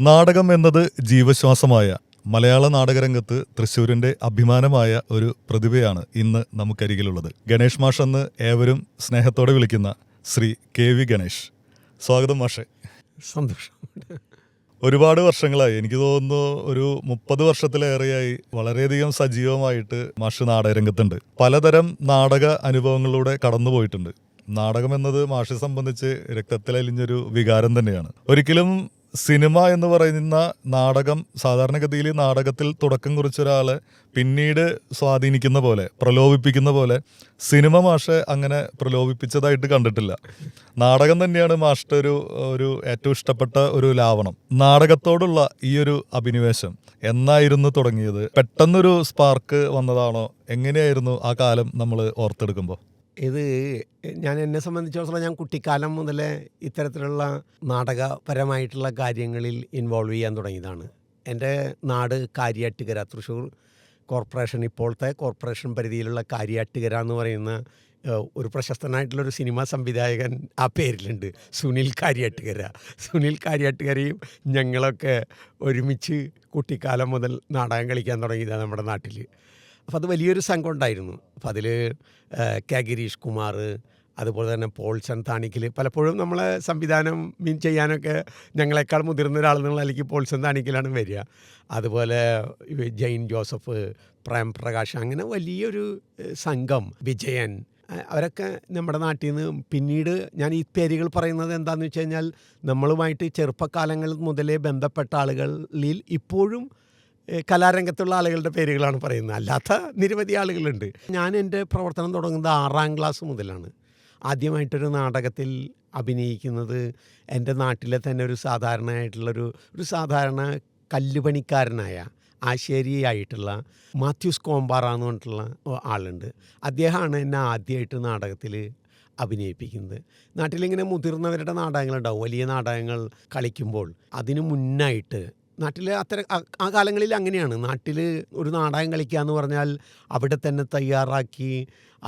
നാടകം എന്നത് ജീവശ്വാസമായ മലയാള നാടകരംഗത്ത് തൃശ്ശൂരിന്റെ അഭിമാനമായ ഒരു പ്രതിഭയാണ് ഇന്ന് നമുക്കരികിലുള്ളത്. ഗണേഷ് മാഷ് എന്ന് ഏവരും സ്നേഹത്തോടെ വിളിക്കുന്ന ശ്രീ KV ഗണേഷ്. സ്വാഗതം മാഷെ. സന്തോഷം. ഒരുപാട് വർഷങ്ങളായി, എനിക്ക് തോന്നുന്നു ഒരു 30 വർഷത്തിലേറെയായി വളരെയധികം സജീവമായിട്ട് മാഷ് നാടകരംഗത്തുണ്ട്. പലതരം നാടക അനുഭവങ്ങളിലൂടെ കടന്നുപോയിട്ടുണ്ട്. നാടകം എന്നത് മാഷെ സംബന്ധിച്ച് രക്തത്തിലലിഞ്ഞൊരു വികാരം തന്നെയാണ്. ഒരിക്കലും സിനിമ എന്ന് പറയുന്ന നാടകം, സാധാരണഗതിയിൽ നാടകത്തിൽ തുടക്കം കുറിച്ച ഒരാളെ പിന്നീട് സ്വാധീനിക്കുന്ന പോലെ, പ്രലോഭിപ്പിക്കുന്ന പോലെ സിനിമ മാഷെ അങ്ങനെ പ്രലോഭിപ്പിച്ചതായിട്ട് കണ്ടിട്ടില്ല. നാടകം തന്നെയാണ് മാഷിന്റെ ഒരു ഏറ്റവും ഇഷ്ടപ്പെട്ട ഒരു ലാവണം. നാടകത്തോടുള്ള ഈ ഒരു അഭിനിവേശം എന്നായിരുന്നു തുടങ്ങിയത്? പെട്ടെന്നൊരു സ്പാർക്ക് വന്നതാണോ? എങ്ങനെയായിരുന്നു ആ കാലം നമ്മൾ ഓർത്തെടുക്കുമ്പോൾ? ഇത് എന്നെ സംബന്ധിച്ചിടത്തോളം ഞാൻ കുട്ടിക്കാലം മുതലേ ഇത്തരത്തിലുള്ള നാടകപരമായിട്ടുള്ള കാര്യങ്ങളിൽ ഇൻവോൾവ് ചെയ്യാൻ തുടങ്ങിയതാണ്. എൻ്റെ നാട് കാര്യാട്ടുകര, തൃശ്ശൂർ കോർപ്പറേഷൻ, ഇപ്പോഴത്തെ കോർപ്പറേഷൻ പരിധിയിലുള്ള കാര്യാട്ടുകര എന്ന് പറയുന്ന ഒരു പ്രശസ്തനായിട്ടുള്ളൊരു സിനിമാ സംവിധായകൻ ആ പേരിലുണ്ട്, സുനിൽ കാര്യാട്ടുകര. സുനിൽ കാര്യാട്ടുകരയും ഞങ്ങളൊക്കെ ഒരുമിച്ച് കുട്ടിക്കാലം മുതൽ നാടകം കളിക്കാൻ തുടങ്ങിയതാണ് നമ്മുടെ നാട്ടിൽ. അപ്പോൾ അത് വലിയൊരു സംഘം ഉണ്ടായിരുന്നു. അപ്പോൾ അതിൽ ഗിരീഷ് കുമാർ, അതുപോലെ തന്നെ പോൾസൺ താണിക്കൽ, പലപ്പോഴും നമ്മളെ സംവിധാനം ചെയ്യാനൊക്കെ ഞങ്ങളെക്കാൾ മുതിർന്ന ഒരാളെന്നുള്ള അല്ലെങ്കിൽ പോൾസൺ താണിക്കലാണ് വരിക. അതുപോലെ ജെയിൻ ജോസഫ്, പ്രേം പ്രകാശ്, അങ്ങനെ വലിയൊരു സംഘം, വിജയൻ, അവരൊക്കെ നമ്മുടെ നാട്ടിൽ നിന്ന്. പിന്നീട് ഞാൻ ഈ പേരുകൾ പറയുന്നത് എന്താണെന്ന് വെച്ച് കഴിഞ്ഞാൽ, നമ്മളുമായിട്ട് ചെറുപ്പകാലങ്ങൾ മുതലേ ബന്ധപ്പെട്ട ആളുകളിൽ ഇപ്പോഴും കലാരംഗത്തുള്ള ആളുകളുടെ പേരുകളാണ് പറയുന്നത്. അല്ലാത്ത നിരവധി ആളുകളുണ്ട്. ഞാൻ എൻ്റെ പ്രവർത്തനം തുടങ്ങുന്നത് 6ാം ക്ലാസ് മുതലാണ്. ആദ്യമായിട്ടൊരു നാടകത്തിൽ അഭിനയിക്കുന്നത് എൻ്റെ നാട്ടിലെ തന്നെ ഒരു സാധാരണ കല്ലുപണിക്കാരനായ ആശേരിയായിട്ടുള്ള മാത്യൂസ് കോമ്പാറ എന്ന് പറഞ്ഞിട്ടുള്ള ആളുണ്ട്. അദ്ദേഹമാണ് എന്നെ ആദ്യമായിട്ട് നാടകത്തിൽ അഭിനയിപ്പിക്കുന്നത്. നാട്ടിലിങ്ങനെ മുതിർന്നവരുടെ നാടകങ്ങളുണ്ടാവും. വലിയ നാടകങ്ങൾ കളിക്കുമ്പോൾ അതിനു മുന്നായിട്ട് നാട്ടിൽ ആ കാലങ്ങളിൽ അങ്ങനെയാണ്. നാട്ടിൽ ഒരു നാടകം കളിക്കുക എന്ന് പറഞ്ഞാൽ അവിടെ തന്നെ തയ്യാറാക്കി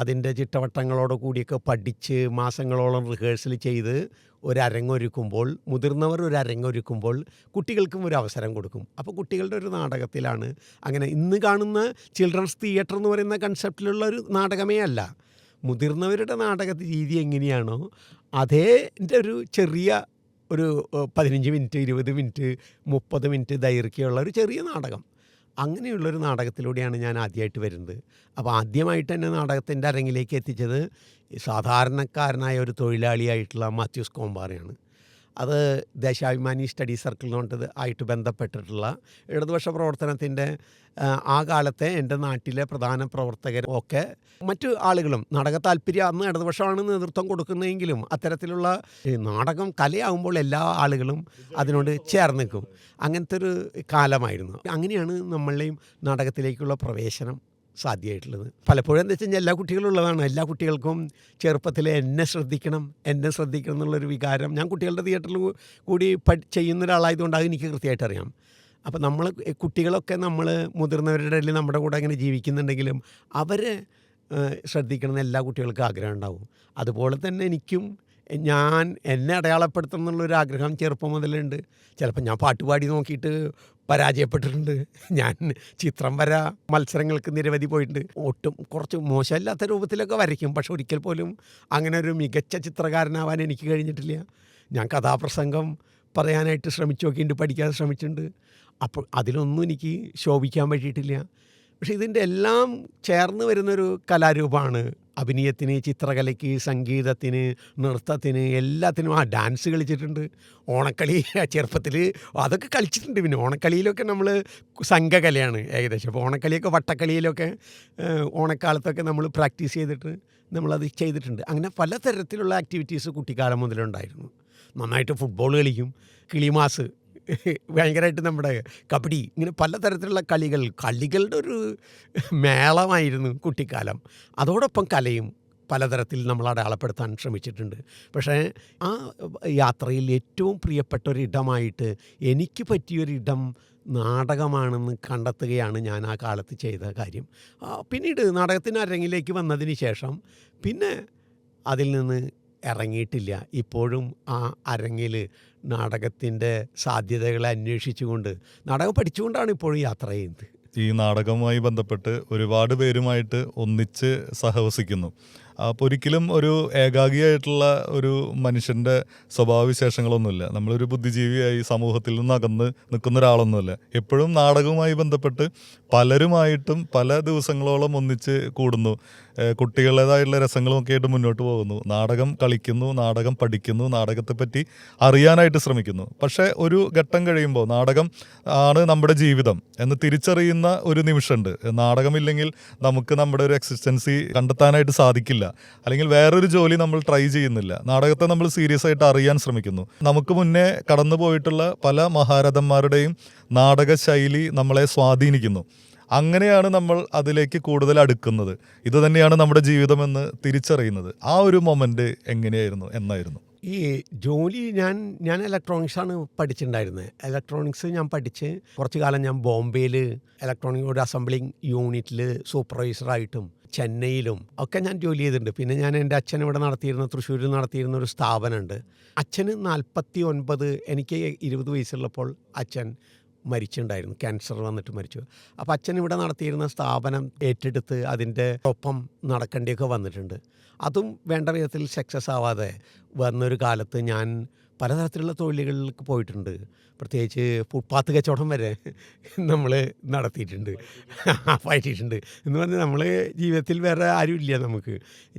അതിൻ്റെ ചിട്ടവട്ടങ്ങളോട് കൂടിയൊക്കെ പഠിച്ച് മാസങ്ങളോളം റിഹേഴ്സൽ ചെയ്ത് ഒരരങ്ങൊരുക്കുമ്പോൾ, മുതിർന്നവർ ഒരരങ്ങൊരുക്കുമ്പോൾ കുട്ടികൾക്കും ഒരു അവസരം കൊടുക്കും. അപ്പോൾ കുട്ടികളുടെ ഒരു നാടകത്തിലാണ് അങ്ങനെ ഇന്ന് കാണുന്ന ചിൽഡ്രൻസ് തിയേറ്റർ എന്ന് പറയുന്ന കൺസെപ്റ്റിലുള്ള ഒരു നാടകമേ അല്ല. മുതിർന്നവരുടെ നാടക രീതി എങ്ങനെയാണോ അതേൻ്റെ ഒരു ചെറിയ ഒരു 15 മിനിറ്റ്, 20 മിനിറ്റ്, 30 മിനിറ്റ് ദൈർഘ്യമുള്ള ഒരു ചെറിയ നാടകം, അങ്ങനെയുള്ളൊരു നാടകത്തിലൂടെയാണ് ഞാൻ ആദ്യമായിട്ട് വരുന്നത്. അപ്പോൾ ആദ്യമായിട്ട് തന്നെ നാടകത്തിൻ്റെ അരങ്ങിലേക്ക് എത്തിച്ചത് സാധാരണക്കാരനായ ഒരു തൊഴിലാളിയായിട്ടുള്ള മാത്യൂസ് കോമ്പാറയാണ്. അത് ദേശാഭിമാനി സ്റ്റഡി സർക്കിൾ എന്ന് പറഞ്ഞത് ആയിട്ട് ബന്ധപ്പെട്ടിട്ടുള്ള ഇടതുപക്ഷ പ്രവർത്തനത്തിൻ്റെ ആ കാലത്തെ എൻ്റെ നാട്ടിലെ പ്രധാന പ്രവർത്തകരും ഒക്കെ മറ്റു ആളുകളും നാടക താല്പര്യം, അന്ന് ഇടതുപക്ഷമാണ് നേതൃത്വം കൊടുക്കുന്നതെങ്കിലും അത്തരത്തിലുള്ള നാടകം കലയാകുമ്പോൾ എല്ലാ ആളുകളും അതിനോട് ചേർന്ന് നിൽക്കും. അങ്ങനത്തെ ഒരു കാലമായിരുന്നു. അങ്ങനെയാണ് നമ്മളുടെയും നാടകത്തിലേക്കുള്ള പ്രവേശനം സാധ്യമായിട്ടുള്ളത്. പലപ്പോഴും എന്താ വെച്ച് കഴിഞ്ഞാൽ എല്ലാ കുട്ടികളും ഉള്ളതാണ്. എല്ലാ കുട്ടികൾക്കും ചെറുപ്പത്തിൽ എന്നെ ശ്രദ്ധിക്കണം എന്നുള്ളൊരു വികാരം ഞാൻ കുട്ടികളുടെ തിയേറ്ററിൽ കൂടി ചെയ്യുന്ന ഒരാളായതുകൊണ്ട് അത് എനിക്ക് കൃത്യമായിട്ട് അറിയാം. അപ്പോൾ കുട്ടികളൊക്കെ നമ്മൾ മുതിർന്നവരുടെ ഇടയിൽ നമ്മുടെ കൂടെ അങ്ങനെ ജീവിക്കുന്നുണ്ടെങ്കിലും അവരെ ശ്രദ്ധിക്കണമെന്ന് എല്ലാ കുട്ടികൾക്കും ആഗ്രഹം ഉണ്ടാവും. അതുപോലെ തന്നെ എനിക്കും എന്നെ അടയാളപ്പെടുത്തണം എന്നുള്ളൊരു ആഗ്രഹം ചെറുപ്പം മുതലുണ്ട്. ചിലപ്പോൾ ഞാൻ പാട്ടുപാടി നോക്കിയിട്ട് പരാജയപ്പെട്ടിട്ടുണ്ട്. ഞാൻ ചിത്രം വര മത്സരങ്ങൾക്ക് നിരവധി പോയിട്ടുണ്ട്. കുറച്ച് മോശമില്ലാത്ത രൂപത്തിലൊക്കെ വരയ്ക്കും. പക്ഷെ ഒരിക്കൽ പോലും അങ്ങനെ ഒരു മികച്ച ചിത്രകാരനാവാൻ എനിക്ക് കഴിഞ്ഞിട്ടില്ല. ഞാൻ കഥാപ്രസംഗം പറയാനായിട്ട് ശ്രമിച്ചു നോക്കിയിട്ട് പഠിക്കാതെ ശ്രമിച്ചിട്ടുണ്ട്. അപ്പോൾ അതിലൊന്നും എനിക്ക് ശോഭിക്കാൻ പറ്റിയിട്ടില്ല. പക്ഷേ ഇതിൻ്റെ എല്ലാം ചേർന്ന് വരുന്നൊരു കലാരൂപമാണ് അഭിനയത്തിന്, ചിത്രകലയ്ക്ക്, സംഗീതത്തിന്, നൃത്തത്തിന്, എല്ലാത്തിനും. ഡാൻസ് കളിച്ചിട്ടുണ്ട്. ഓണക്കളി ചെറുപ്പത്തിൽ അതൊക്കെ കളിച്ചിട്ടുണ്ട്. പിന്നെ ഓണക്കളിയിലൊക്കെ നമ്മൾ സംഘകലയാണ് ഏകദേശം. അപ്പോൾ ഓണക്കളിയൊക്കെ വട്ടക്കളിയിലൊക്കെ ഓണക്കാലത്തൊക്കെ നമ്മൾ പ്രാക്ടീസ് ചെയ്തിട്ട് നമ്മളത് ചെയ്തിട്ടുണ്ട്. അങ്ങനെ പലതരത്തിലുള്ള ആക്ടിവിറ്റീസ് കുട്ടിക്കാലം മുതലുണ്ടായിരുന്നു. നന്നായിട്ട് ഫുട്ബോൾ കളിക്കും, കിളിമാസ് ഭയങ്കരമായിട്ട്, നമ്മുടെ കബഡി, ഇങ്ങനെ പലതരത്തിലുള്ള കളികളുടെ ഒരു മേളമായിരുന്നു കുട്ടിക്കാലം. അതോടൊപ്പം കലയും പലതരത്തിൽ നമ്മൾ അടയാളപ്പെടുത്താൻ ശ്രമിച്ചിട്ടുണ്ട്. പക്ഷേ ആ യാത്രയിൽ ഏറ്റവും പ്രിയപ്പെട്ട ഒരിടമായിട്ട് എനിക്ക് പറ്റിയൊരിടം നാടകമാണെന്ന് കണ്ടെത്തുകയാണ് ഞാൻ ആ കാലത്ത് ചെയ്ത കാര്യം. പിന്നീട് നാടകത്തിന് അരങ്ങിലേക്ക് വന്നതിന് ശേഷം പിന്നെ അതിൽ നിന്ന് ഇറങ്ങിയിട്ടില്ല. ഇപ്പോഴും ആ അരങ്ങിൽ നാടകത്തിൻ്റെ സാധ്യതകളെ അന്വേഷിച്ചുകൊണ്ട് നാടകം പഠിച്ചുകൊണ്ടാണ് ഇപ്പോഴും യാത്ര ചെയ്യുന്നത്. ഈ നാടകവുമായി ബന്ധപ്പെട്ട് ഒരുപാട് പേരുമായിട്ട് ഒന്നിച്ച് സഹവസിക്കുന്നു. അപ്പോൾ ഒരിക്കലും ഒരു ഏകാഗിയായിട്ടുള്ള ഒരു മനുഷ്യൻ്റെ സ്വഭാവവിശേഷങ്ങളൊന്നുമില്ല. നമ്മളൊരു ബുദ്ധിജീവിയായി സമൂഹത്തിൽ നിന്ന് അകന്ന് നിൽക്കുന്ന ഒരാളൊന്നുമില്ല. എപ്പോഴും നാടകവുമായി ബന്ധപ്പെട്ട് പലരുമായിട്ടും പല ദിവസങ്ങളോളം ഒന്നിച്ച് കൂടുന്നു. കുട്ടികളുടേതായിട്ടുള്ള രസങ്ങളുമൊക്കെ ആയിട്ട് മുന്നോട്ട് പോകുന്നു. നാടകം കളിക്കുന്നു, നാടകം പഠിക്കുന്നു, നാടകത്തെപ്പറ്റി അറിയാനായിട്ട് ശ്രമിക്കുന്നു. പക്ഷേ ഒരു ഘട്ടം കഴിയുമ്പോൾ നാടകം ആണ് നമ്മുടെ ജീവിതം എന്ന് തിരിച്ചറിയുന്ന ഒരു നിമിഷമുണ്ട്. നാടകമില്ലെങ്കിൽ നമുക്ക് നമ്മുടെ ഒരു എക്സിസ്റ്റൻസി കണ്ടെത്താനായിട്ട് സാധിക്കില്ല. അല്ലെങ്കിൽ വേറൊരു ജോലി നമ്മൾ ട്രൈ ചെയ്യുന്നില്ല. നാടകത്തെ നമ്മൾ സീരിയസ് ആയിട്ട് അറിയാൻ ശ്രമിക്കുന്നു. നമുക്ക് മുന്നേ കടന്നു പോയിട്ടുള്ള പല മഹാരഥന്മാരുടെയും നാടക ശൈലി നമ്മളെ സ്വാധീനിക്കുന്നു. അങ്ങനെയാണ് നമ്മൾ അതിലേക്ക് കൂടുതൽ അടുക്കുന്നത്. ഇത് തന്നെയാണ് നമ്മുടെ ജീവിതമെന്ന് തിരിച്ചറിയുന്നത്. ആ ഒരു മൊമെന്റ് എങ്ങനെയായിരുന്നു, എന്നായിരുന്നു? ഈ ജോലി ഞാൻ ഇലക്ട്രോണിക്സാണ് പഠിച്ചിട്ടുണ്ടായിരുന്നത്. ഇലക്ട്രോണിക്സ് ഞാൻ പഠിച്ച് കുറച്ച് കാലം ഞാൻ ബോംബെയിൽ ഇലക്ട്രോണിക് ഒരു അസംബ്ലിങ് യൂണിറ്റിൽ സൂപ്പർവൈസറായിട്ടും ചെന്നൈയിലും ഒക്കെ ഞാൻ ജോലി ചെയ്തിട്ടുണ്ട്. പിന്നെ ഞാൻ എൻ്റെ അച്ഛൻ ഇവിടെ നടത്തിയിരുന്ന തൃശ്ശൂരിൽ നടത്തിയിരുന്ന ഒരു സ്ഥാപനമുണ്ട്. അച്ഛന് 49, എനിക്ക് 20 വയസ്സുള്ളപ്പോൾ അച്ഛൻ മരിച്ചിട്ടുണ്ടായിരുന്നു. ക്യാൻസർ വന്നിട്ട് മരിച്ചു. അപ്പോൾ അച്ഛൻ ഇവിടെ നടത്തിയിരുന്ന സ്ഥാപനം ഏറ്റെടുത്ത് അതിൻ്റെ ഒപ്പം നടക്കേണ്ടിയൊക്കെ വന്നിട്ടുണ്ട്. അതും വേണ്ട വിധത്തിൽ സക്സസ് ആവാതെ വന്നൊരു കാലത്ത് ഞാൻ പലതരത്തിലുള്ള തൊഴിലുകളിലേക്ക് പോയിട്ടുണ്ട്. പ്രത്യേകിച്ച് ഫുട്പാത്ത് കച്ചവടം വരെ നമ്മൾ നടത്തിയിട്ടുണ്ട്, പറ്റിയിട്ടുണ്ട്. എന്ന് പറഞ്ഞാൽ നമ്മൾ ജീവിതത്തിൽ വേറെ ആരുമില്ല നമുക്ക്.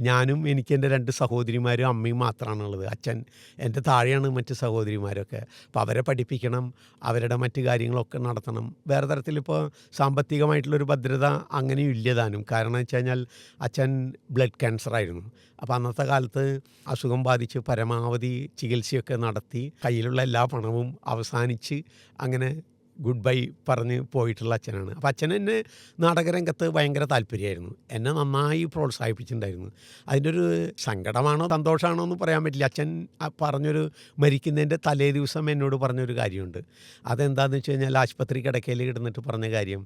ഞാനും എനിക്ക് എൻ്റെ 2 സഹോദരിമാരും അമ്മയും മാത്രമാണുള്ളത്. അച്ഛൻ എൻ്റെ താഴെയാണ് മറ്റ് സഹോദരിമാരൊക്കെ. അപ്പോൾ അവരെ പഠിപ്പിക്കണം, അവരുടെ മറ്റ് കാര്യങ്ങളൊക്കെ നടത്തണം. വേറെ തരത്തിലിപ്പോൾ സാമ്പത്തികമായിട്ടുള്ളൊരു ഭദ്രത അങ്ങനെയും ഇല്ല താനും. കാരണം വെച്ച് കഴിഞ്ഞാൽ അച്ഛൻ ബ്ലഡ് ക്യാൻസറായിരുന്നു. അപ്പോൾ അന്നത്തെ കാലത്ത് അസുഖം ബാധിച്ച് പരമാവധി ചികിത്സയൊക്കെ നടത്തി കയ്യിലുള്ള എല്ലാ പണവും അവസാനിച്ച് അങ്ങനെ ഗുഡ് ബൈ പറഞ്ഞ് പോയിട്ടുള്ള അച്ഛനാണ്. അപ്പോൾ അച്ഛൻ എന്നെ നാടകരംഗത്ത് ഭയങ്കര താല്പര്യമായിരുന്നു. എന്നെ നന്നായി പ്രോത്സാഹിപ്പിച്ചിട്ടുണ്ടായിരുന്നു. അതിൻ്റെ ഒരു സങ്കടമാണോ സന്തോഷമാണോ എന്ന് പറയാൻ പറ്റില്ല. അച്ഛൻ പറഞ്ഞൊരു മരിക്കുന്നതിൻ്റെ തലേ ദിവസം എന്നോട് പറഞ്ഞൊരു കാര്യമുണ്ട്. അതെന്താണെന്ന് വെച്ച് കഴിഞ്ഞാൽ ആശുപത്രി കിടക്കയിൽ കിടന്നിട്ട് പറഞ്ഞ കാര്യം,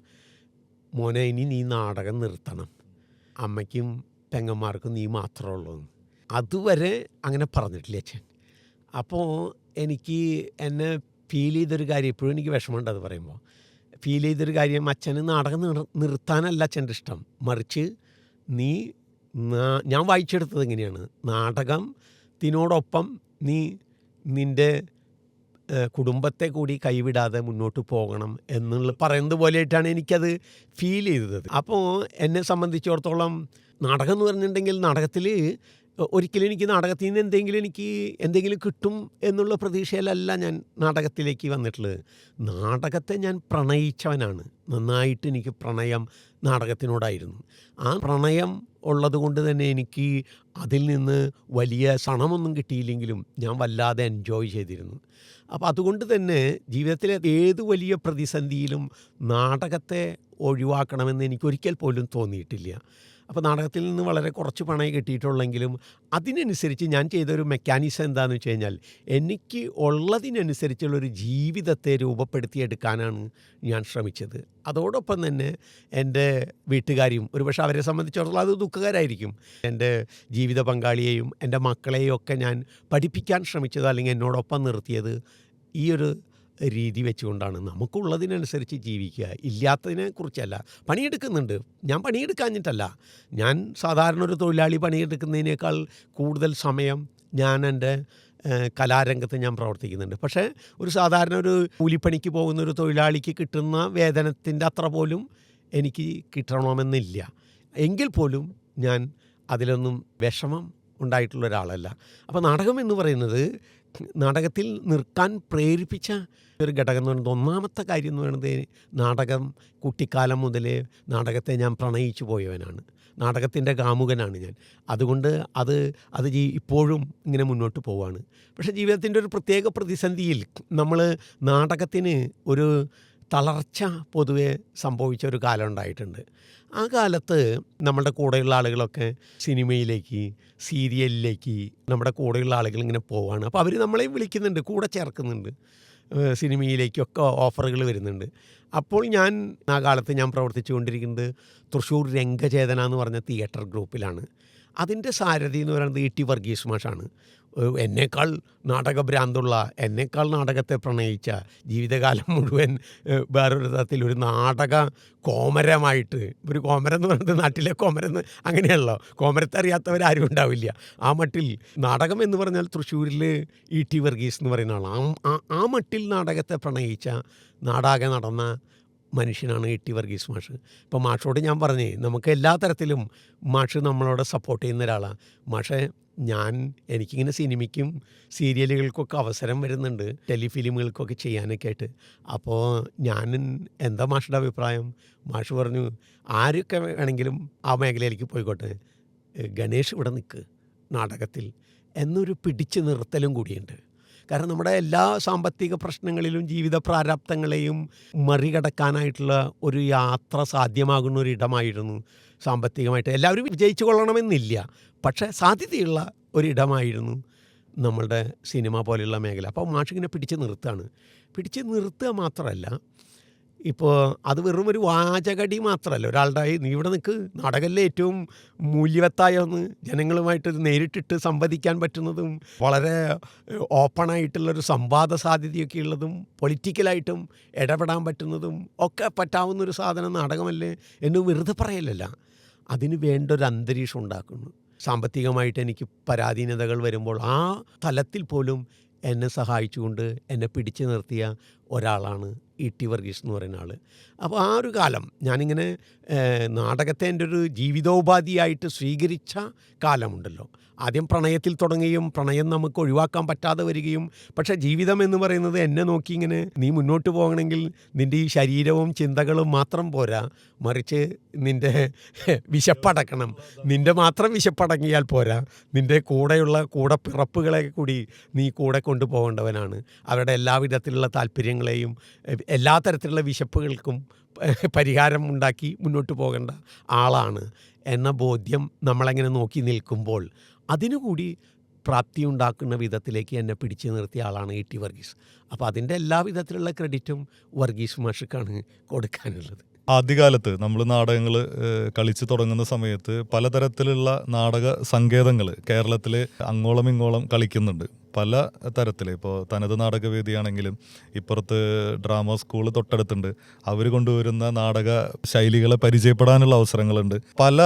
മോനെ ഇനി നീ നാടകം നിർത്തണം, അമ്മയ്ക്കും പെങ്ങന്മാർക്കും നീ മാത്രമേ ഉള്ളൂ. അതുവരെ അങ്ങനെ പറഞ്ഞിട്ടില്ല അച്ഛൻ. അപ്പോൾ എനിക്ക് എന്നെ ഫീൽ ചെയ്തൊരു കാര്യം, ഇപ്പോഴും എനിക്ക് വിഷമമുണ്ട് അത് പറയുമ്പോൾ. ഫീൽ ചെയ്തൊരു കാര്യം, അച്ഛന് നാടകം നിർത്താനല്ല അച്ഛൻ്റെ ഇഷ്ടം, മറിച്ച് നീ ഞാൻ വായിച്ചെടുത്തത് എങ്ങനെയാണ്, നാടകത്തിനോടൊപ്പം നീ നിൻ്റെ കുടുംബത്തെ കൂടി കൈവിടാതെ മുന്നോട്ട് പോകണം എന്നുള്ള പറയുന്നത് പോലെയായിട്ടാണ് എനിക്കത് ഫീൽ ചെയ്തത്. അപ്പോൾ എന്നെ സംബന്ധിച്ചിടത്തോളം നാടകം എന്ന് പറഞ്ഞിട്ടുണ്ടെങ്കിൽ നാടകത്തിൽ ഒരിക്കലും എനിക്ക് നാടകത്തിൽ നിന്ന് എന്തെങ്കിലും കിട്ടും എന്നുള്ള പ്രതീക്ഷയിലല്ല ഞാൻ നാടകത്തിലേക്ക് വന്നിട്ടുള്ളത്. നാടകത്തെ ഞാൻ പ്രണയിച്ചവനാണ്. നന്നായിട്ട് എനിക്ക് പ്രണയം നാടകത്തിനോടായിരുന്നു. ആ പ്രണയം ഉള്ളത് കൊണ്ട് തന്നെ എനിക്ക് അതിൽ നിന്ന് വലിയ സണമൊന്നും കിട്ടിയില്ലെങ്കിലും ഞാൻ വല്ലാതെ എൻജോയ് ചെയ്തിരുന്നു. അപ്പോൾ അതുകൊണ്ട് തന്നെ ജീവിതത്തിലെ ഏത് വലിയ പ്രതിസന്ധിയിലും നാടകത്തെ ഒഴിവാക്കണമെന്ന് എനിക്കൊരിക്കൽ പോലും തോന്നിയിട്ടില്ല. അപ്പോൾ നാടകത്തിൽ നിന്ന് വളരെ കുറച്ച് പണമേ കിട്ടിയിട്ടുള്ളെങ്കിലും അതിനനുസരിച്ച് ഞാൻ ചെയ്തൊരു മെക്കാനിസം എന്താണെന്ന് വെച്ച് കഴിഞ്ഞാൽ, എനിക്ക് ഉള്ളതിനനുസരിച്ചുള്ളൊരു ജീവിതത്തെ രൂപപ്പെടുത്തിയെടുക്കാനാണ് ഞാൻ ശ്രമിച്ചത്. അതോടൊപ്പം തന്നെ എൻ്റെ വീട്ടുകാരെയും, ഒരുപക്ഷെ അവരെ സംബന്ധിച്ചിടത്തോളം അത് ദുഃഖകരമായിരിക്കും, എൻ്റെ ജീവിത പങ്കാളിയെയും എൻ്റെ മക്കളെയും ഒക്കെ ഞാൻ പഠിപ്പിക്കാൻ ശ്രമിച്ചത് അല്ലെങ്കിൽ എന്നോടൊപ്പം നിർത്തിയത് ഈ ഒരു രീതി വെച്ചുകൊണ്ടാണ്. നമുക്കുള്ളതിനനുസരിച്ച് ജീവിക്കുക, ഇല്ലാത്തതിനെ കുറിച്ചല്ല. പണിയെടുക്കുന്നുണ്ട്, ഞാൻ പണിയെടുക്കാഞ്ഞിട്ടല്ല. ഞാൻ സാധാരണ ഒരു തൊഴിലാളി പണിയെടുക്കുന്നതിനേക്കാൾ കൂടുതൽ സമയം ഞാൻ എൻ്റെ കലാരംഗത്ത് ഞാൻ പ്രവർത്തിക്കുന്നുണ്ട്. പക്ഷേ ഒരു സാധാരണ ഒരു കൂലിപ്പണിക്ക് പോകുന്ന ഒരു തൊഴിലാളിക്ക് കിട്ടുന്ന വേതനത്തിൻ്റെ അത്ര പോലും എനിക്ക് കിട്ടണമെന്നില്ല. എങ്കിൽ പോലും ഞാൻ അതിലൊന്നും വിഷമം ഉണ്ടായിട്ടുള്ള ഒരാളല്ല. അപ്പോൾ നാടകം എന്ന് പറയുന്നത് നാടകത്തിൽ നിർത്താൻ പ്രേരിപ്പിച്ച ഒരു ഘടകം എന്ന് പറയുന്നത്, ഒന്നാമത്തെ കാര്യം എന്ന് പറയുന്നത്, നാടകം കുട്ടിക്കാലം മുതലേ നാടകത്തെ ഞാൻ പ്രണയിച്ചു പോയവനാണ്. നാടകത്തിൻ്റെ കാമുകനാണ് ഞാൻ. അതുകൊണ്ട് അത് ഇപ്പോഴും ഇങ്ങനെ മുന്നോട്ട് പോവുകയാണ്. പക്ഷേ ജീവിതത്തിൻ്റെ ഒരു പ്രത്യേക പ്രതിസന്ധിയിൽ നമ്മൾ നാടകത്തിന് ഒരു തളർച്ച പൊതുവെ സംഭവിച്ച ഒരു കാലം ഉണ്ടായിട്ടുണ്ട്. ആ കാലത്ത് നമ്മുടെ കൂടെയുള്ള ആളുകളൊക്കെ സിനിമയിലേക്ക്, സീരിയലിലേക്ക് നമ്മുടെ കൂടെയുള്ള ആളുകൾ ഇങ്ങനെ പോവുകയാണ്. അപ്പോൾ അവർ നമ്മളെയും വിളിക്കുന്നുണ്ട്, കൂടെ ചേർക്കുന്നുണ്ട്, സിനിമയിലേക്കൊക്കെ ഓഫറുകൾ വരുന്നുണ്ട്. അപ്പോൾ ആ കാലത്ത് ഞാൻ പ്രവർത്തിച്ചു കൊണ്ടിരിക്കുന്നത് തൃശ്ശൂർ രംഗചേതന എന്ന് പറഞ്ഞ തിയേറ്റർ ഗ്രൂപ്പിലാണ്. അതിൻ്റെ സാരഥി എന്ന് പറയുന്നത് ഇ ടി വർഗീസ് മാഷാണ്. എന്നേക്കാൾ നാടകഭ്രാന്തുള്ള, എന്നേക്കാൾ നാടകത്തെ പ്രണയിച്ച, ജീവിതകാലം മുഴുവൻ വേറൊരു തരത്തിൽ ഒരു നാടക കോമരമായിട്ട്, ഒരു കോമരം എന്ന് പറയുന്നത് നാട്ടിലെ കോമരം അങ്ങനെയല്ലോ, കോമരത്തെ അറിയാത്തവരാരും ഉണ്ടാവില്ല. ആ മട്ടിൽ നാടകം എന്ന് പറഞ്ഞാൽ തൃശ്ശൂരിൽ ഇ ടി വർഗീസ് എന്ന് പറയുന്ന ആളാണ്. ആ മട്ടിൽ നാടകത്തെ പ്രണയിച്ച, നാടാകെ നടന്ന മനുഷ്യനാണ് ഇ ടി വർഗീസ് മാഷ്. ഇപ്പോൾ മാഷോട് ഞാൻ പറഞ്ഞേ, നമുക്ക് എല്ലാ തരത്തിലും മാഷ് നമ്മളോട് സപ്പോർട്ട് ചെയ്യുന്ന ഒരാളാണ്. മാഷെ, എനിക്കിങ്ങനെ സിനിമയ്ക്കും സീരിയലുകൾക്കൊക്കെ അവസരം വരുന്നുണ്ട്, ടെലിഫിലിമുകൾക്കൊക്കെ ചെയ്യാനൊക്കെ ആയിട്ട്. അപ്പോൾ എന്താ മാഷുടെ അഭിപ്രായം? മാഷ് പറഞ്ഞു, ആരൊക്കെ വേണമെങ്കിലും ആ മേഖലയിലേക്ക് പോയിക്കോട്ടെ, ഗണേഷ് ഇവിടെ നിൽക്ക് നാടകത്തിൽ എന്നൊരു പിടിച്ചു നിർത്തലും കൂടിയുണ്ട്. കാരണം നമ്മുടെ എല്ലാ സാമ്പത്തിക പ്രശ്നങ്ങളിലും ജീവിത പ്രാരാബ്ദങ്ങളെയും മറികടക്കാനായിട്ടുള്ള ഒരു യാത്ര സാധ്യമാകുന്ന ഒരിടമായിരുന്നു സാമ്പത്തികമായിട്ട്. എല്ലാവരും വിജയിച്ചു കൊള്ളണമെന്നില്ല, പക്ഷേ സാധ്യതയുള്ള ഒരിടമായിരുന്നു നമ്മളുടെ സിനിമ പോലെയുള്ള മേഖല. അപ്പോൾ മാഷിങ്ങനെ പിടിച്ച് നിർത്തുക മാത്രമല്ല, ഇപ്പോൾ അത് വെറും ഒരു വാചകടി മാത്രമല്ല. ഒരാളുടെ നീ ഇവിടെ നിൽക്ക്, നാടകത്തിലെ ഏറ്റവും മൂല്യവത്തായ ഒന്ന്, ജനങ്ങളുമായിട്ട് നേരിട്ടിട്ട് സംവദിക്കാൻ പറ്റുന്നതും വളരെ ഓപ്പണായിട്ടുള്ളൊരു സംവാദ സാധ്യതയൊക്കെ ഉള്ളതും പൊളിറ്റിക്കലായിട്ടും ഇടപെടാൻ പറ്റുന്നതും ഒക്കെ പറ്റാവുന്നൊരു സാധനം നാടകമല്ലേ എന്ന് വെറുതെ പറയലല്ല, അതിന് വേണ്ട ഒരു അന്തരീക്ഷം ഉണ്ടാക്കുന്നു. സാമ്പത്തികമായിട്ട് എനിക്ക് പരാധീനതകൾ വരുമ്പോൾ ആ തലത്തിൽ പോലും എന്നെ സഹായിച്ചുകൊണ്ട് എന്നെ പിടിച്ചു നിർത്തിയ ഒരാളാണ് ഇ ടി വർഗീസ് എന്ന് പറയുന്ന ആൾ. അപ്പോൾ ആ ഒരു കാലം ഞാനിങ്ങനെ നാടകത്തെ എൻ്റെ ഒരു ജീവിതോപാധിയായിട്ട് സ്വീകരിച്ച കാലമുണ്ടല്ലോ. ആദ്യം പ്രണയത്തിൽ തുടങ്ങുകയും പ്രണയം നമുക്ക് ഒഴിവാക്കാൻ പറ്റാതെ വരികയും, പക്ഷേ ജീവിതം എന്ന് പറയുന്നത് എന്നെ നോക്കി ഇങ്ങനെ നീ മുന്നോട്ട് പോകണമെങ്കിൽ നിൻ്റെ ഈ ശരീരവും ചിന്തകളും മാത്രം പോരാ, മറിച്ച് നിൻ്റെ വിശപ്പടക്കണം. നിൻ്റെ മാത്രം വിശപ്പടങ്ങിയാൽ പോരാ, നിൻ്റെ കൂടെ പിറപ്പുകളെ കൂടി നീ കൂടെ കൊണ്ടുപോകേണ്ടവനാണ്. അവരുടെ എല്ലാവിധത്തിലുള്ള താല്പര്യങ്ങളെയും എല്ലാ തരത്തിലുള്ള വിശപ്പുകൾക്കും പരിഹാരം ഉണ്ടാക്കി മുന്നോട്ട് പോകേണ്ട ആളാണ് എന്ന ബോധ്യം നമ്മളെങ്ങനെ നോക്കി നിൽക്കുമ്പോൾ അതിനുകൂടി പ്രാപ്തി ഉണ്ടാക്കുന്ന വിധത്തിലേക്ക് എന്നെ പിടിച്ചു നിർത്തിയ ആളാണ് ഇ ടി വർഗീസ്. അപ്പോൾ അതിൻ്റെ എല്ലാ വിധത്തിലുള്ള ക്രെഡിറ്റും വർഗീസ് മാഷക്കാണ് കൊടുക്കാനുള്ളത്. ആദ്യകാലത്ത് നമ്മൾ നാടകങ്ങൾ കളിച്ചു തുടങ്ങുന്ന സമയത്ത് പലതരത്തിലുള്ള നാടക സങ്കേതങ്ങൾ കേരളത്തിൽ അങ്ങോളം ഇങ്ങോളം കളിക്കുന്നുണ്ട്. പല തരത്തിൽ, ഇപ്പോൾ തനത് നാടകവേദിയാണെങ്കിലും ഇപ്പുറത്ത് ഡ്രാമ സ്കൂൾ തൊട്ടടുത്തുണ്ട്. അവർ കൊണ്ടുവരുന്ന നാടക ശൈലികളെ പരിചയപ്പെടാനുള്ള അവസരങ്ങളുണ്ട്. പല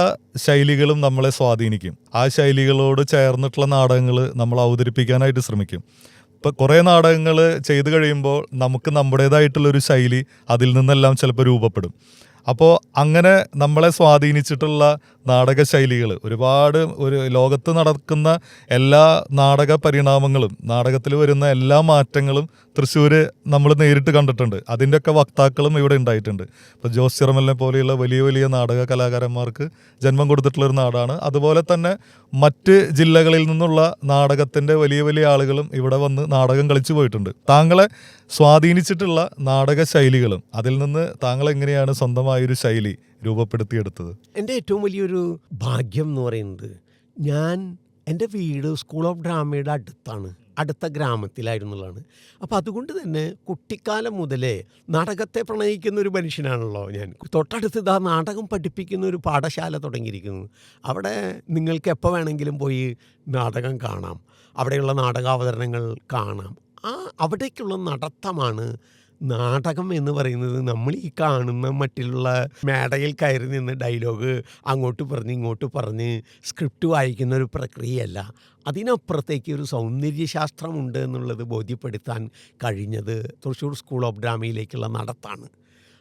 ശൈലികളും നമ്മളെ സ്വാധീനിക്കും. ആ ശൈലികളോട് ചേർന്നിട്ടുള്ള നാടകങ്ങൾ നമ്മൾ അവതരിപ്പിക്കാനായിട്ട് ശ്രമിക്കും. ഇപ്പം കുറേ നാടകങ്ങൾ ചെയ്തു കഴിയുമ്പോൾ നമുക്ക് നമ്മുടേതായിട്ടുള്ളൊരു ശൈലി അതിൽ നിന്നെല്ലാം ചിലപ്പോൾ രൂപപ്പെടും. അപ്പോൾ അങ്ങനെ നമ്മളെ സ്വാധീനിച്ചിട്ടുള്ള നാടക ശൈലികൾ ഒരുപാട്, ഒരു ലോകത്ത് നടക്കുന്ന എല്ലാ നാടക പരിണാമങ്ങളും നാടകത്തിൽ വരുന്ന എല്ലാ മാറ്റങ്ങളും തൃശ്ശൂർ നമ്മൾ നേരിട്ട് കണ്ടിട്ടുണ്ട്. അതിൻ്റെയൊക്കെ വക്താക്കളും ഇവിടെ ഉണ്ടായിട്ടുണ്ട്. ഇപ്പോൾ ജോസ് ചിറമലിനെ പോലെയുള്ള വലിയ വലിയ നാടക കലാകാരന്മാർക്ക് ജന്മം കൊടുത്തിട്ടുള്ളൊരു നാടാണ്. അതുപോലെ തന്നെ മറ്റ് ജില്ലകളിൽ നിന്നുള്ള നാടകത്തിൻ്റെ വലിയ വലിയ ആളുകളും ഇവിടെ വന്ന് നാടകം കളിച്ചു പോയിട്ടുണ്ട്. താങ്കളെ സ്വാധീനിച്ചിട്ടുള്ള നാടക ശൈലികളും അതിൽ നിന്ന് താങ്കൾ എങ്ങനെയാണ് സ്വന്തമായൊരു ശൈലി രൂപപ്പെടുത്തിയെടുത്തത്? എൻ്റെ ഏറ്റവും വലിയൊരു ഭാഗ്യം എന്ന് പറയുന്നത്, എൻ്റെ വീട് സ്കൂൾ ഓഫ് ഡ്രാമയുടെ അടുത്ത ഗ്രാമത്തിലായിരുന്നുള്ളതാണ്. അപ്പോൾ അതുകൊണ്ട് തന്നെ കുട്ടിക്കാലം മുതലേ നാടകത്തെ പ്രണയിക്കുന്ന ഒരു മനുഷ്യനാണല്ലോ ഞാൻ. തൊട്ടടുത്ത് നാടകം പഠിപ്പിക്കുന്ന ഒരു പാഠശാല തുടങ്ങിയിരിക്കുന്നു. അവിടെ നിങ്ങൾക്ക് എപ്പോൾ വേണമെങ്കിലും പോയി നാടകം കാണാം, അവിടെയുള്ള നാടകാവതരണങ്ങൾ കാണാം. അവിടേക്കുള്ള നടത്തമാണ് നാടകം എന്ന് പറയുന്നത്. നമ്മൾ ഈ കാണുന്ന മറ്റുള്ള മേടയിൽ കയറി നിന്ന് ഡയലോഗ് അങ്ങോട്ട് പറഞ്ഞ് ഇങ്ങോട്ട് പറഞ്ഞ് സ്ക്രിപ്റ്റ് വായിക്കുന്ന ഒരു പ്രക്രിയയല്ല. അതിനപ്പുറത്തേക്ക് ഒരു സൗന്ദര്യശാസ്ത്രമുണ്ട് എന്നുള്ളത് ബോധ്യപ്പെടുത്താൻ കഴിഞ്ഞത് തൃശ്ശൂർ സ്കൂൾ ഓഫ് ഡ്രാമയിലേക്കുള്ള നടത്താണ്.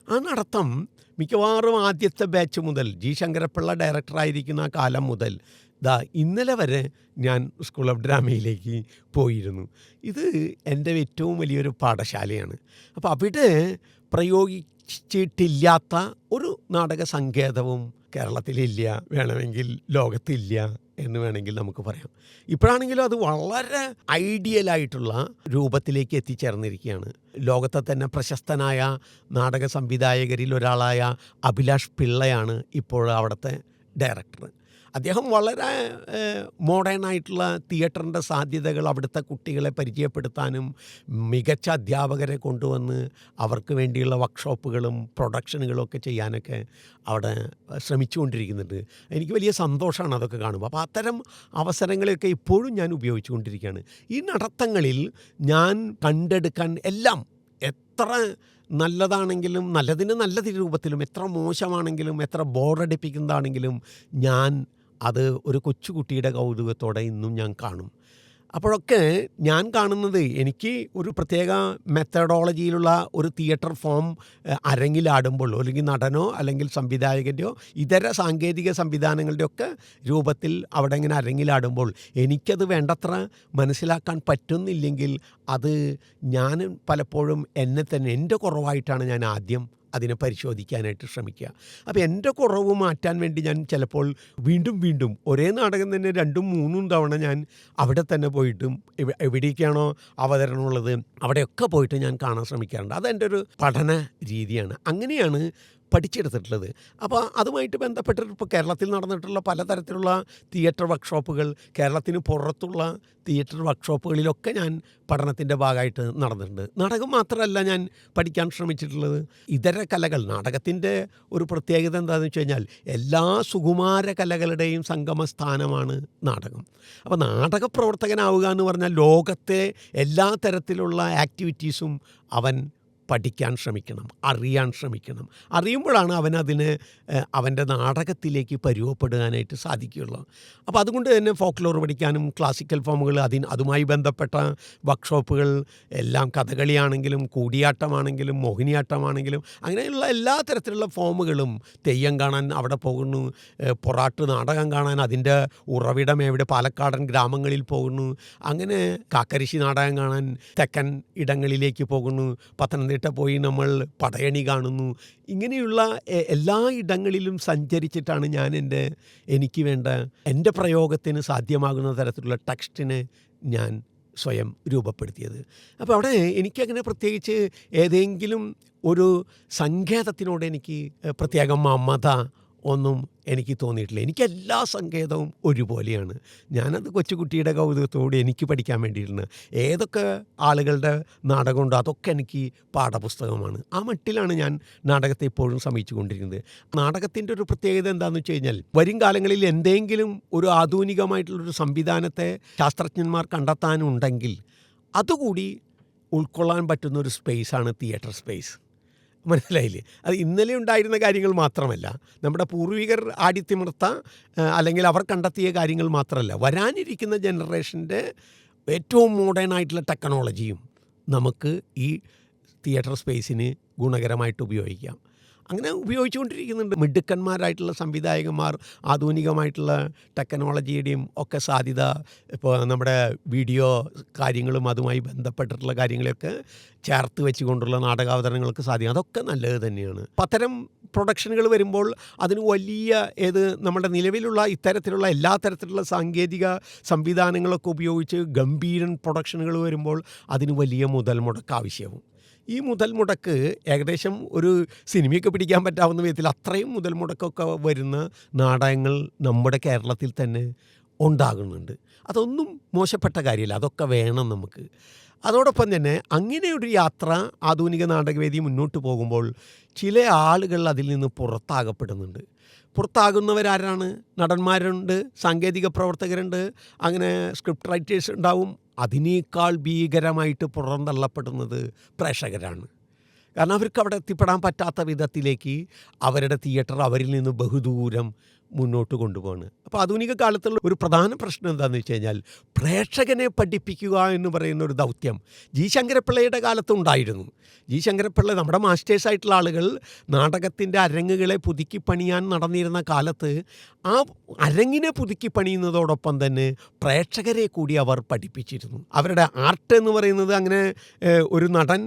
ആ നടത്തം മിക്കവാറും ആദ്യത്തെ ബാച്ച് മുതൽ, ജി ശങ്കരപ്പിള്ള ഡയറക്ടറായിരിക്കുന്ന ആ കാലം മുതൽ ഇന്നലെ വരെ ഞാൻ സ്കൂൾ ഓഫ് ഡ്രാമയിലേക്ക് പോയിരുന്നു. ഇത് എൻ്റെ ഏറ്റവും വലിയൊരു പാഠശാലയാണ്. അപ്പോൾ അവിടെ പ്രയോഗിച്ചിട്ടില്ലാത്ത ഒരു നാടക സങ്കേതവും കേരളത്തിലില്ല, വേണമെങ്കിൽ ലോകത്തില്ല എന്ന് വേണമെങ്കിൽ നമുക്ക് പറയാം. ഇപ്പോഴാണെങ്കിലും അത് വളരെ ഐഡിയലായിട്ടുള്ള രൂപത്തിലേക്ക് എത്തിച്ചേർന്നിരിക്കുകയാണ്. ലോകത്തെ തന്നെ പ്രശസ്തനായ നാടക സംവിധായകരിൽ ഒരാളായ അഭിലാഷ് പിള്ളയാണ് ഇപ്പോൾ അവിടുത്തെ ഡയറക്ടർ. അദ്ദേഹം വളരെ മോഡേൺ ആയിട്ടുള്ള തിയേറ്ററിൻ്റെ സാധ്യതകൾ അവിടുത്തെ കുട്ടികളെ പരിചയപ്പെടുത്താനും മികച്ച അധ്യാപകരെ കൊണ്ടുവന്ന് അവർക്ക് വേണ്ടിയുള്ള വർക്ക്ഷോപ്പുകളും പ്രൊഡക്ഷനുകളും ഒക്കെ ചെയ്യാനൊക്കെ അവിടെ ശ്രമിച്ചുകൊണ്ടിരിക്കുന്നുണ്ട്. എനിക്ക് വലിയ സന്തോഷമാണ് അതൊക്കെ കാണുമ്പോൾ. അപ്പോൾ അത്തരം അവസരങ്ങളെയൊക്കെ ഇപ്പോഴും ഞാൻ ഉപയോഗിച്ചുകൊണ്ടിരിക്കുകയാണ്. ഈ നടത്തങ്ങളിൽ ഞാൻ കണ്ടെടുക്കാൻ എല്ലാം എത്ര നല്ലതാണെങ്കിലും നല്ലതിന് നല്ല രൂപത്തിലും എത്ര മോശമാണെങ്കിലും എത്ര ബോറടിപ്പിക്കുന്നതാണെങ്കിലും ഞാൻ അത് ഒരു കൊച്ചുകുട്ടിയുടെ കൗതുകത്തോടെ ഇന്നും ഞാൻ കാണും. അപ്പോഴൊക്കെ ഞാൻ കാണുന്നത് എനിക്ക് ഒരു പ്രത്യേക മെത്തഡോളജിയിലുള്ള ഒരു തിയേറ്റർ ഫോം അരങ്ങിലാടുമ്പോൾ അല്ലെങ്കിൽ നടനോ അല്ലെങ്കിൽ സംവിധായകൻ്റെയോ ഇതര സാങ്കേതിക സംവിധാനങ്ങളുടെയൊക്കെ രൂപത്തിൽ അവിടെ ഇങ്ങനെ അരങ്ങിലാടുമ്പോൾ എനിക്കത് വേണ്ടത്ര മനസ്സിലാക്കാൻ പറ്റുന്നില്ലെങ്കിൽ അത് ഞാൻ പലപ്പോഴും എന്നെ തന്നെ എൻ്റെ കുറവായിട്ടാണ് ഞാൻ ആദ്യം അതിനെ പരിശോധിക്കാനായിട്ട് ശ്രമിക്കുക. അപ്പോൾ എൻ്റെ കുറവ് മാറ്റാൻ വേണ്ടി ഞാൻ ചിലപ്പോൾ വീണ്ടും ഒരേ നാടകം തന്നെ 2-3 തവണ ഞാൻ അവിടെ തന്നെ പോയിട്ടും എവിടേക്കാണോ അവതരണമുള്ളത് അവിടെയൊക്കെ പോയിട്ട് ഞാൻ കാണാൻ ശ്രമിക്കാറുണ്ട്. അതെൻ്റെ ഒരു പഠന രീതിയാണ്. അങ്ങനെയാണ് പഠിച്ചെടുത്തിട്ടുള്ളത്. അപ്പോൾ അതുമായിട്ട് ബന്ധപ്പെട്ടിട്ട് ഇപ്പോൾ കേരളത്തിൽ നടന്നിട്ടുള്ള പലതരത്തിലുള്ള തിയേറ്റർ വർക്ക്ഷോപ്പുകൾ, കേരളത്തിന് പുറത്തുള്ള തിയേറ്റർ വർക്ക്ഷോപ്പുകളിലൊക്കെ ഞാൻ പഠനത്തിൻ്റെ ഭാഗമായിട്ട് നടന്നിട്ടുണ്ട്. നാടകം മാത്രമല്ല ഞാൻ പഠിക്കാൻ ശ്രമിച്ചിട്ടുള്ളത്, ഇതര കലകൾ. നാടകത്തിൻ്റെ ഒരു പ്രത്യേകത എന്താണെന്ന് വെച്ച് കഴിഞ്ഞാൽ എല്ലാ സുകുമാര കലകളുടെയും സംഗമസ്ഥാനമാണ് നാടകം. അപ്പോൾ നാടക പ്രവർത്തകനാവുക എന്ന് പറഞ്ഞാൽ ലോകത്തെ എല്ലാ തരത്തിലുള്ള ആക്ടിവിറ്റീസും അവൻ പഠിക്കാൻ ശ്രമിക്കണം, അറിയാൻ ശ്രമിക്കണം. അറിയുമ്പോഴാണ് അവനതിന് അവൻ്റെ നാടകത്തിലേക്ക് പരുവപ്പെടുവാനായിട്ട് സാധിക്കുകയുള്ളൂ. അപ്പോൾ അതുകൊണ്ട് തന്നെ ഫോക്ലോർ പഠിക്കാനും ക്ലാസിക്കൽ ഫോമുകൾ അതുമായി ബന്ധപ്പെട്ട വർക്ക്ഷോപ്പുകൾ എല്ലാം, കഥകളിയാണെങ്കിലും കൂടിയാട്ടമാണെങ്കിലും മോഹിനിയാട്ടമാണെങ്കിലും അങ്ങനെയുള്ള എല്ലാ തരത്തിലുള്ള ഫോമുകളും, തെയ്യം കാണാൻ അവിടെ പോകുന്നു, പൊറാട്ട് നാടകം കാണാൻ അതിൻ്റെ ഉറവിടം എവിടെ പാലക്കാടൻ ഗ്രാമങ്ങളിൽ പോകുന്നു, അങ്ങനെ കാക്കരിശ്ശി നാടകം കാണാൻ തെക്കൻ ഇടങ്ങളിലേക്ക് പോകുന്നു, പത്തനംതിട്ട പോയി നമ്മൾ പടയണി കാണുന്നു. ഇങ്ങനെയുള്ള എല്ലാ ഇടങ്ങളിലും സഞ്ചരിച്ചിട്ടാണ് ഞാൻ എനിക്ക് വേണ്ട എൻ്റെ പ്രയോഗത്തിന് സാധ്യമാകുന്ന തരത്തിലുള്ള ടെക്സ്റ്റിനെ ഞാൻ സ്വയം രൂപപ്പെടുത്തിയത്. അപ്പോൾ അവിടെ എനിക്കങ്ങനെ പ്രത്യേകിച്ച് ഏതെങ്കിലും ഒരു സങ്കേതത്തിനോട് എനിക്ക് പ്രത്യേകം മമത ഒന്നും എനിക്ക് തോന്നിയിട്ടില്ല. എനിക്കെല്ലാ സങ്കേതവും ഒരുപോലെയാണ്. ഞാനത് കൊച്ചുകുട്ടിയുടെ കൗതുകത്തോടെ എനിക്ക് പഠിക്കാൻ വേണ്ടിയിരുന്നത് ഏതൊക്കെ ആളുകളുടെ നാടകമുണ്ടോ അതൊക്കെ എനിക്ക് പാഠപുസ്തകമാണ്. ആ മട്ടിലാണ് ഞാൻ നാടകത്തെ ഇപ്പോഴും സമീപിച്ചു കൊണ്ടിരിക്കുന്നത്. നാടകത്തിൻ്റെ ഒരു പ്രത്യേകത എന്താണെന്ന് വെച്ച് കഴിഞ്ഞാൽ വരും കാലങ്ങളിൽ എന്തെങ്കിലും ഒരു ആധുനികമായിട്ടുള്ളൊരു സംവിധാനത്തെ ശാസ്ത്രജ്ഞന്മാർ കണ്ടെത്താനുണ്ടെങ്കിൽ അതുകൂടി ഉൾക്കൊള്ളാൻ പറ്റുന്നൊരു സ്പേസാണ് തിയേറ്റർ സ്പേസ്. മനസ്സിലായില്ലേ? അത് ഇന്നലെ ഉണ്ടായിരുന്ന കാര്യങ്ങൾ മാത്രമല്ല, നമ്മുടെ പൂർവികർ ആടിത്തിമിർത്ത അല്ലെങ്കിൽ അവർ കണ്ടെത്തിയ കാര്യങ്ങൾ മാത്രമല്ല, വരാനിരിക്കുന്ന ജനറേഷൻ്റെ ഏറ്റവും മോഡേൺ ആയിട്ടുള്ള ടെക്നോളജിയും നമുക്ക് ഈ തിയേറ്റർ സ്പേസിന് ഗുണകരമായിട്ട് ഉപയോഗിക്കാം. അങ്ങനെ ഉപയോഗിച്ചുകൊണ്ടിരിക്കുന്നുണ്ട്. മിടുക്കന്മാരായിട്ടുള്ള സംവിധായകന്മാർ ആധുനികമായിട്ടുള്ള ടെക്നോളജിയുടെയും ഒക്കെ സാധ്യത, ഇപ്പോൾ നമ്മുടെ വീഡിയോ കാര്യങ്ങളും അതുമായി ബന്ധപ്പെട്ടിട്ടുള്ള കാര്യങ്ങളെയൊക്കെ ചേർത്ത് വെച്ചുകൊണ്ടുള്ള നാടകാവതരണങ്ങൾക്ക് സാധ്യത, അതൊക്കെ നല്ലത് തന്നെയാണ്. അത്തരം പ്രൊഡക്ഷനുകൾ വരുമ്പോൾ അതിന് വലിയ നമ്മുടെ നിലവിലുള്ള ഇത്തരത്തിലുള്ള എല്ലാ തരത്തിലുള്ള സാങ്കേതിക സംവിധാനങ്ങളൊക്കെ ഉപയോഗിച്ച് ഗംഭീരൻ പ്രൊഡക്ഷനുകൾ വരുമ്പോൾ അതിന് വലിയ മുതൽ മുടക്ക് ആവശ്യവും. ഈ മുതൽ മുടക്ക് ഏകദേശം ഒരു സിനിമയൊക്കെ പിടിക്കാൻ പറ്റാവുന്ന വിധത്തിൽ അത്രയും മുതൽ മുടക്കൊക്കെ വരുന്ന നാടകങ്ങൾ നമ്മുടെ കേരളത്തിൽ തന്നെ ഉണ്ടാകുന്നുണ്ട്. അതൊന്നും മോശപ്പെട്ട കാര്യമില്ല, അതൊക്കെ വേണം നമുക്ക്. അതോടൊപ്പം തന്നെ അങ്ങനെയൊരു യാത്ര ആധുനിക നാടകവേദി മുന്നോട്ട് പോകുമ്പോൾ ചില ആളുകൾ അതിൽ നിന്ന് പുറത്താകപ്പെടുന്നുണ്ട്. പുറത്താകുന്നവരാരാണ്? നടന്മാരുണ്ട്, സാങ്കേതിക പ്രവർത്തകരുണ്ട്, അങ്ങനെ സ്ക്രിപ്റ്റ് റൈറ്റേഴ്സ് ഉണ്ടാവും. അതിനേക്കാൾ ഭീകരമായിട്ട് പുറന്തള്ളപ്പെടുന്നത് പ്രേക്ഷകരാണ്. കാരണം അവർക്ക് അവിടെ എത്തിപ്പെടാൻ പറ്റാത്ത വിധത്തിലേക്ക് അവരുടെ തിയേറ്റർ അവരിൽ നിന്ന് ബഹുദൂരം മുന്നോട്ട് കൊണ്ടുപോവാണ്. അപ്പോൾ ആധുനിക കാലത്തുള്ള ഒരു പ്രധാന പ്രശ്നം എന്താണെന്ന് വെച്ച് കഴിഞ്ഞാൽ പ്രേക്ഷകനെ പഠിപ്പിക്കുക എന്ന് പറയുന്ന ഒരു ദൗത്യം ജി ശങ്കരപ്പിള്ളയുടെ കാലത്തുണ്ടായിരുന്നു. ജി ശങ്കരപ്പിള്ള നമ്മുടെ മാസ്റ്റേഴ്സായിട്ടുള്ള ആളുകൾ നാടകത്തിൻ്റെ അരങ്ങുകളെ പുതുക്കി പണിയാൻ നടന്നിരുന്ന കാലത്ത് ആ അരങ്ങിനെ പുതുക്കി പണിയുന്നതോടൊപ്പം തന്നെ പ്രേക്ഷകരെ കൂടി അവർ പഠിപ്പിച്ചിരുന്നു. അവരുടെ ആർട്ട് എന്ന് പറയുന്നത് അങ്ങനെ ഒരു നടൻ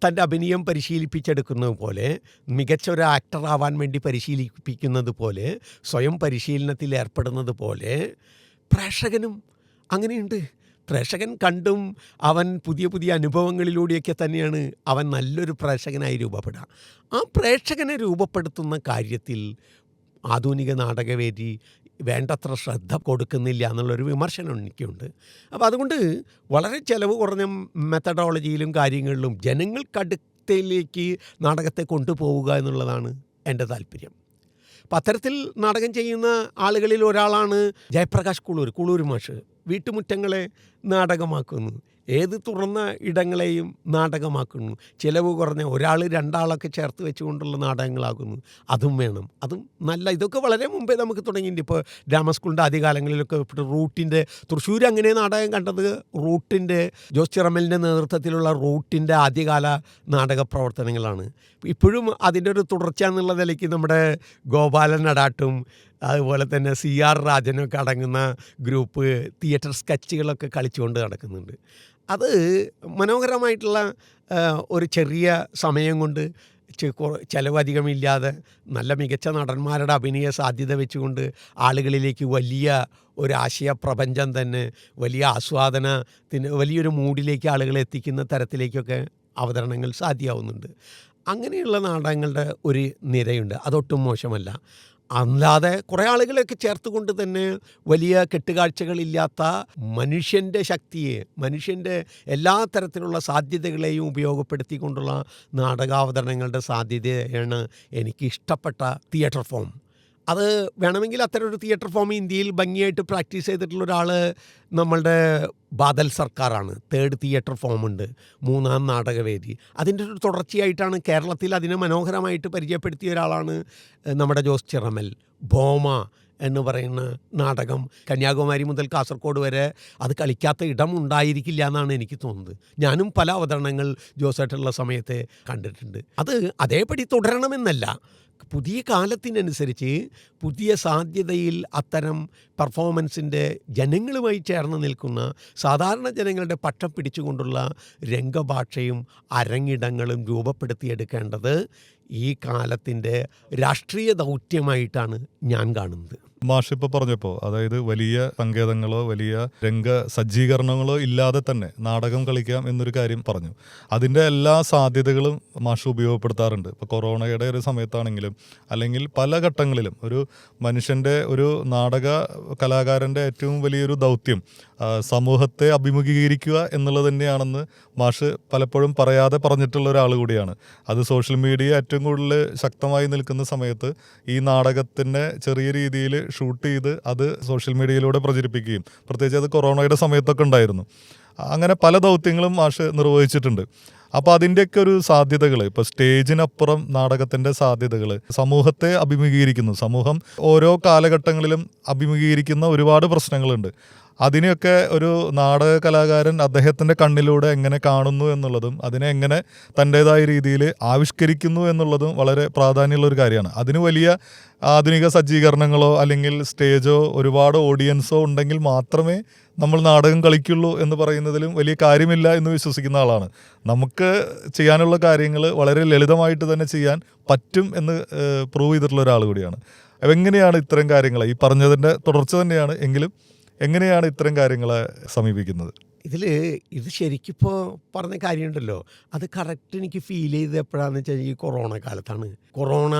തൻ്റെ അഭിനയം പരിശീലിപ്പിച്ചെടുക്കുന്നത് പോലെ, മികച്ച ഒരു ആക്ടർ ആവാൻ വേണ്ടി പരിശീലിപ്പിക്കുന്നത് പോലെ, സ്വയം പരിശീലനത്തിൽ ഏർപ്പെടുന്നത് പോലെ പ്രേക്ഷകനും അങ്ങനെയുണ്ട്. പ്രേക്ഷകൻ കണ്ടും അവൻ പുതിയ അനുഭവങ്ങളിലൂടെയൊക്കെ തന്നെയാണ് അവൻ നല്ലൊരു പ്രേക്ഷകനായി രൂപപ്പെടുക. ആ പ്രേക്ഷകനെ രൂപപ്പെടുത്തുന്ന കാര്യത്തിൽ ആധുനിക നാടകവേദി വേണ്ടത്ര ശ്രദ്ധ കൊടുക്കുന്നില്ല എന്നുള്ളൊരു വിമർശനം എനിക്കുണ്ട്. അപ്പോൾ അതുകൊണ്ട് വളരെ ചിലവ് കുറഞ്ഞ മെത്തഡോളജിയിലും കാര്യങ്ങളിലും ജനങ്ങൾക്കടുത്തേക്ക് നാടകത്തെ കൊണ്ടുപോവുക എന്നുള്ളതാണ് എൻ്റെ താല്പര്യം. അപ്പം അത്തരത്തിൽ നാടകം ചെയ്യുന്ന ആളുകളിൽ ഒരാളാണ് ജയപ്രകാശ് കുളൂർ മാഷ്. വീട്ടുമുറ്റങ്ങളെ നാടകമാക്കുന്നു, ഏത് തുറന്ന ഇടങ്ങളെയും നാടകമാക്കുന്നു, ചിലവ് കുറഞ്ഞ ഒരാൾ രണ്ടാളൊക്കെ ചേർത്ത് വെച്ചുകൊണ്ടുള്ള നാടകങ്ങളാകുന്നു. അതും വേണം, അതും നല്ല. ഇതൊക്കെ വളരെ മുമ്പേ നമുക്ക് തുടങ്ങിയിട്ടുണ്ട്. ഇപ്പോൾ ഡ്രാമ സ്കൂളിൻ്റെ ആദ്യകാലങ്ങളിലൊക്കെ റൂട്ടിൻ്റെ തൃശ്ശൂർ അങ്ങനെ നാടകം കണ്ടത് റൂട്ടിൻ്റെ ജോസ് ചിറമലിൻ്റെ നേതൃത്വത്തിലുള്ള റൂട്ടിൻ്റെ ആദ്യകാല നാടക പ്രവർത്തനങ്ങളാണ്. ഇപ്പോഴും അതിൻ്റെ ഒരു തുടർച്ച എന്നുള്ള നിലയ്ക്ക് നമ്മുടെ ഗോപാലൻ നടാട്ടും അതുപോലെ തന്നെ CR രാജനൊക്കെ അടങ്ങുന്ന ഗ്രൂപ്പ് തിയേറ്റർ സ്കെച്ചുകളൊക്കെ കളിച്ചുകൊണ്ട് നടക്കുന്നുണ്ട്. അത് മനോഹരമായിട്ടുള്ള ഒരു ചെറിയ സമയം കൊണ്ട് ചിലവധികമില്ലാതെ നല്ല മികച്ച നടന്മാരുടെ അഭിനയ സാധ്യത വെച്ചുകൊണ്ട് ആളുകളിലേക്ക് വലിയ ഒരു ആശയപ്രപഞ്ചം തന്നെ, വലിയ ആസ്വാദനത്തിന് വലിയൊരു മൂഡിലേക്ക് ആളുകളെ എത്തിക്കുന്ന തരത്തിലേക്കൊക്കെ അവതരണങ്ങൾ സാധ്യമാവുന്നുണ്ട്. അങ്ങനെയുള്ള നാടകങ്ങളുടെ ഒരു നിരയുണ്ട്, അതൊട്ടും മോശമല്ല. അല്ലാതെ കുറേ ആളുകളെയൊക്കെ ചേർത്തുകൊണ്ട് തന്നെ വലിയ കെട്ടുകാഴ്ചകളില്ലാത്ത മനുഷ്യൻ്റെ ശക്തിയെ, മനുഷ്യൻ്റെ എല്ലാ തരത്തിലുള്ള സാധ്യതകളെയും ഉപയോഗപ്പെടുത്തിക്കൊണ്ടുള്ള നാടകാവതരണങ്ങളുടെ സാധ്യതയാണ് എനിക്കിഷ്ടപ്പെട്ട തിയേറ്റർ ഫോം. അത് വേണമെങ്കിൽ അത്തരം ഒരു തിയേറ്റർ ഫോം ഇന്ത്യയിൽ ഭംഗിയായിട്ട് പ്രാക്ടീസ് ചെയ്തിട്ടുള്ള ഒരാൾ നമ്മളുടെ ബാദൽ സർക്കാരാണ്. 3rd തിയേറ്റർ ഫോമുണ്ട്, 3ാം നാടകവേദി. അതിൻ്റെ ഒരു തുടർച്ചയായിട്ടാണ് കേരളത്തിൽ അതിനെ മനോഹരമായിട്ട് പരിചയപ്പെടുത്തിയ ഒരാളാണ് നമ്മുടെ ജോസ് ചിറമൽ. ഭോമ എന്ന് പറയുന്ന നാടകം കന്യാകുമാരി മുതൽ കാസർഗോഡ് വരെ അത് കളിക്കാത്ത ഇടം ഉണ്ടായിരിക്കില്ല എന്നാണ് എനിക്ക് തോന്നുന്നത്. ഞാനും പല അവതരണങ്ങൾ ജോസായിട്ടുള്ള സമയത്ത് കണ്ടിട്ടുണ്ട്. അത് അതേപടി തുടരണമെന്നല്ല, പുതിയ കാലത്തിനനുസരിച്ച് പുതിയ സാധ്യതയിൽ അത്തരം പെർഫോമൻസിൻ്റെ ജനങ്ങളുമായി ചേർന്ന് നിൽക്കുന്ന സാധാരണ ജനങ്ങളുടെ പക്ഷം പിടിച്ചുകൊണ്ടുള്ള രംഗഭാഷയും അരങ്ങിടങ്ങളും രൂപപ്പെടുത്തിയെടുക്കേണ്ടത് ഈ കാലത്തിൻ്റെ രാഷ്ട്രീയ ദൗത്യമായിട്ടാണ് ഞാൻ കാണുന്നത്. മാഷിപ്പോൾ പറഞ്ഞപ്പോൾ, അതായത് വലിയ സങ്കേതങ്ങളോ വലിയ രംഗ സജ്ജീകരണങ്ങളോ ഇല്ലാതെ തന്നെ നാടകം കളിക്കാം എന്നൊരു കാര്യം പറഞ്ഞു. അതിൻ്റെ എല്ലാ സാധ്യതകളും മാഷ് ഉപയോഗപ്പെടുത്താറുണ്ട്. ഇപ്പോൾ കൊറോണയുടെ ഒരു സമയത്താണെങ്കിലും അല്ലെങ്കിൽ പല ഘട്ടങ്ങളിലും ഒരു മനുഷ്യൻ്റെ, ഒരു നാടക കലാകാരൻ്റെ ഏറ്റവും വലിയൊരു ദൗത്യം സമൂഹത്തെ അഭിമുഖീകരിക്കുക എന്നുള്ളത് തന്നെയാണെന്ന് മാഷ് പലപ്പോഴും പറയാതെ പറഞ്ഞിട്ടുള്ള ഒരാൾ കൂടിയാണ്. അത് സോഷ്യൽ മീഡിയ ഏറ്റവും കൂടുതൽ ശക്തമായി നിൽക്കുന്ന സമയത്ത് ഈ നാടകത്തിൻ്റെ ചെറിയ രീതിയിൽ ഷൂട്ട് ചെയ്ത് അത് സോഷ്യൽ മീഡിയയിലൂടെ പ്രചരിപ്പിക്കുകയും, പ്രത്യേകിച്ച് അത് കൊറോണയുടെ സമയത്തൊക്കെ ഉണ്ടായിരുന്നു. അങ്ങനെ പല ദൗത്യങ്ങളും മാഷ് നിർവഹിച്ചിട്ടുണ്ട്. അപ്പോൾ അതിൻ്റെയൊക്കെ ഒരു സാധ്യതകൾ, ഇപ്പോൾ സ്റ്റേജിനപ്പുറം നാടകത്തിൻ്റെ സാധ്യതകൾ, സമൂഹത്തെ അഭിമുഖീകരിക്കുന്നു, സമൂഹം ഓരോ കാലഘട്ടങ്ങളിലും അഭിമുഖീകരിക്കുന്ന ഒരുപാട് പ്രശ്നങ്ങളുണ്ട്. അതിനെയൊക്കെ ഒരു നാടക കലാകാരൻ അദ്ദേഹത്തിൻ്റെ കണ്ണിലൂടെ എങ്ങനെ കാണുന്നു എന്നുള്ളതും അതിനെ എങ്ങനെ തൻ്റേതായ രീതിയിൽ ആവിഷ്കരിക്കുന്നു എന്നുള്ളതും വളരെ പ്രാധാന്യമുള്ള ഒരു കാര്യമാണ്. അതിന് വലിയ ആധുനിക സജ്ജീകരണങ്ങളോ അല്ലെങ്കിൽ സ്റ്റേജോ ഒരുപാട് ഓഡിയൻസോ ഉണ്ടെങ്കിൽ മാത്രമേ നമ്മൾ നാടകം കളിക്കുള്ളൂ എന്ന് പറയുന്നതിലും വലിയ കാര്യമില്ല എന്ന് വിശ്വസിക്കുന്ന ആളാണ്. നമുക്ക് ചെയ്യാനുള്ള കാര്യങ്ങൾ വളരെ ലളിതമായിട്ട് തന്നെ ചെയ്യാൻ പറ്റും എന്ന് പ്രൂവ് ചെയ്തിട്ടുള്ള ഒരാൾ കൂടിയാണ്. എങ്ങനെയാണ് ഇത്തരം കാര്യങ്ങൾ, ഈ പറഞ്ഞതിൻ്റെ തുടർച്ച തന്നെയാണ് എങ്കിലും എങ്ങനെയാണ് ഇത്തരം കാര്യങ്ങളെ സമീപിക്കുന്നത്? ഇത് ശരിക്കിപ്പോൾ പറഞ്ഞ കാര്യമുണ്ടല്ലോ, അത് കറക്റ്റ് എനിക്ക് ഫീൽ ചെയ്തത് എപ്പോഴാണെന്ന് വെച്ചാൽ ഈ കൊറോണ കാലത്താണ്. കൊറോണ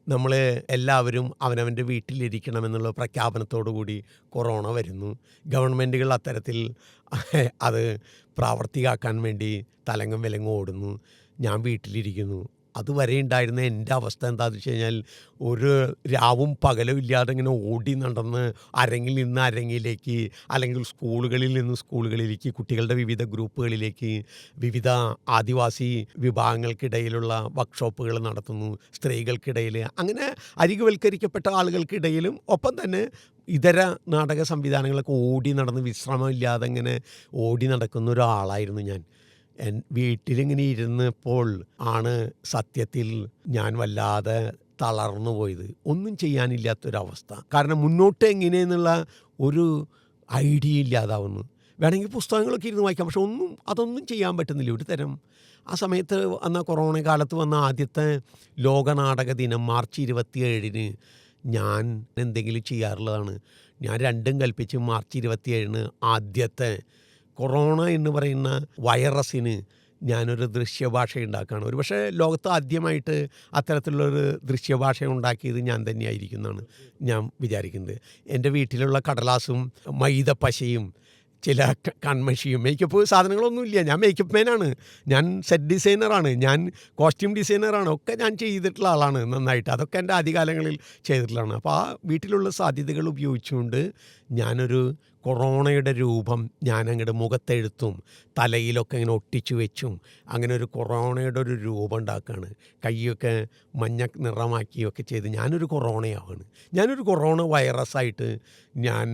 നമ്മൾ എല്ലാവരും അവനവൻ്റെ വീട്ടിലിരിക്കണമെന്നുള്ള പ്രഖ്യാപനത്തോടു കൂടി കൊറോണ വരുന്നു. ഗവൺമെൻറ്റുകൾ അത്തരത്തിൽ അത് പ്രാവർത്തികമാക്കാൻ വേണ്ടി തലങ്ങും വിലങ്ങും ഓടുന്നു. ഞാൻ വീട്ടിലിരിക്കുന്നു. അതുവരെ ഉണ്ടായിരുന്ന എൻ്റെ അവസ്ഥ എന്താണെന്ന് വെച്ച് കഴിഞ്ഞാൽ, ഒരു രാവും പകലും ഇല്ലാതെ ഇങ്ങനെ ഓടി നടന്ന് അരങ്ങിൽ നിന്ന് അരങ്ങിലേക്ക്, അല്ലെങ്കിൽ സ്കൂളുകളിൽ നിന്ന് സ്കൂളുകളിലേക്ക്, കുട്ടികളുടെ വിവിധ ഗ്രൂപ്പുകളിലേക്ക്, വിവിധ ആദിവാസി വിഭാഗങ്ങൾക്കിടയിലുള്ള വർക്ക്ഷോപ്പുകൾ നടത്തുന്നു, സ്ത്രീകൾക്കിടയിൽ, അങ്ങനെ അരികുവൽക്കരിക്കപ്പെട്ട ആളുകൾക്കിടയിലും ഒപ്പം തന്നെ ഇതര നാടക സംവിധാനങ്ങളൊക്കെ ഓടി നടന്ന് വിശ്രമമില്ലാതെ ഇങ്ങനെ ഓടി നടക്കുന്ന ഒരാളായിരുന്നു ഞാൻ. വീട്ടിലിങ്ങനെ ഇരുന്നപ്പോൾ ആണ് സത്യത്തിൽ ഞാൻ വല്ലാതെ തളർന്നു പോയത്. ഒന്നും ചെയ്യാനില്ലാത്തൊരവസ്ഥ. കാരണം മുന്നോട്ട് എങ്ങനെയെന്നുള്ള ഒരു ഐഡിയ ഇല്ലാതാവുന്നു. വേണമെങ്കിൽ പുസ്തകങ്ങളൊക്കെ ഇരുന്ന് വായിക്കാം, പക്ഷെ അതൊന്നും ചെയ്യാൻ പറ്റുന്നില്ല ഒരു തരം. ആ സമയത്ത് വന്ന കൊറോണ കാലത്ത് വന്ന ആദ്യത്തെ ലോക നാടക ദിനം മാർച്ച് 27-ന് ഞാൻ എന്തെങ്കിലും ചെയ്യാറുള്ളതാണ്. ഞാൻ രണ്ടും കൽപ്പിച്ച് മാർച്ച് 27-ന് ആദ്യത്തെ കൊറോണ എന്ന് പറയുന്ന വൈറസിന് ഞാനൊരു ദൃശ്യഭാഷ ഉണ്ടാക്കുകയാണ്. ഒരുപക്ഷേ ലോകത്ത് ആദ്യമായിട്ട് അത്തരത്തിലുള്ളൊരു ദൃശ്യഭാഷ ഉണ്ടാക്കിയത് ഞാൻ തന്നെയായിരിക്കും എന്നാണ് ഞാൻ വിചാരിക്കുന്നത്. എൻ്റെ വീട്ടിലുള്ള കടലാസും മൈദപ്പശയും ചില കൺമഷിയും മേക്കപ്പ് സാധനങ്ങളൊന്നുമില്ല. ഞാൻ മേക്കപ്പ് മാനാണ്, ഞാൻ സെറ്റ് ഡിസൈനറാണ്, ഞാൻ കോസ്റ്റ്യൂം ഡിസൈനറാണ്, ഒക്കെ ഞാൻ ചെയ്തിട്ടുള്ള ആളാണ് നന്നായിട്ട്. അതൊക്കെ എൻ്റെ ആദ്യകാലങ്ങളിൽ ചെയ്തിട്ടുള്ളതാണ്. അപ്പോൾ ആ വീട്ടിലുള്ള സാധ്യതകൾ ഉപയോഗിച്ചുകൊണ്ട് ഞാനൊരു കൊറോണയുടെ രൂപം ഞാനങ്ങോട്ട് മുഖത്തെഴുത്തും തലയിലൊക്കെ ഇങ്ങനെ ഒട്ടിച്ചു വെച്ചും അങ്ങനെ ഒരു കൊറോണയുടെ ഒരു രൂപം ഉണ്ടാക്കുകയാണ്. കൈയൊക്കെ മഞ്ഞ നിറമാക്കിയൊക്കെ ചെയ്ത് ഞാനൊരു കൊറോണയാവാണ്. ഞാനൊരു കൊറോണ വൈറസായിട്ട് ഞാൻ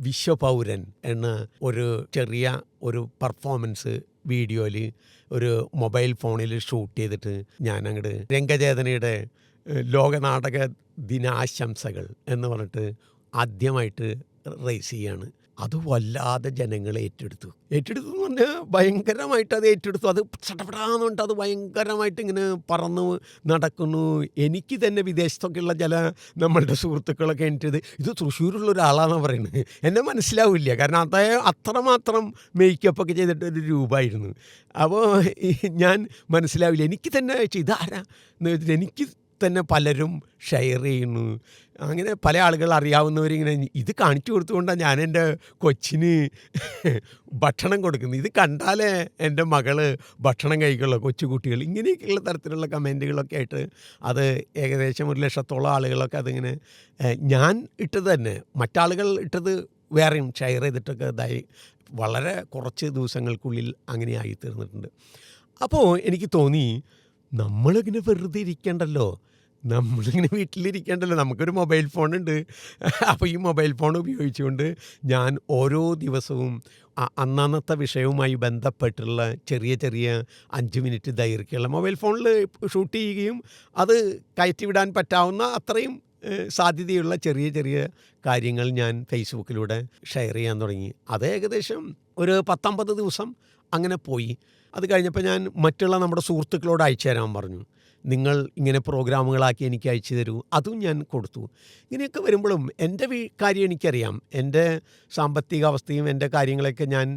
വിശ്വപൗരൻ എന്ന ഒരു ചെറിയ ഒരു പെർഫോമൻസ് വീഡിയോയിൽ ഒരു മൊബൈൽ ഫോണിൽ ഷൂട്ട് ചെയ്തിട്ട് ഞാനങ്ങോട്ട് രംഗചേതനയുടെ ലോകനാടക ദിനാശംസകൾ എന്ന് പറഞ്ഞിട്ട് ആദ്യമായിട്ട് റേസ് ചെയ്യാണ്. അത് വല്ലാതെ ജനങ്ങളെ ഏറ്റെടുത്തു എന്ന് പറഞ്ഞാൽ ഭയങ്കരമായിട്ട് അത് ഏറ്റെടുത്തു. അത് ചടപടാന്ന് പറഞ്ഞിട്ട് അത് ഭയങ്കരമായിട്ട് ഇങ്ങനെ പറന്ന് നടക്കുന്നു. എനിക്ക് തന്നെ വിദേശത്തൊക്കെയുള്ള ചില നമ്മളുടെ സുഹൃത്തുക്കളൊക്കെ എനിക്കത് ഇത് തൃശ്ശൂരുള്ള ഒരാളാണെന്ന് പറയുന്നത്. എന്നെ മനസ്സിലാവില്ല, കാരണം അത്രമാത്രം മേക്കപ്പൊക്കെ ചെയ്തിട്ടൊരു രൂപമായിരുന്നു. അപ്പോൾ ഞാൻ മനസ്സിലാവില്ല, എനിക്ക് തന്നെ ഇതാരാ എന്ന് വെച്ചിട്ട് എനിക്ക് തന്നെ പലരും ഷെയർ ചെയ്യുന്നു. അങ്ങനെ പല ആളുകൾ അറിയാവുന്നവരിങ്ങനെ ഇത് കാണിച്ചു കൊടുത്തുകൊണ്ടാണ് ഞാൻ എൻ്റെ കൊച്ചിന് ഭക്ഷണം കൊടുക്കുന്നത്. ഇത് കണ്ടാലേ എൻ്റെ മകള് ഭക്ഷണം കഴിക്കുള്ളൂ, കൊച്ചുകുട്ടികൾ. ഇങ്ങനെയൊക്കെയുള്ള തരത്തിലുള്ള കമൻറ്റുകളൊക്കെ ആയിട്ട് അത് ഏകദേശം 1,00,000-ഓളം ആളുകളൊക്കെ അതിങ്ങനെ ഞാൻ ഇട്ടത് തന്നെ, മറ്റാളുകൾ ഇട്ടത് വേറെയും ഷെയർ ചെയ്തിട്ടൊക്കെ ഇതായി വളരെ കുറച്ച് ദിവസങ്ങൾക്കുള്ളിൽ അങ്ങനെ ആയി തീർന്നിട്ടുണ്ട്. അപ്പോൾ എനിക്ക് തോന്നി, നമ്മളിങ്ങനെ വെറുതെ ഇരിക്കണ്ടല്ലോ, നമ്മളിങ്ങനെ വീട്ടിലിരിക്കേണ്ടല്ലോ, നമുക്കൊരു മൊബൈൽ ഫോണുണ്ട്. അപ്പോൾ ഈ മൊബൈൽ ഫോൺ ഉപയോഗിച്ചുകൊണ്ട് ഞാൻ ഓരോ ദിവസവും അന്നന്നത്തെ വിഷയവുമായി ബന്ധപ്പെട്ടുള്ള ചെറിയ 5 മിനിറ്റ് ദൈർഘ്യമുള്ള മൊബൈൽ ഫോണിൽ ഷൂട്ട് ചെയ്യുകയും അത് കയറ്റിവിടാൻ പറ്റാവുന്ന അത്രയും സാധ്യതയുള്ള ചെറിയ കാര്യങ്ങൾ ഞാൻ ഫേസ്ബുക്കിലൂടെ ഷെയർ ചെയ്യാൻ തുടങ്ങി. അത് ഏകദേശം ഒരു 10-50 ദിവസം അങ്ങനെ പോയി. അത് കഴിഞ്ഞപ്പോൾ ഞാൻ മറ്റുള്ള നമ്മുടെ സുഹൃത്തുക്കളോട് അയച്ചു തരാൻ പറഞ്ഞു. നിങ്ങൾ ഇങ്ങനെ പ്രോഗ്രാമുകളാക്കി എനിക്ക് അയച്ചു തരൂ. അതും ഞാൻ കൊടുത്തു. ഇങ്ങനെയൊക്കെ വരുമ്പോഴും എൻ്റെ കാര്യം എനിക്കറിയാം. എൻ്റെ സാമ്പത്തിക അവസ്ഥയും എൻ്റെ കാര്യങ്ങളൊക്കെ ഞാൻ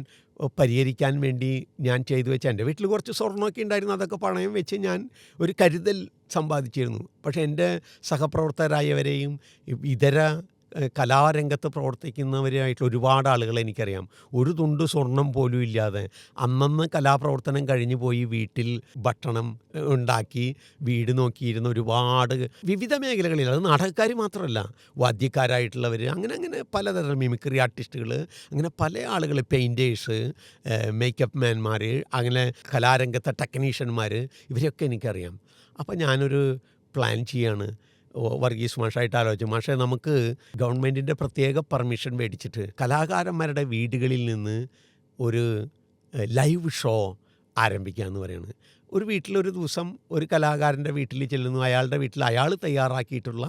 പരിഹരിക്കാൻ വേണ്ടി ഞാൻ ചെയ്തു വെച്ച, എൻ്റെ വീട്ടിൽ കുറച്ച് സ്വർണ്ണമൊക്കെ ഉണ്ടായിരുന്നു, അതൊക്കെ പണയം വെച്ച് ഞാൻ ഒരു കരുതൽ സമ്പാദിച്ചിരുന്നു. പക്ഷേ എൻ്റെ സഹപ്രവർത്തകരായവരെയും ഇതര കലാരംഗത്ത് പ്രവർത്തിക്കുന്നവരായിട്ടുള്ള ഒരുപാട് ആളുകളെ എനിക്കറിയാം. ഒരു തുണ്ട് സ്വർണം പോലും ഇല്ലാതെ അന്നന്ന് കലാപ്രവർത്തനം കഴിഞ്ഞു പോയി വീട്ടിൽ ഭക്ഷണം ഉണ്ടാക്കി വീട് നോക്കിയിരുന്ന ഒരുപാട് വിവിധ മേഖലകളിൽ, അത് നാടകക്കാർ മാത്രമല്ല, വാദ്യക്കാരായിട്ടുള്ളവർ, അങ്ങനെ പലതരം മിമിക്രി ആർട്ടിസ്റ്റുകൾ, അങ്ങനെ പല ആളുകൾ, പെയിൻറ്റേഴ്സ്, മേക്കപ്പ് മാൻമാർ, അങ്ങനെ കലാരംഗത്തെ ടെക്നീഷ്യന്മാർ, ഇവരെയൊക്കെ എനിക്കറിയാം. അപ്പോൾ ഞാനൊരു പ്ലാൻ ചെയ്യാണ്. വർഗീസ് മാഷായിട്ട് ആലോചിച്ചു, മാഷേ നമുക്ക് ഗവൺമെൻറ്റിൻ്റെ പ്രത്യേക പെർമിഷൻ മേടിച്ചിട്ട് കലാകാരന്മാരുടെ വീടുകളിൽ നിന്ന് ഒരു ലൈവ് ഷോ ആരംഭിക്കാമെന്ന് പറയുന്നത്. ഒരു വീട്ടിലൊരു ദിവസം ഒരു കലാകാരൻ്റെ വീട്ടിൽ ചെല്ലുന്നു, അയാളുടെ വീട്ടിൽ അയാൾ തയ്യാറാക്കിയിട്ടുള്ള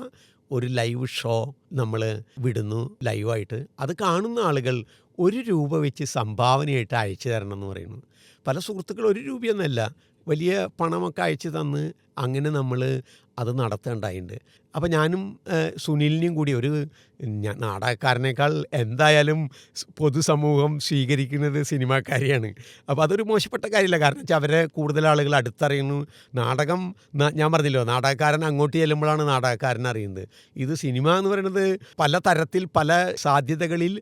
ഒരു ലൈവ് ഷോ നമ്മൾ വിടുന്നു ലൈവായിട്ട്. അത് കാണുന്ന ആളുകൾ 1 രൂപ വെച്ച് സംഭാവനയായിട്ട് അയച്ചു തരണം എന്ന് പറയുന്നു. പല സുഹൃത്തുക്കൾ 1 രൂപയൊന്നുമല്ല, വലിയ പണമൊക്കെ അയച്ചു തന്ന് അങ്ങനെ നമ്മൾ അത് നടത്തേണ്ടതുണ്ട്. അപ്പോൾ ഞാനും സുനിലിനെയും കൂടി, ഒരു നാടകക്കാരനേക്കാൾ എന്തായാലും പൊതുസമൂഹം സ്വീകരിക്കുന്നത് സിനിമാക്കാരെയാണ്. അപ്പോൾ അതൊരു മോശപ്പെട്ട കാര്യമില്ല, കാരണം വെച്ചാൽ അവരെ കൂടുതൽ ആളുകൾ അടുത്തറിയുന്നു. നാടകം ഞാൻ പറഞ്ഞല്ലോ, നാടകക്കാരൻ അങ്ങോട്ട് ചെല്ലുമ്പോഴാണ് നാടകക്കാരൻ അറിയുന്നത്. ഇത് സിനിമ എന്ന് പറയുന്നത് പല തരത്തിൽ പല സാധ്യതകളിൽ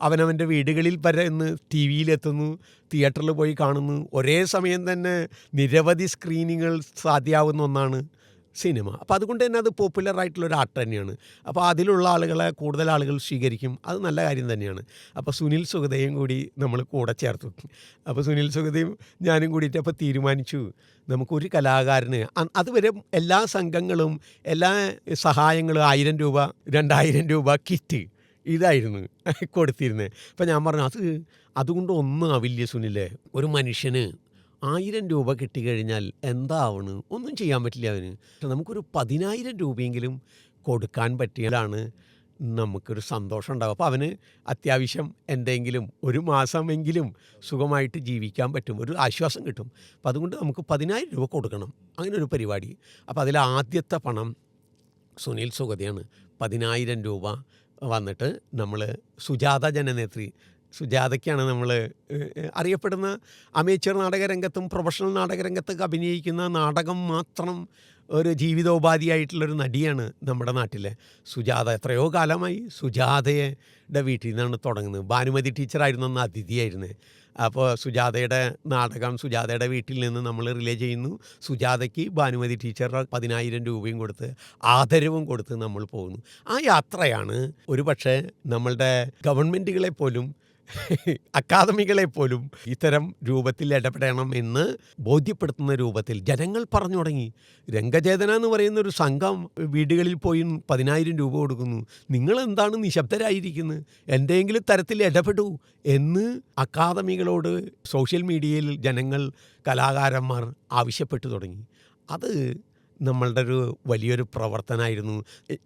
അവനവൻ്റെ വീടുകളിൽ വരെ ഇന്ന് ടി വിയിലെത്തുന്നു, തിയേറ്ററിൽ പോയി കാണുന്നു. ഒരേ സമയം തന്നെ നിരവധി സ്ക്രീനിങ്ങൾ സാധ്യമാവുന്ന ഒന്നാണ് സിനിമ. അപ്പോൾ അതുകൊണ്ട് തന്നെ അത് പോപ്പുലറായിട്ടുള്ളൊരു ആർട്ട് തന്നെയാണ്. അപ്പോൾ അതിലുള്ള ആളുകളെ കൂടുതൽ ആളുകൾ സ്വീകരിക്കും, അത് നല്ല കാര്യം തന്നെയാണ്. അപ്പോൾ സുനിൽ സുഗതയും കൂടി നമ്മൾ കൂടെ ചേർത്തു. അപ്പോൾ സുനിൽ സുഗതയും ഞാനും കൂടിയിട്ട് അപ്പോൾ തീരുമാനിച്ചു, നമുക്കൊരു കലാകാരന് അതുവരെ എല്ലാ സംഘങ്ങളും എല്ലാ സഹായങ്ങളും 1000 രൂപ 2000 രൂപ കിറ്റ് ഇതായിരുന്നു കൊടുത്തിരുന്നത്. അപ്പോൾ ഞാൻ പറഞ്ഞു, അതുകൊണ്ട് ഒന്നും ആവില്ല സുനിലെ, ഒരു മനുഷ്യന് 1000 രൂപ കിട്ടിക്കഴിഞ്ഞാൽ എന്താവണ്, ഒന്നും ചെയ്യാൻ പറ്റില്ല അവന്. നമുക്കൊരു 10,000 രൂപയെങ്കിലും കൊടുക്കാൻ പറ്റിയാലാണ് നമുക്കൊരു സന്തോഷം ഉണ്ടാകും. അപ്പോൾ അവന് അത്യാവശ്യം എന്തെങ്കിലും ഒരു മാസമെങ്കിലും സുഖമായിട്ട് ജീവിക്കാൻ പറ്റും, ഒരു ആശ്വാസം കിട്ടും. അപ്പോൾ അതുകൊണ്ട് നമുക്ക് 10,000 രൂപ കൊടുക്കണം, അങ്ങനെ ഒരു പരിപാടി. അപ്പോൾ അതിൽ ആദ്യത്തെ പണം സുനിൽ സുഗതയാണ്. 10,000 രൂപ വന്നിട്ട് നമ്മൾ സുജാത ജനനേത്രി സുജാതയ്ക്കാണ് നമ്മൾ അറിയപ്പെടുന്ന അമേച്ചർ നാടകരംഗത്തും പ്രൊഫഷണൽ നാടകരംഗത്തൊക്കെ അഭിനയിക്കുന്ന നാടകം മാത്രം ഒരു ജീവിതോപാധിയായിട്ടുള്ളൊരു നടിയാണ് നമ്മുടെ നാട്ടിലെ സുജാത. എത്രയോ കാലമായി സുജാതയുടെ വീട്ടിൽ നിന്നാണ് തുടങ്ങുന്നത്. ഭാനുമതി ടീച്ചറായിരുന്നു അന്ന് അതിഥിയായിരുന്നത്. അപ്പോൾ സുജാതയുടെ നാടകം സുജാതയുടെ വീട്ടിൽ നിന്ന് നമ്മൾ റിലേ ചെയ്യുന്നു. സുജാതയ്ക്ക് ഭാനുമതി ടീച്ചർ 10,000 രൂപയും കൊടുത്ത് ആദരവും കൊടുത്ത് നമ്മൾ പോകുന്നു. ആ യാത്രയാണ് ഒരു പക്ഷേ നമ്മളുടെ ഗവൺമെൻറ്റുകളെ പോലും അക്കാദമികളെ പോലും ഇത്തരം രൂപത്തിൽ ഇടപെടണം എന്ന് ബോധ്യപ്പെടുത്തുന്ന രൂപത്തിൽ ജനങ്ങൾ പറഞ്ഞു തുടങ്ങി. രംഗചേതന എന്ന് പറയുന്ന ഒരു സംഘം വീടുകളിൽ പോയി 10,000 രൂപ കൊടുക്കുന്നു. നിങ്ങളെന്താണ് നിശബ്ദരായിരിക്കുന്നത്? എന്തെങ്കിലും തരത്തിൽ ഇടപെടൂ എന്ന് അക്കാദമികളോട് സോഷ്യൽ മീഡിയയിൽ ജനങ്ങൾ, കലാകാരന്മാർ ആവശ്യപ്പെട്ടു തുടങ്ങി. അത് നമ്മളുടെ ഒരു വലിയൊരു പ്രവർത്തനമായിരുന്നു.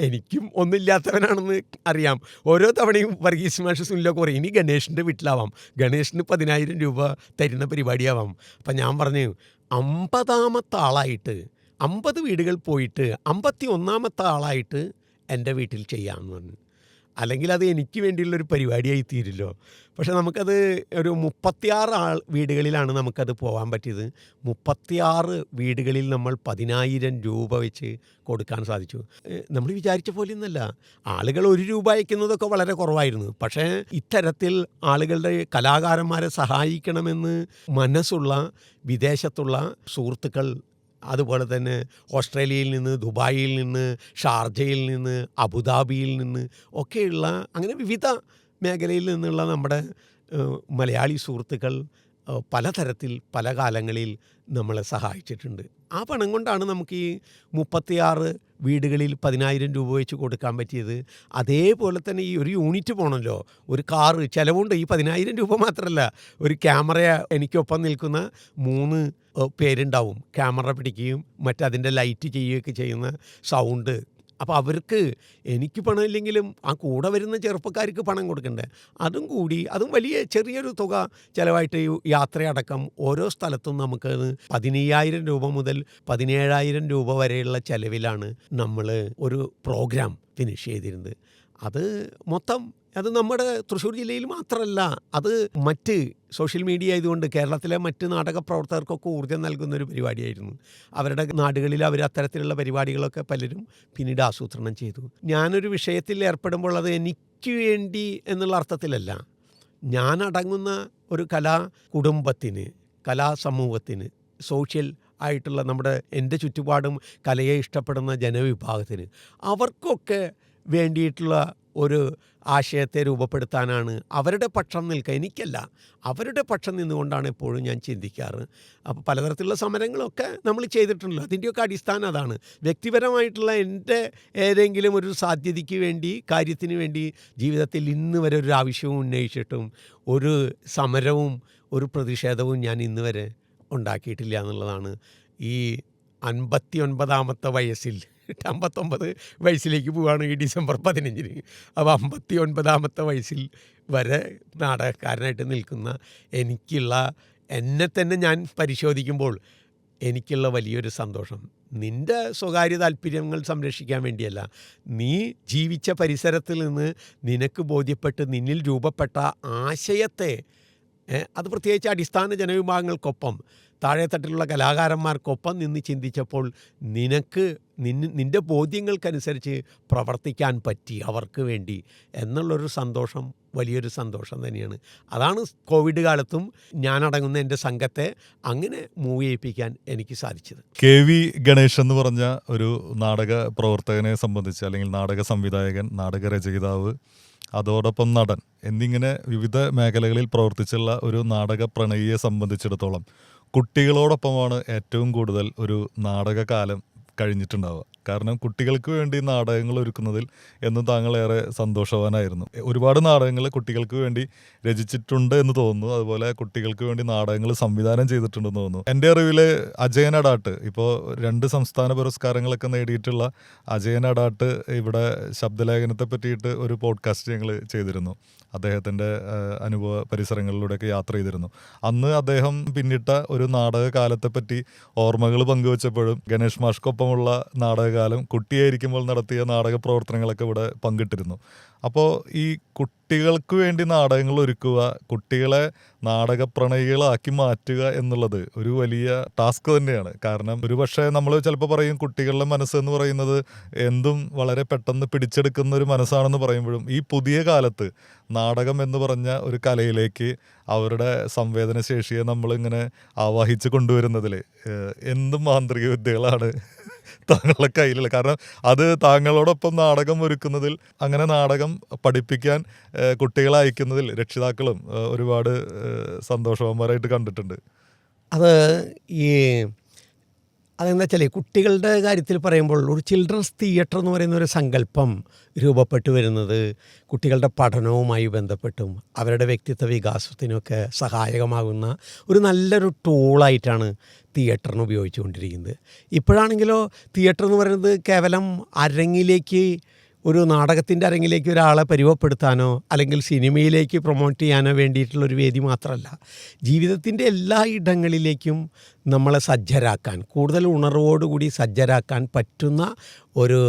എനിക്കും ഒന്നുമില്ലാത്തവനാണെന്ന് അറിയാം. ഓരോ തവണയും വർഗീസ് മാഷ് സുനിലൊക്കെ പറയും, ഇനി ഗണേഷിൻ്റെ വീട്ടിലാവാം, ഗണേഷിന് 10,000 രൂപ തരുന്ന പരിപാടിയാവാം. അപ്പം ഞാൻ പറഞ്ഞു, 50ാമത്തെ ആളായിട്ട് 50 വീടുകൾ പോയിട്ട് 51ാമത്തെ ആളായിട്ട് എൻ്റെ വീട്ടിൽ ചെയ്യാമെന്ന് പറഞ്ഞു. അല്ലെങ്കിൽ അത് എനിക്ക് വേണ്ടിയുള്ളൊരു പരിപാടിയായി തീരില്ലോ. പക്ഷെ നമുക്കത് ഒരു 36 വീടുകളിലാണ് നമുക്കത് പോകാൻ പറ്റിയത്. 36 വീടുകളിൽ നമ്മൾ 10,000 രൂപ വെച്ച് കൊടുക്കാൻ സാധിച്ചു. നമ്മൾ വിചാരിച്ച പോലെയൊന്നുമല്ല. ആളുകൾ 1 രൂപ അയക്കുന്നതൊക്കെ വളരെ കുറവായിരുന്നു. പക്ഷേ ഇത്തരത്തിൽ ആളുകളുടെ കലാകാരന്മാരെ സഹായിക്കണമെന്ന് മനസ്സുള്ള വിദേശത്തുള്ള സുഹൃത്തുക്കൾ, അതുപോലെ തന്നെ ഓസ്ട്രേലിയയിൽ നിന്ന്, ദുബായിൽ നിന്ന്, ഷാർജയിൽ നിന്ന്, അബുദാബിയിൽ നിന്ന് ഒക്കെയുള്ള അങ്ങനെ വിവിധ മേഖലയിൽ നിന്നുള്ള നമ്മുടെ മലയാളി സുഹൃത്തുക്കൾ പലതരത്തിൽ പല കാലങ്ങളിൽ നമ്മളെ സഹായിച്ചിട്ടുണ്ട്. ആ പണം കൊണ്ടാണ് നമുക്ക് ഈ 36 വീടുകളിൽ 10,000 രൂപ വെച്ച് കൊടുക്കാൻ പറ്റിയത്. അതേപോലെ തന്നെ ഈ ഒരു യൂണിറ്റ് പോകണമല്ലോ, ഒരു കാറ് ചിലവുണ്ട്. ഈ 10,000 രൂപ മാത്രമല്ല, ഒരു ക്യാമറ എനിക്കൊപ്പം നിൽക്കുന്ന 3 പേരുണ്ടാവും. ക്യാമറ പിടിക്കുകയും മറ്റതിൻ്റെ ലൈറ്റ് ചെയ്യുകയൊക്കെ ചെയ്യുന്ന സൗണ്ട്. അപ്പോൾ അവർക്ക് എനിക്ക് പണമില്ലെങ്കിലും ആ കൂടെ വരുന്ന ചെറുപ്പക്കാർക്ക് പണം കൊടുക്കണ്ടേ. അതും വലിയ ചെറിയൊരു തുക ചിലവായിട്ട് യാത്രയടക്കം ഓരോ സ്ഥലത്തും നമുക്ക് 15,000 രൂപ മുതൽ 17,000 രൂപ വരെയുള്ള ചിലവിലാണ് നമ്മൾ ഒരു പ്രോഗ്രാം ഫിനിഷ് ചെയ്തിരുന്നത്. അത് നമ്മുടെ തൃശ്ശൂർ ജില്ലയിൽ മാത്രമല്ല, അത് മറ്റ് സോഷ്യൽ മീഡിയ ആയതുകൊണ്ട് കേരളത്തിലെ മറ്റ് നാടക പ്രവർത്തകർക്കൊക്കെ ഊർജ്ജം നൽകുന്നൊരു പരിപാടിയായിരുന്നു. അവരുടെ നാടുകളിൽ അവർ അത്തരത്തിലുള്ള പരിപാടികളൊക്കെ പലരും പിന്നീട് ആസൂത്രണം ചെയ്തു. ഞാനൊരു വിഷയത്തിൽ ഏർപ്പെടുമ്പോൾ അത് എനിക്ക് വേണ്ടി എന്നുള്ള അർത്ഥത്തിലല്ല. ഞാനടങ്ങുന്ന ഒരു കലാ കുടുംബത്തിന്, കലാസമൂഹത്തിന്, സോഷ്യൽ ആയിട്ടുള്ള എൻ്റെ ചുറ്റുപാടും കലയെ ഇഷ്ടപ്പെടുന്ന ജനവിഭാഗത്തിന് അവർക്കൊക്കെ വേണ്ടിയിട്ടുള്ള ഒരു ആശയത്തെ രൂപപ്പെടുത്താനാണ് അവരുടെ പക്ഷം നിൽക്കുക. എനിക്കല്ല, അവരുടെ പക്ഷം നിന്നുകൊണ്ടാണ് എപ്പോഴും ഞാൻ ചിന്തിക്കാറ്. അപ്പോൾ പലതരത്തിലുള്ള സമരങ്ങളൊക്കെ നമ്മൾ ചെയ്തിട്ടുണ്ടല്ലോ. അതിൻ്റെയൊക്കെ അടിസ്ഥാനം അതാണ്. വ്യക്തിപരമായിട്ടുള്ള എൻ്റെ ഏതെങ്കിലും ഒരു സാധ്യതയ്ക്ക് വേണ്ടി, കാര്യത്തിന് വേണ്ടി ജീവിതത്തിൽ ഇന്ന് വരെ ഒരു ആവശ്യവും ഉന്നയിച്ചിട്ടും ഒരു സമരവും ഒരു പ്രതിഷേധവും ഞാൻ ഇന്ന് വരെ ഉണ്ടാക്കിയിട്ടില്ല എന്നുള്ളതാണ്. ഈ 59ാമത്തെ വയസ്സിൽ 59 വയസ്സിലേക്ക് പോവുകയാണ് ഈ ഡിസംബർ 15-ന്. അപ്പോൾ 59ാമത്തെ വയസ്സിൽ വരെ നാടകക്കാരനായിട്ട് നിൽക്കുന്ന എന്നെ തന്നെ ഞാൻ പരിശോധിക്കുമ്പോൾ എനിക്കുള്ള വലിയൊരു സന്തോഷം, നിൻ്റെ സ്വകാര്യ താല്പര്യങ്ങൾ സംരക്ഷിക്കാൻ വേണ്ടിയല്ല, നീ ജീവിച്ച പരിസരത്തിൽ നിന്ന് നിനക്ക് ബോധ്യപ്പെട്ട് നിന്നിൽ രൂപപ്പെട്ട ആശയത്തെ, അത് പ്രത്യേകിച്ച് അടിസ്ഥാന ജനവിഭാഗങ്ങൾക്കൊപ്പം താഴെത്തട്ടിലുള്ള കലാകാരന്മാർക്കൊപ്പം നിന്ന് ചിന്തിച്ചപ്പോൾ നിൻ്റെ ബോധ്യങ്ങൾക്കനുസരിച്ച് പ്രവർത്തിക്കാൻ പറ്റി അവർക്ക് വേണ്ടി എന്നുള്ളൊരു സന്തോഷം വലിയൊരു സന്തോഷം തന്നെയാണ്. അതാണ് കോവിഡ് കാലത്തും ഞാനടങ്ങുന്ന എൻ്റെ സംഘത്തെ അങ്ങനെ മൂവ് ചെയ്യിപ്പിക്കാൻ എനിക്ക് സാധിച്ചത്. KV ഗണേഷ് എന്ന് പറഞ്ഞ ഒരു നാടക പ്രവർത്തകനെ സംബന്ധിച്ച്, അല്ലെങ്കിൽ നാടക സംവിധായകൻ, നാടക രചയിതാവ്, അതോടൊപ്പം നടൻ എന്നിങ്ങനെ വിവിധ മേഖലകളിൽ പ്രവർത്തിച്ചുള്ള ഒരു നാടക പ്രണയിയെ സംബന്ധിച്ചിടത്തോളം കുട്ടികളോടൊപ്പമാണ് ഏറ്റവും കൂടുതൽ ഒരു നാടകകാലം കഴിഞ്ഞിട്ടുണ്ടാവുക. കാരണം കുട്ടികൾക്ക് വേണ്ടി നാടകങ്ങൾ ഒരുക്കുന്നതിൽ എന്നും താങ്കൾ ഏറെ സന്തോഷവാനായിരുന്നു. ഒരുപാട് നാടകങ്ങൾ കുട്ടികൾക്ക് വേണ്ടി രചിച്ചിട്ടുണ്ട് എന്ന് തോന്നുന്നു. അതുപോലെ കുട്ടികൾക്ക് വേണ്ടി നാടകങ്ങൾ സംവിധാനം ചെയ്തിട്ടുണ്ടെന്ന് തോന്നുന്നു. എൻ്റെ അറിവിൽ അജയൻ അടാട്ട്, ഇപ്പോൾ 2 സംസ്ഥാന പുരസ്കാരങ്ങളൊക്കെ നേടിയിട്ടുള്ള അജയൻ അടാട്ട് ഇവിടെ ശബ്ദലേഖനത്തെ പറ്റിയിട്ട് ഒരു പോഡ്കാസ്റ്റ് ഞങ്ങൾ ചെയ്തിരുന്നു. അദ്ദേഹത്തിൻ്റെ അനുഭവ പരിസരങ്ങളിലൂടെയൊക്കെ യാത്ര ചെയ്തിരുന്നു. അന്ന് അദ്ദേഹം പിന്നിട്ട ഒരു നാടക കാലത്തെപ്പറ്റി ഓർമ്മകൾ പങ്കുവച്ചപ്പോഴും ഗണേഷ് മാഷ്ക്കൊപ്പമുള്ള നാടക ദീർഘകാലം കുട്ടിയായിരിക്കുമ്പോൾ നടത്തിയ നാടക പ്രവർത്തനങ്ങളൊക്കെ ഇവിടെ പങ്കിട്ടിരുന്നു. അപ്പോൾ ഈ കുട്ടികൾക്ക് വേണ്ടി നാടകങ്ങൾ ഒരുക്കുക, കുട്ടികളെ നാടകപ്രണയികളാക്കി മാറ്റുക എന്നുള്ളത് ഒരു വലിയ ടാസ്ക് തന്നെയാണ്. കാരണം ഒരുപക്ഷെ നമ്മൾ ചിലപ്പോൾ പറയും കുട്ടികളുടെ മനസ്സെന്ന് പറയുന്നത് എന്തും വളരെ പെട്ടെന്ന് പിടിച്ചെടുക്കുന്ന ഒരു മനസ്സാണെന്ന് പറയുമ്പോഴും ഈ പുതിയ കാലത്ത് നാടകം എന്ന് പറഞ്ഞ ഒരു കലയിലേക്ക് അവരുടെ സംവേദനശേഷിയെ നമ്മളിങ്ങനെ ആവാഹിച്ച് കൊണ്ടുവരുന്നതിൽ എന്തും മാന്ത്രിക വിദ്യകളാണ് താങ്കളുടെ കയ്യിലുള്ള. കാരണം അത് താങ്കളോടൊപ്പം നാടകം ഒരുക്കുന്നതിൽ, അങ്ങനെ നാടകം പഠിപ്പിക്കാൻ കുട്ടികളെ അയക്കുന്നതിൽ രക്ഷിതാക്കളും ഒരുപാട് സന്തോഷവാന്മാരായിട്ട് കണ്ടിട്ടുണ്ട്. അത് ഈ അതെന്താ വെച്ചാൽ കുട്ടികളുടെ കാര്യത്തിൽ പറയുമ്പോൾ ഒരു ചിൽഡ്രൻസ് തിയേറ്റർ എന്ന് പറയുന്ന ഒരു സങ്കല്പം രൂപപ്പെട്ടു വരുന്നത് കുട്ടികളുടെ പഠനവുമായി ബന്ധപ്പെട്ടും അവരുടെ വ്യക്തിത്വ വികാസത്തിനൊക്കെ സഹായകമാകുന്ന ഒരു നല്ലൊരു ടൂളായിട്ടാണ് തിയേറ്ററിന് ഉപയോഗിച്ചുകൊണ്ടിരിക്കുന്നത്. ഇപ്പോഴാണെങ്കിലോ തിയേറ്റർ എന്ന് പറയുന്നത് കേവലം അരങ്ങിലേക്ക്, ഒരു നാടകത്തിൻ്റെ അരങ്ങിലേക്ക് ഒരാളെ പരിവപ്പെടുത്താനോ അല്ലെങ്കിൽ സിനിമയിലേക്ക് പ്രൊമോട്ട് ചെയ്യാനോ വേണ്ടിയിട്ടുള്ളൊരു വേദി മാത്രമല്ല, ജീവിതത്തിൻ്റെ എല്ലാ ഇടങ്ങളിലേക്കും നമ്മളെ സജ്ജരാക്കാൻ, കൂടുതൽ ഉണർവോടുകൂടി സജ്ജരാക്കാൻ പറ്റുന്ന ഒരു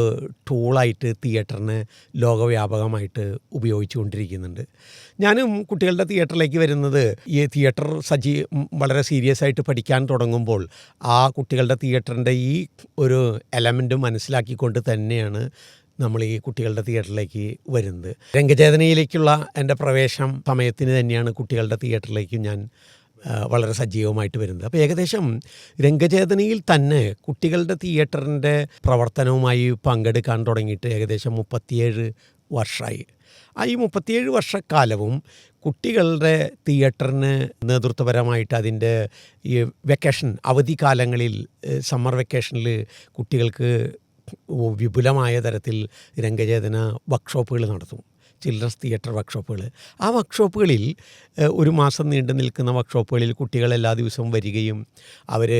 ടൂളായിട്ട് തിയേറ്ററിനെ ലോകവ്യാപകമായിട്ട് ഉപയോഗിച്ചു കൊണ്ടിരിക്കുന്നുണ്ട്. ഞാനും കുട്ടികളുടെ തിയേറ്ററിലേക്ക് വരുന്നത് ഈ തിയേറ്റർ വളരെ സീരിയസ് ആയിട്ട് പഠിക്കാൻ തുടങ്ങുമ്പോൾ ആ കുട്ടികളുടെ തിയേറ്ററിൻ്റെ ഈ ഒരു എലമെൻറ്റ് മനസ്സിലാക്കിക്കൊണ്ട് തന്നെയാണ് നമ്മൾ ഈ കുട്ടികളുടെ തിയേറ്ററിലേക്ക് വരുന്നത്. രംഗചേതനയിലേക്കുള്ള എൻ്റെ പ്രവേശം സമയത്തിന് തന്നെയാണ് കുട്ടികളുടെ തിയേറ്ററിലേക്ക് ഞാൻ വളരെ സജീവമായിട്ട് വരുന്നത്. അപ്പോൾ ഏകദേശം രംഗചേതനയിൽ തന്നെ കുട്ടികളുടെ തിയേറ്ററിൻ്റെ പ്രവർത്തനവുമായി പങ്കെടുക്കാൻ തുടങ്ങിയിട്ട് ഏകദേശം 37 വർഷമായി. ഈ 37 വർഷക്കാലവും കുട്ടികളുടെ തിയേറ്ററിന് നേതൃത്വപരമായിട്ട് അതിൻ്റെ ഈ വെക്കേഷൻ അവധിക്കാലങ്ങളിൽ, സമ്മർ വെക്കേഷനിൽ കുട്ടികൾക്ക് വിപുലമായ തരത്തിൽ രംഗചേതന വർക്ക്ഷോപ്പുകൾ നടത്തും, ചിൽഡ്രൻസ് തിയേറ്റർ വർക്ക്ഷോപ്പുകൾ. ആ വർക്ക്ഷോപ്പുകളിൽ ഒരു മാസം നീണ്ടു നിൽക്കുന്ന വർക്ക്ഷോപ്പുകളിൽ കുട്ടികൾ എല്ലാ ദിവസവും വരികയും അവർ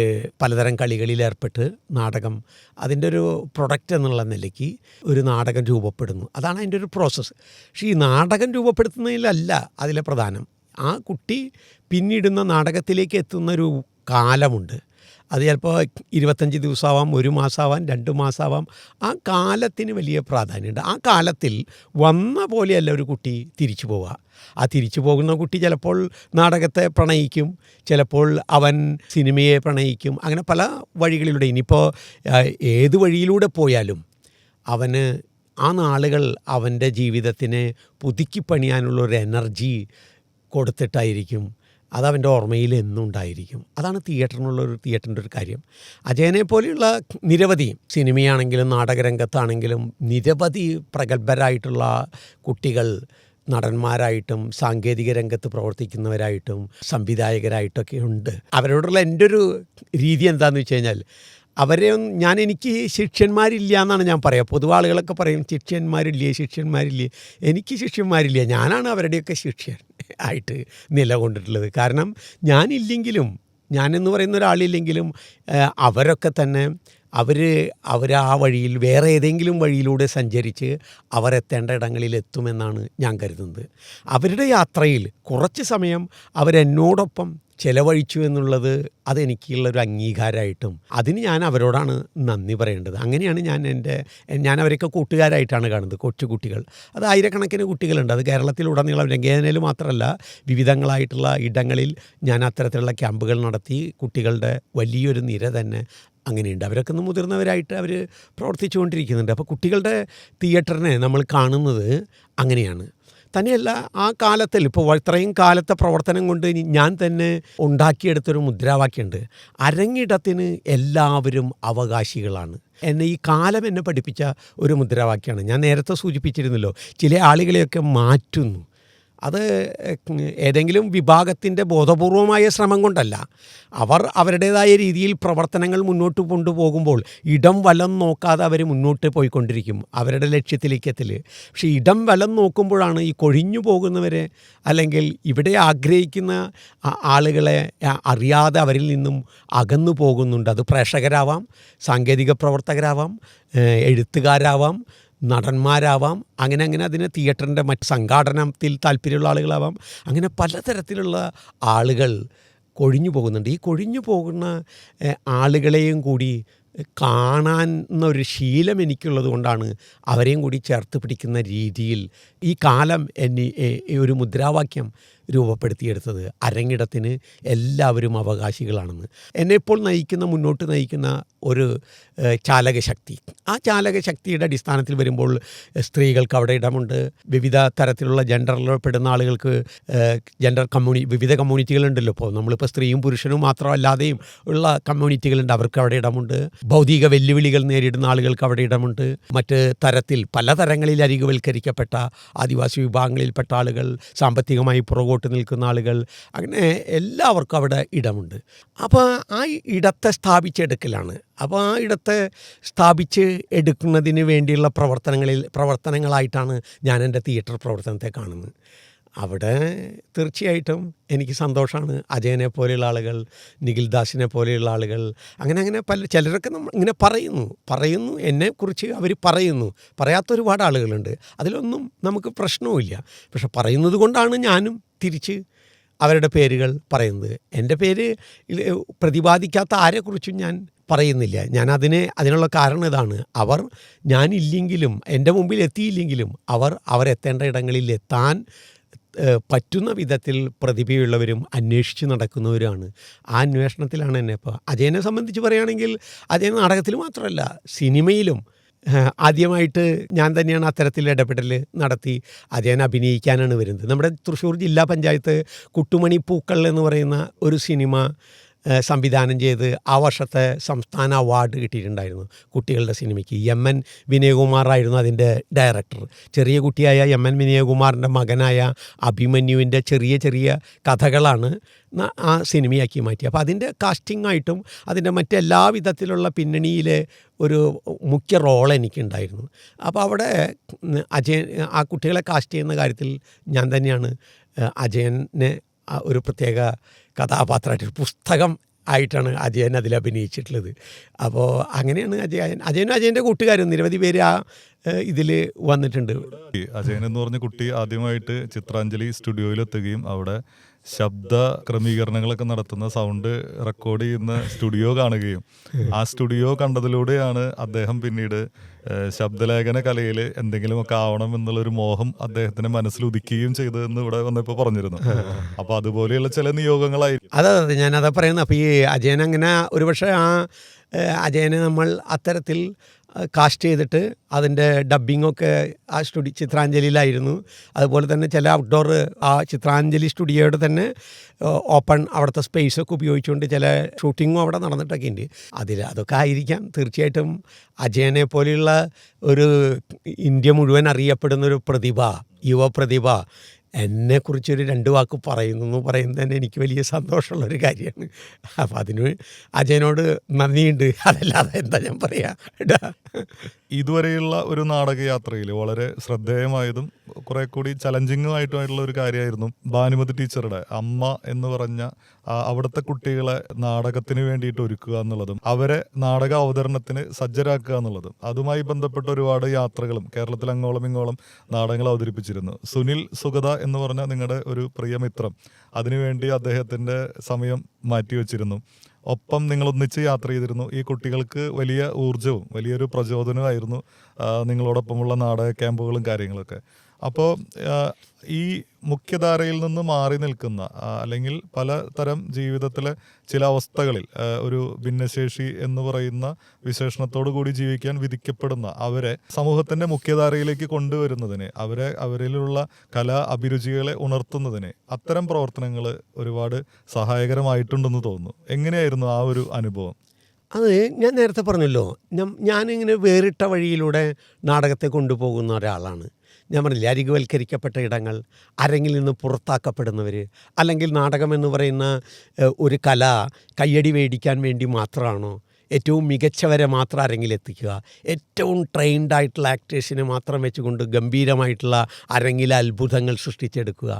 പലതരം കളികളിൽ ഏർപ്പെട്ട് നാടകം, അതിൻ്റെ ഒരു പ്രൊഡക്റ്റ് എന്നുള്ള നിലയ്ക്ക് ഒരു നാടകം രൂപപ്പെടുന്നു. അതാണ് അതിൻ്റെ ഒരു പ്രോസസ്സ്. പക്ഷേ ഈ നാടകം രൂപപ്പെടുത്തുന്നതിലല്ല അതിലെ പ്രധാനം. ആ കുട്ടി പിന്നിടുന്ന നാടകത്തിലേക്ക് എത്തുന്നൊരു കാലമുണ്ട്. അത് ചിലപ്പോൾ 25 ദിവസമാവാം, 1 മാസമാവാം, 2 മാസമാവാം. ആ കാലത്തിന് വലിയ പ്രാധാന്യമുണ്ട്. ആ കാലത്തിൽ വന്ന പോലെയല്ല ഒരു കുട്ടി തിരിച്ചു പോവുക. ആ തിരിച്ചു പോകുന്ന കുട്ടി ചിലപ്പോൾ നാടകത്തെ പ്രണയിക്കും, ചിലപ്പോൾ അവൻ സിനിമയെ പ്രണയിക്കും. അങ്ങനെ പല വഴികളിലൂടെ, ഇനിയിപ്പോൾ ഏത് വഴിയിലൂടെ പോയാലും അവന് ആ നാളുകൾ അവൻ്റെ ജീവിതത്തിനെ പുതുക്കിപ്പണിയാനുള്ളൊരു എനർജി കൊടുത്തിട്ടായിരിക്കും അതവൻ്റെ ഓർമ്മയിൽ എന്നും ഉണ്ടായിരിക്കും. അതാണ് തിയേറ്ററിൻ്റെ ഒരു കാര്യം. അജയനെ പോലെയുള്ള നിരവധി, സിനിമയാണെങ്കിലും നാടകരംഗത്താണെങ്കിലും നിരവധി പ്രഗത്ഭരായിട്ടുള്ള കുട്ടികൾ നടന്മാരായിട്ടും സാങ്കേതിക രംഗത്ത് പ്രവർത്തിക്കുന്നവരായിട്ടും സംവിധായകരായിട്ടൊക്കെ ഉണ്ട്. അവരോടുള്ള എൻ്റെ ഒരു രീതി എന്താണെന്ന് വെച്ച് കഴിഞ്ഞാൽ, എനിക്ക് ശിഷ്യന്മാരില്ല എന്നാണ് ഞാൻ പറയുക. പൊതുവെ ആളുകളൊക്കെ പറയും ശിഷ്യന്മാരില്ലേ. എനിക്ക് ശിഷ്യന്മാരില്ല, ഞാനാണ് അവരുടെയൊക്കെ ശിഷ്യൻ ആയിട്ട് നിലകൊണ്ടിട്ടുള്ളത്. കാരണം ഞാനെന്ന് പറയുന്ന ഒരാളില്ലെങ്കിലും അവരൊക്കെ തന്നെ അവർ ആ വഴിയിൽ വേറെ ഏതെങ്കിലും വഴിയിലൂടെ സഞ്ചരിച്ച് അവരെത്തേണ്ട ഇടങ്ങളിൽ എത്തുമെന്നാണ് ഞാൻ കരുതുന്നത്. അവരുടെ യാത്രയിൽ കുറച്ച് സമയം അവരെന്നോടൊപ്പം ചെലവഴിച്ചു എന്നുള്ളത് അതെനിക്കുള്ളൊരു അംഗീകാരമായിട്ടും അതിന് ഞാൻ അവരോടാണ് നന്ദി പറയേണ്ടത്. അങ്ങനെയാണ് ഞാൻ അവരൊക്കെ കൂട്ടുകാരായിട്ടാണ് കാണുന്നത്. കൊച്ചുകുട്ടികൾ, അത് ആയിരക്കണക്കിന് കുട്ടികളുണ്ട്. അത് കേരളത്തിലുടനീളം രംഗേനയിൽ മാത്രമല്ല വിവിധങ്ങളായിട്ടുള്ള ഇടങ്ങളിൽ ഞാൻ അത്തരത്തിലുള്ള ക്യാമ്പുകൾ നടത്തി കുട്ടികളുടെ വലിയൊരു നിര തന്നെ അങ്ങനെയുണ്ട്. അവരൊക്കെ ഒന്ന് മുതിർന്നവരായിട്ട് അവർ പ്രവർത്തിച്ചു കൊണ്ടിരിക്കുന്നുണ്ട്. അപ്പോൾ കുട്ടികളുടെ തിയേറ്ററിനെ നമ്മൾ കാണുന്നത് അങ്ങനെയാണ്. തന്നെയല്ല, ആ കാലത്തിൽ ഇപ്പോൾ ഇത്രയും കാലത്തെ പ്രവർത്തനം കൊണ്ട് ഞാൻ തന്നെ ഉണ്ടാക്കിയെടുത്തൊരു മുദ്രാവാക്യമുണ്ട്: അരങ്ങിടത്തിന് എല്ലാവരും അവകാശികളാണ്. ഈ കാലം എന്നെ പഠിപ്പിച്ച ഒരു മുദ്രാവാക്യമാണ്. ഞാൻ നേരത്തെ സൂചിപ്പിച്ചിരുന്നല്ലോ, ചില ആളുകളെയൊക്കെ മാറ്റുന്നു. അത് ഏതെങ്കിലും വിഭാഗത്തിൻ്റെ ബോധപൂർവമായ ശ്രമം കൊണ്ടല്ല. അവർ അവരുടേതായ രീതിയിൽ പ്രവർത്തനങ്ങൾ മുന്നോട്ട് കൊണ്ടുപോകുമ്പോൾ ഇടം വലം നോക്കാതെ അവർ മുന്നോട്ട് പോയിക്കൊണ്ടിരിക്കും അവരുടെ ലക്ഷ്യത്തിലേക്കെത്തിൽ. പക്ഷേ ഇടം വലം നോക്കുമ്പോഴാണ് ഈ കൊഴിഞ്ഞു പോകുന്നവരെ, അല്ലെങ്കിൽ ഇവിടെ ആഗ്രഹിക്കുന്ന ആളുകളെ അറിയാതെ അവരിൽ നിന്നും അകന്നു പോകുന്നുണ്ട്. അത് പ്രേക്ഷകരാവാം, സാങ്കേതിക പ്രവർത്തകരാവാം, എഴുത്തുകാരാവാം, നടന്മാരാവാം, അങ്ങനെ അതിന് തിയേറ്ററിൻ്റെ മറ്റ് സംഘാടനത്തിൽ താല്പര്യമുള്ള ആളുകളാവാം. അങ്ങനെ പലതരത്തിലുള്ള ആളുകൾ കൊഴിഞ്ഞു പോകുന്നുണ്ട്. ഈ കൊഴിഞ്ഞു പോകുന്ന ആളുകളെയും കൂടി കാണാനൊരു ശീലം എനിക്കുള്ളത് കൊണ്ടാണ് അവരെയും കൂടി ചേർത്ത് പിടിക്കുന്ന രീതിയിൽ ഈ കാലം ഒരു മുദ്രാവാക്യം രൂപപ്പെടുത്തിയെടുത്തത്. അരങ്ങിടത്തിന് എല്ലാവരും അവകാശികളാണെന്ന്. എന്നെ ഇപ്പോൾ മുന്നോട്ട് നയിക്കുന്ന ഒരു ചാലകശക്തി. ആ ചാലകശക്തിയുടെ അടിസ്ഥാനത്തിൽ വരുമ്പോൾ സ്ത്രീകൾക്ക് അവിടെ ഇടമുണ്ട്. വിവിധ തരത്തിലുള്ള ജെൻഡറിൽ പെടുന്ന ആളുകൾക്ക് വിവിധ കമ്മ്യൂണിറ്റികളുണ്ടല്ലോ. ഇപ്പോൾ നമ്മളിപ്പോൾ സ്ത്രീയും പുരുഷനും മാത്രമല്ലാതെയും ഉള്ള കമ്മ്യൂണിറ്റികളുണ്ട്. അവർക്ക് അവിടെ ഇടമുണ്ട്. ഭൗതിക വെല്ലുവിളികൾ നേരിടുന്ന ആളുകൾക്ക് അവിടെ ഇടമുണ്ട്. മറ്റ് തരത്തിൽ പലതരങ്ങളിൽ അരികുവൽക്കരിക്കപ്പെട്ട ആദിവാസി വിഭാഗങ്ങളിൽപ്പെട്ട ആളുകൾ, സാമ്പത്തികമായി പുറകോട്ട് നിൽക്കുന്ന ആളുകൾ, അങ്ങനെ എല്ലാവർക്കും അവിടെ ഇടമുണ്ട്. അപ്പോൾ ആ ഇടത്തെ സ്ഥാപിച്ചെടുക്കലാണ്. അപ്പോൾ ആ ഇടത്തെ സ്ഥാപിച്ച് എടുക്കുന്നതിന് വേണ്ടിയുള്ള പ്രവർത്തനങ്ങളായിട്ടാണ് ഞാൻ എൻ്റെ തിയേറ്റർ പ്രവർത്തനത്തെ കാണുന്നത്. അവിടെ തീർച്ചയായിട്ടും എനിക്ക് സന്തോഷമാണ്. അജയനെ പോലെയുള്ള ആളുകൾ, നിഖിൽ ദാസിനെ പോലെയുള്ള ആളുകൾ, അങ്ങനെ ചിലരൊക്കെ ഇങ്ങനെ പറയുന്നു എന്നെക്കുറിച്ച് അവർ പറയാത്ത ഒരുപാട് ആളുകളുണ്ട്. അതിലൊന്നും നമുക്ക് പ്രശ്നവുമില്ല. പക്ഷെ പറയുന്നത് കൊണ്ടാണ് ഞാനും തിരിച്ച് അവരുടെ പേരുകൾ പറയുന്നത്. എൻ്റെ പേര് പ്രതിപാദിക്കാത്ത ആരെക്കുറിച്ചും ഞാൻ പറയുന്നില്ല. അതിനുള്ള കാരണം ഇതാണ്. ഞാനില്ലെങ്കിലും, എൻ്റെ മുമ്പിൽ എത്തിയില്ലെങ്കിലും അവരെത്തേണ്ട ഇടങ്ങളിൽ എത്താൻ പറ്റുന്ന വിധത്തിൽ പ്രതിഭയുള്ളവരും അന്വേഷിച്ച് നടക്കുന്നവരാണ്. ആ അന്വേഷണത്തിലാണ് എന്നെ ഇപ്പോൾ അജയനെ സംബന്ധിച്ച് പറയുകയാണെങ്കിൽ, അജയൻ നാടകത്തിൽ മാത്രമല്ല സിനിമയിലും ആദ്യമായിട്ട് ഞാൻ തന്നെയാണ് അത്തരത്തിൽ ഇടപെടൽ നടത്തി അജയൻ അഭിനയിക്കാനാണ് വരുന്നത്. നമ്മുടെ തൃശ്ശൂർ ജില്ലാ പഞ്ചായത്ത് കുട്ടുമണി പൂക്കൾ എന്ന് പറയുന്ന ഒരു സിനിമ സംവിധാനം ചെയ്ത് ആ വർഷത്തെ സംസ്ഥാന അവാർഡ് കിട്ടിയിട്ടുണ്ടായിരുന്നു കുട്ടികളുടെ സിനിമയ്ക്ക്. എം.എൻ. വിനയകുമാറായിരുന്നു അതിൻ്റെ ഡയറക്ടർ. ചെറിയ കുട്ടിയായ എം.എൻ. വിനയകുമാറിൻ്റെ മകനായ അഭിമന്യുവിൻ്റെ ചെറിയ ചെറിയ കഥകളാണ് ആ സിനിമയാക്കി മാറ്റി. അപ്പോൾ അതിൻ്റെ കാസ്റ്റിംഗായിട്ടും അതിൻ്റെ മറ്റെല്ലാ വിധത്തിലുള്ള പിന്നണിയിലെ ഒരു മുഖ്യ റോൾ എനിക്കുണ്ടായിരുന്നു. അപ്പോൾ അവിടെ ആ കുട്ടികളെ കാസ്റ്റ് ചെയ്യുന്ന കാര്യത്തിൽ ഞാൻ തന്നെയാണ് അജയനെ ഒരു പ്രത്യേക കഥാപാത്രമായിട്ട് പുസ്തകം ആയിട്ടാണ് അജയൻ അതിൽ അഭിനയിച്ചിട്ടുള്ളത്. അപ്പോൾ അങ്ങനെയാണ് അജയനും അജയൻ്റെ കൂട്ടുകാരും നിരവധി പേര് ആ ഇതിൽ വന്നിട്ടുണ്ട്. അജയൻ എന്ന് പറഞ്ഞ കുട്ടി ആദ്യമായിട്ട് ചിത്രാഞ്ജലി സ്റ്റുഡിയോയിലെത്തുകയും അവിടെ ശബ്ദ ക്രമീകരണങ്ങളൊക്കെ നടത്തുന്ന, സൗണ്ട് റെക്കോർഡ് ചെയ്യുന്ന സ്റ്റുഡിയോ കാണുകയും ആ സ്റ്റുഡിയോ കണ്ടതിലൂടെയാണ് അദ്ദേഹം പിന്നീട് ശബ്ദലേഖന കലയിൽ എന്തെങ്കിലുമൊക്കെ ആവണം എന്നുള്ളൊരു മോഹം അദ്ദേഹത്തിന്റെ മനസ്സിൽ ഉദിക്കുകയും ചെയ്തതെന്ന് ഇവിടെ വന്നപ്പോൾ പറഞ്ഞിരുന്നു. അപ്പൊ അതുപോലെയുള്ള ചില നിയോഗങ്ങളായി അതെ ഞാനതാ പറയുന്നത്. അപ്പോൾ ഈ അജയൻ അങ്ങനെ ഒരുപക്ഷെ അജയനെ നമ്മൾ അത്തരത്തിൽ കാസ്റ്റ് ചെയ്തിട്ട് അതിൻ്റെ ഡബ്ബിങ്ങൊക്കെ ആ ചിത്രാഞ്ജലിയിലായിരുന്നു. അതുപോലെ തന്നെ ചില ഔട്ട്ഡോർ ആ ചിത്രാഞ്ജലി സ്റ്റുഡിയോയുടെ തന്നെ ഓപ്പൺ അവിടുത്തെ സ്പേസൊക്കെ ഉപയോഗിച്ചുകൊണ്ട് ചില ഷൂട്ടിങ്ങും അവിടെ നടന്നിട്ടൊക്കെ ഉണ്ട്. അതൊക്കെ ആയിരിക്കാം തീർച്ചയായിട്ടും അജയനെ പോലെയുള്ള ഒരു ഇന്ത്യ മുഴുവൻ അറിയപ്പെടുന്നൊരു യുവപ്രതിഭ എന്നെക്കുറിച്ചൊരു 2 വാക്ക് പറയുന്നത് തന്നെ എനിക്ക് വലിയ സന്തോഷമുള്ളൊരു കാര്യമാണ്. അപ്പോൾ അതിന് അജയനോട് നന്ദിയുണ്ട്. അതല്ലാതെ എന്താ ഞാൻ പറയുക. ഇതുവരെയുള്ള ഒരു നാടകയാത്രയിൽ വളരെ ശ്രദ്ധേയമായതും കുറെ കൂടി ചലഞ്ചിങ്ങുമായിട്ടുള്ള ഒരു കാര്യമായിരുന്നു ഭാനുമതി ടീച്ചറുടെ അമ്മ എന്ന് പറഞ്ഞ അവിടുത്തെ കുട്ടികളെ നാടകത്തിന് വേണ്ടിയിട്ട് ഒരുക്കുക എന്നുള്ളതും അവരെ നാടക അവതരണത്തിന് സജ്ജരാക്കുക എന്നുള്ളതും. അതുമായി ബന്ധപ്പെട്ട ഒരുപാട് യാത്രകളും കേരളത്തിൽ അങ്ങോളം ഇങ്ങോളം നാടകങ്ങൾ അവതരിപ്പിച്ചിരുന്നു. സുനിൽ സുഗത എന്ന് പറഞ്ഞ നിങ്ങളുടെ ഒരു പ്രിയമിത്രം അതിനുവേണ്ടി അദ്ദേഹത്തിൻ്റെ സമയം മാറ്റിവെച്ചിരുന്നു. ഒപ്പം നിങ്ങളൊന്നിച്ച് യാത്ര ചെയ്തിരുന്നു. ഈ കുട്ടികൾക്ക് വലിയ ഊർജവും വലിയൊരു പ്രചോദനമായിരുന്നു നിങ്ങളോടൊപ്പമുള്ള നാടക ക്യാമ്പുകളും കാര്യങ്ങളൊക്കെ. അപ്പോൾ ഈ മുഖ്യധാരയിൽ നിന്ന് മാറി നിൽക്കുന്ന അല്ലെങ്കിൽ പലതരം ജീവിതത്തിലെ ചില അവസ്ഥകളിൽ ഒരു ഭിന്നശേഷി എന്ന് പറയുന്ന വിശേഷണത്തോടു കൂടി ജീവിക്കാൻ വിധിക്കപ്പെടുന്ന അവരെ സമൂഹത്തിൻ്റെ മുഖ്യധാരയിലേക്ക് കൊണ്ടുവരുന്നതിന് അവരിലുള്ള കലാ അഭിരുചികളെ ഉണർത്തുന്നതിന് അത്തരം പ്രവർത്തനങ്ങൾ ഒരുപാട് സഹായകരമായിട്ടുണ്ടെന്ന് തോന്നുന്നു. എങ്ങനെയായിരുന്നു ആ ഒരു അനുഭവം? അത് ഞാൻ നേരത്തെ പറഞ്ഞല്ലോ, ഞാനിങ്ങനെ വേറിട്ട വഴിയിലൂടെ നാടകത്തെ കൊണ്ടുപോകുന്ന ഒരാളാണ്. ഞാൻ പറഞ്ഞില്ല, അരികുവൽക്കരിക്കപ്പെട്ട ഇടങ്ങൾ, അരങ്ങിൽ നിന്ന് പുറത്താക്കപ്പെടുന്നവർ, അല്ലെങ്കിൽ നാടകം എന്ന് പറയുന്ന ഒരു കല കയ്യടി മേടിക്കാൻ വേണ്ടി മാത്രമാണോ? ഏറ്റവും മികച്ചവരെ മാത്രം അരങ്ങിലെത്തിക്കുക, ഏറ്റവും ട്രെയിൻഡായിട്ടുള്ള ആക്ടേഴ്സിനെ മാത്രം വെച്ചുകൊണ്ട് ഗംഭീരമായിട്ടുള്ള അരങ്ങിലെ അത്ഭുതങ്ങൾ സൃഷ്ടിച്ചെടുക്കുക,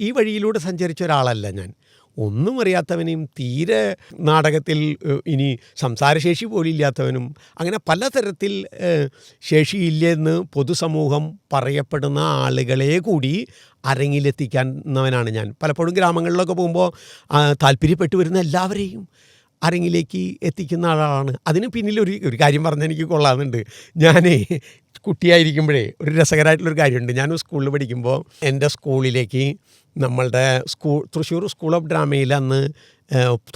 ഈ വഴിയിലൂടെ സഞ്ചരിച്ച ഒരാളല്ല ഞാൻ. ഒന്നും അറിയാത്തവനെയും തീരെ നാടകത്തിൽ ഇനി സംസാരശേഷി പോലും ഇല്ലാത്തവനും അങ്ങനെ പലതരത്തിൽ ശേഷിയില്ലെന്ന് പൊതുസമൂഹം പറയപ്പെടുന്ന ആളുകളെ കൂടി അരങ്ങിലെത്തിക്കുന്നവനാണ് ഞാൻ. പലപ്പോഴും ഗ്രാമങ്ങളിലൊക്കെ പോകുമ്പോൾ താല്പര്യപ്പെട്ടു വരുന്ന എല്ലാവരെയും അരങ്ങിലേക്ക് എത്തിക്കുന്ന ആളാണ്. അതിന് പിന്നിൽ ഒരു കാര്യം പറഞ്ഞാൽ എനിക്ക് കൊള്ളാമെന്നുണ്ട്. ഞാനേ കുട്ടിയായിരിക്കുമ്പോഴേ ഒരു രസകരമായിട്ടുള്ളൊരു കാര്യമുണ്ട്. ഞാൻ സ്കൂളിൽ പഠിക്കുമ്പോൾ എൻ്റെ സ്കൂളിലേക്ക് നമ്മളുടെ തൃശ്ശൂർ സ്കൂൾ ഓഫ് ഡ്രാമയിൽ അന്ന്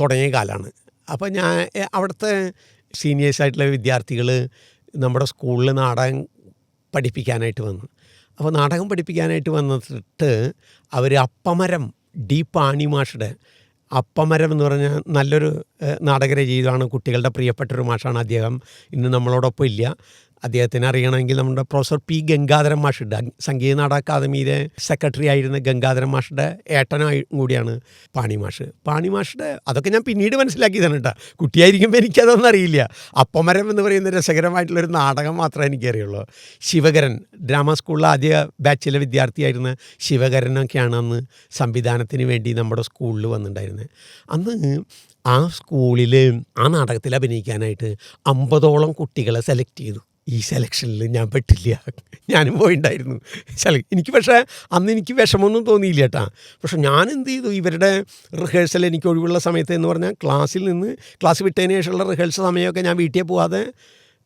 തുടങ്ങിയ കാലമാണ്. അപ്പോൾ ഞാൻ അവിടുത്തെ സീനിയേഴ്സായിട്ടുള്ള വിദ്യാർത്ഥികൾ നമ്മുടെ സ്കൂളിൽ നാടകം പഠിപ്പിക്കാനായിട്ട് വന്നു. അപ്പോൾ നാടകം പഠിപ്പിക്കാനായിട്ട് വന്നിട്ട് അവർ അപ്പമരം പാണി മാഷുടെ അപ്പമരം എന്ന് പറഞ്ഞാൽ നല്ലൊരു നാടകരചയിതാണ്. കുട്ടികളുടെ പ്രിയപ്പെട്ടൊരു മാഷാണ് അദ്ദേഹം. ഇന്ന് നമ്മളോടൊപ്പം ഇല്ല. അദ്ദേഹത്തിന് അറിയണമെങ്കിൽ നമ്മുടെ professor P Gangadharan മാഷുണ്ട്. Sangeetha Nataka അക്കാദമിയിലെ secretary ആയിരുന്ന ഗംഗാധരൻ മാഷുടെ ഏട്ടനായി കൂടിയാണ് പാണി മാഷ്. പാണി മാഷുടെ അതൊക്കെ ഞാൻ പിന്നീട് മനസ്സിലാക്കിയതാണ് കേട്ടോ. കുട്ടിയായിരിക്കുമ്പോൾ എനിക്കതൊന്നും അറിയില്ല. അപ്പമരം എന്ന് പറയുന്ന രസകരമായിട്ടുള്ളൊരു നാടകം മാത്രമേ എനിക്കറിയുള്ളൂ. ശിവകരൻ ഡ്രാമ സ്കൂളിലെ ആദ്യ ബാച്ചിലെ വിദ്യാർത്ഥിയായിരുന്ന ശിവകരനൊക്കെയാണ് അന്ന് സംവിധാനത്തിന് വേണ്ടി നമ്മുടെ സ്കൂളിൽ വന്നിട്ടുണ്ടായിരുന്നത്. അന്ന് ആ സ്കൂളിൽ ആ നാടകത്തിൽ അഭിനയിക്കാനായിട്ട് 50ഓളം കുട്ടികളെ സെലക്ട് ചെയ്തു. ഈ സെലക്ഷനിൽ ഞാൻ പെട്ടില്ല. ഞാനും പോയിണ്ടായിരുന്നു. എനിക്ക് പക്ഷേ അന്ന് എനിക്ക് വിഷമമൊന്നും തോന്നിയില്ല കേട്ടോ. പക്ഷെ ഞാൻ എന്ത് ചെയ്തു, ഇവരുടെ റിഹേഴ്സൽ എനിക്ക് ഒഴിവുള്ള സമയത്ത് എന്ന് പറഞ്ഞാൽ ക്ലാസ് വിട്ടതിന് ശേഷമുള്ള റിഹേഴ്സൽ സമയമൊക്കെ ഞാൻ വീട്ടിൽ പോവാതെ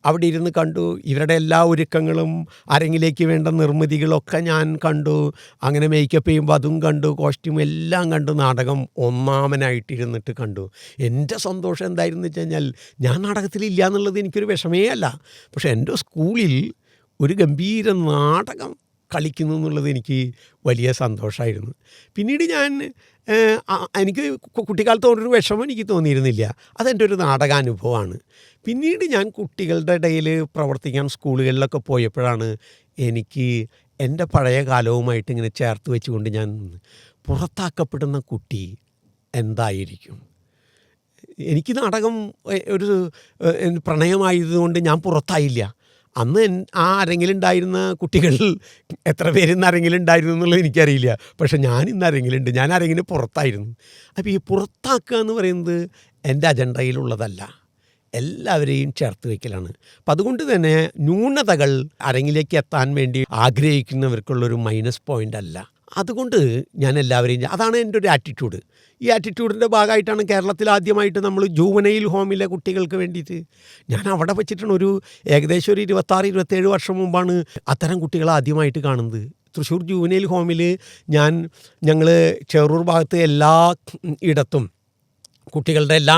അവിടെ ഇരുന്ന് കണ്ടു. ഇവരുടെ എല്ലാ ഒരുക്കങ്ങളും അരങ്ങിലേക്ക് വേണ്ട നിർമ്മിതികളൊക്കെ ഞാൻ കണ്ടു. അങ്ങനെ മേക്കപ്പ് ചെയ്യുമ്പോൾ അതും കണ്ടു, കോസ്റ്റ്യൂം എല്ലാം കണ്ടു, നാടകം ഒന്നാമനായിട്ടിരുന്നിട്ട് കണ്ടു. എൻ്റെ സന്തോഷം എന്തായിരുന്നു വെച്ച് കഴിഞ്ഞാൽ, ഞാൻ നാടകത്തിലില്ല എന്നുള്ളത് എനിക്കൊരു വിഷമേ അല്ല. പക്ഷേ എൻ്റെ സ്കൂളിൽ ഒരു ഗംഭീര നാടകം കളിക്കുന്നു എന്നുള്ളത് എനിക്ക് വലിയ സന്തോഷമായിരുന്നു. പിന്നീട് എനിക്ക് കുട്ടിക്കാലത്ത് ഒരു വിഷമം എനിക്ക് തോന്നിയിരുന്നില്ല. അതെൻ്റെ ഒരു നാടകാനുഭവമാണ്. പിന്നീട് ഞാൻ കുട്ടികളുടെ ഇടയിൽ പ്രവർത്തിക്കാൻ സ്കൂളുകളിലൊക്കെ പോയപ്പോഴാണ് എനിക്ക് എൻ്റെ പഴയ കാലവുമായിട്ട് ഇങ്ങനെ ചേർത്ത് വെച്ചുകൊണ്ട് ഞാൻ പുറത്താക്കപ്പെടുന്ന കുട്ടി എന്തായിരിക്കും. എനിക്ക് നാടകം ഒരു പ്രണയമായതുകൊണ്ട് ഞാൻ പുറത്തായില്ല. അന്ന് ആ അരങ്ങിലുണ്ടായിരുന്ന കുട്ടികൾ എത്ര പേര് ഇന്ന് അരങ്ങിലുണ്ടായിരുന്നു എന്നുള്ളത് എനിക്കറിയില്ല. പക്ഷെ ഞാൻ ഇന്ന് അരങ്ങിലുണ്ട്. ഞാൻ അരങ്ങിന് പുറത്തായിരുന്നു. അപ്പോൾ ഈ പുറത്താക്കുക എന്ന് പറയുന്നത് എൻ്റെ അജണ്ടയിലുള്ളതല്ല. എല്ലാവരെയും ചേർത്ത് വയ്ക്കലാണ്. അപ്പം അതുകൊണ്ട് തന്നെ ന്യൂനതകൾ അരങ്ങിലേക്ക് എത്താൻ വേണ്ടി ആഗ്രഹിക്കുന്നവർക്കുള്ളൊരു മൈനസ് പോയിൻ്റ് അല്ല. അതുകൊണ്ട് ഞാൻ എല്ലാവരെയും, അതാണ് എൻ്റെ ഒരു ആറ്റിറ്റ്യൂഡ്. ഈ ആറ്റിറ്റ്യൂഡിൻ്റെ ഭാഗമായിട്ടാണ് കേരളത്തിൽ ആദ്യമായിട്ട് നമ്മൾ ജൂവനൈൽ ഹോമിലെ കുട്ടികൾക്ക് വേണ്ടിയിട്ട് ഞാൻ അവിടെ വെച്ചിട്ടാണ് ഏകദേശം ഒരു 26-27 വർഷം മുമ്പാണ് അത്തരം കുട്ടികളെ ആദ്യമായിട്ട് കാണുന്നത്. തൃശ്ശൂർ ജൂവനൈൽ ഹോമിൽ ഞങ്ങൾ ചെറൂർ ഭാഗത്ത് എല്ലാ ഇടത്തും കുട്ടികളുടെ എല്ലാ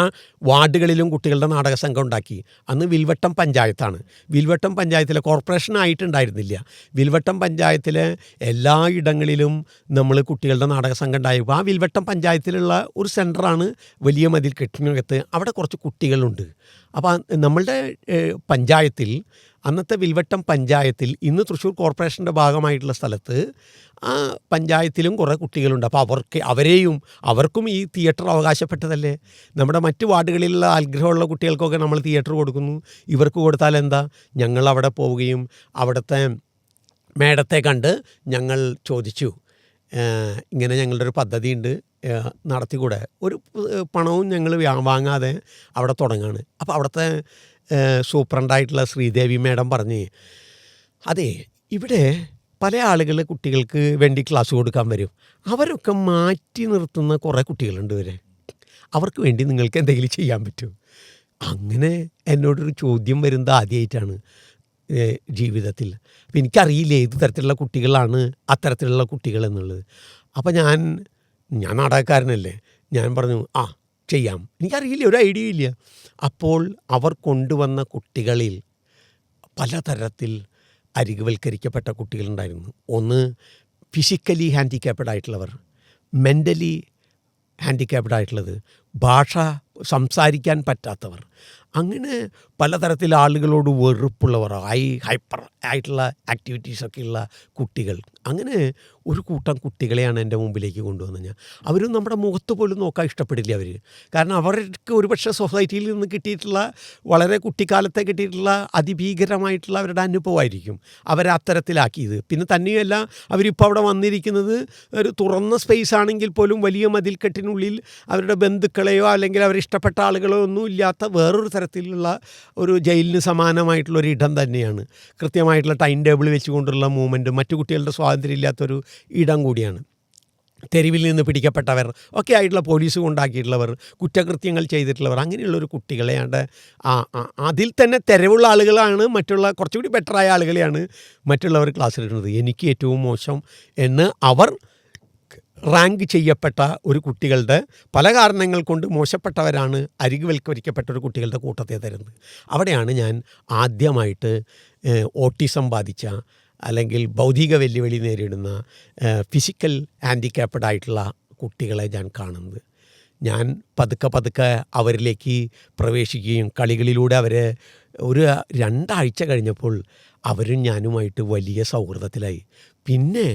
വാർഡുകളിലും കുട്ടികളുടെ നാടക സംഘം ഉണ്ടാക്കി. അന്ന് വിൽവട്ടം പഞ്ചായത്താണ്. വിൽവട്ടം പഞ്ചായത്തിലെ കോർപ്പറേഷനായിട്ടുണ്ടായിരുന്നില്ല. വിൽവട്ടം പഞ്ചായത്തിലെ എല്ലാ ഇടങ്ങളിലും നമ്മൾ കുട്ടികളുടെ നാടക സംഘം ഉണ്ടായപ്പോൾ ആ വിൽവട്ടം പഞ്ചായത്തിലുള്ള ഒരു സെൻറ്ററാണ് വലിയ മതിൽ കെട്ടിനകത്ത്. അവിടെ കുറച്ച് കുട്ടികളുണ്ട്. അപ്പോൾ നമ്മളുടെ പഞ്ചായത്തിൽ, അന്നത്തെ വിൽവട്ടം പഞ്ചായത്തിൽ, ഇന്ന് തൃശ്ശൂർ കോർപ്പറേഷൻ്റെ ഭാഗമായിട്ടുള്ള സ്ഥലത്ത് ആ പഞ്ചായത്തിലും കുറേ കുട്ടികളുണ്ട്. അപ്പോൾ അവർക്കും ഈ തിയേറ്റർ അവകാശപ്പെട്ടതല്ലേ. നമ്മുടെ മറ്റ് വാർഡുകളിലുള്ള ആഗ്രഹമുള്ള കുട്ടികൾക്കൊക്കെ നമ്മൾ തിയേറ്റർ കൊടുക്കുന്നു. ഇവർക്ക് കൊടുത്താൽ എന്താ? ഞങ്ങളവിടെ പോവുകയും അവിടുത്തെ മേഡത്തെ കണ്ട് ഞങ്ങൾ ചോദിച്ചു, ഇങ്ങനെ ഞങ്ങളുടെ ഒരു പദ്ധതിയുണ്ട്, നടത്തിക്കൂടെ? ഒരു പണവും ഞങ്ങൾ വാങ്ങാതെ അവിടെ തുടങ്ങുകയാണ്. അപ്പോൾ അവിടുത്തെ സൂപ്രണ്ടായിട്ടുള്ള ശ്രീദേവി മേഡം പറഞ്ഞ്, അതെ, ഇവിടെ പല ആളുകൾ കുട്ടികൾക്ക് വേണ്ടി ക്ലാസ് കൊടുക്കാൻ വരും. അവരൊക്കെ മാറ്റി നിർത്തുന്ന കുറേ കുട്ടികളുണ്ട്. അവർക്ക് വേണ്ടി നിങ്ങൾക്ക് എന്തെങ്കിലും ചെയ്യാൻ പറ്റുമോ? അങ്ങനെ എന്നോടൊരു ചോദ്യം വരുന്നത് ആദ്യമായിട്ടാണ് ജീവിതത്തിൽ. അപ്പം എനിക്കറിയില്ല ഏത് തരത്തിലുള്ള കുട്ടികളാണ് അത്തരത്തിലുള്ള കുട്ടികൾ എന്നുള്ളത്. അപ്പം ഞാൻ നാടകക്കാരനല്ലേ, ഞാൻ പറഞ്ഞു ചെയ്യാം. എനിക്കറിയില്ല, ഒരു ഐഡിയ ഇല്ല. അപ്പോൾ അവർ കൊണ്ടുവന്ന കുട്ടികളിൽ പലതരത്തിൽ അരികുവൽക്കരിക്കപ്പെട്ട കുട്ടികളുണ്ടായിരുന്നു. ഒന്ന് ഫിസിക്കലി ഹാൻഡിക്യാപ്ഡ് ആയിട്ടുള്ളവർ, മെൻ്റലി ഹാൻഡിക്യാപ്ഡ് ആയിട്ടുള്ളത്, ഭാഷ സംസാരിക്കാൻ പറ്റാത്തവർ, അങ്ങനെ പലതരത്തിൽ ആളുകളോട് വെറുപ്പുള്ളവർ, ഹൈപ്പർ ആയിട്ടുള്ള ആക്ടിവിറ്റീസൊക്കെയുള്ള കുട്ടികൾ. അങ്ങനെ ഒരു കൂട്ടം കുട്ടികളെയാണ് എൻ്റെ മുമ്പിലേക്ക് കൊണ്ടുവന്നത്. അവരും നമ്മുടെ മുഖത്ത് പോലും നോക്കാൻ ഇഷ്ടപ്പെടില്ല അവർ. കാരണം അവർക്ക് ഒരുപക്ഷെ സൊസൈറ്റിയിൽ നിന്ന് കിട്ടിയിട്ടുള്ള, വളരെ കുട്ടിക്കാലത്തെ കിട്ടിയിട്ടുള്ള അതിഭീകരമായിട്ടുള്ള അവരുടെ അനുഭവമായിരിക്കും അവരെ അത്തരത്തിലാക്കിയത്. പിന്നെ തന്നെയല്ല, അവരിപ്പോൾ അവിടെ വന്നിരിക്കുന്നത് ഒരു തുറന്ന സ്പേസ് ആണെങ്കിൽ പോലും വലിയ മതിൽക്കെട്ടിനുള്ളിൽ അവരുടെ ബന്ധുക്കളെയോ അല്ലെങ്കിൽ അവരിഷ്ടപ്പെട്ട ആളുകളോ ഒന്നും ഇല്ലാത്ത വേറൊരു തരത്തിലുള്ള ഒരു ജയിലിന് സമാനമായിട്ടുള്ളൊരു ഇടം തന്നെയാണ്. കൃത്യമായിട്ടുള്ള ടൈം ടേബിൾ വെച്ചുകൊണ്ടുള്ള മൂവ്മെൻറ്റും മറ്റു കുട്ടികളുടെ സ്വാതന്ത്ര്യം ഇല്ലാത്തൊരു ഇടം കൂടിയാണ്. തെരുവിൽ നിന്ന് പിടിക്കപ്പെട്ടവർ ഒക്കെ ആയിട്ടുള്ള പോലീസ് കൊണ്ടാക്കിയിട്ടുള്ളവർ, കുറ്റകൃത്യങ്ങൾ ചെയ്തിട്ടുള്ളവർ, അങ്ങനെയുള്ളൊരു കുട്ടികളെയാണ്ട് അതിൽ തന്നെ തെരവുള്ള ആളുകളാണ് മറ്റുള്ള കുറച്ചുകൂടി ബെറ്ററായ ആളുകളെയാണ് മറ്റുള്ളവർ ക്ലാസ്സിലിടുന്നത്. എനിക്ക് ഏറ്റവും മോശം എന്ന് അവർ റാങ്ക് ചെയ്യപ്പെട്ട ഒരു കുട്ടികളുടെ പല കാരണങ്ങൾ കൊണ്ട് മോശപ്പെട്ടവരാണ് അരികുവൽക്കരിക്കപ്പെട്ട ഒരു കുട്ടികളുടെ കൂട്ടത്തെ തരുന്നത്. അവിടെയാണ് ഞാൻ ആദ്യമായിട്ട് ഓട്ടിസം ബാധിച്ച അല്ലെങ്കിൽ ഭൗതിക വെല്ലുവിളി നേരിടുന്ന ഫിസിക്കൽ ഹാൻഡിക്യാപ്ഡ് ആയിട്ടുള്ള കുട്ടികളെ ഞാൻ കാണുന്നത്. ഞാൻ പതുക്കെ അവരിലേക്ക് പ്രവേശിക്കുകയും കളികളിലൂടെ അവരെ ഒരു 2 ആഴ്ച കഴിഞ്ഞപ്പോൾ അവരും ഞാനുമായിട്ട് വലിയ സൗഹൃദത്തിലായി. പിന്നെ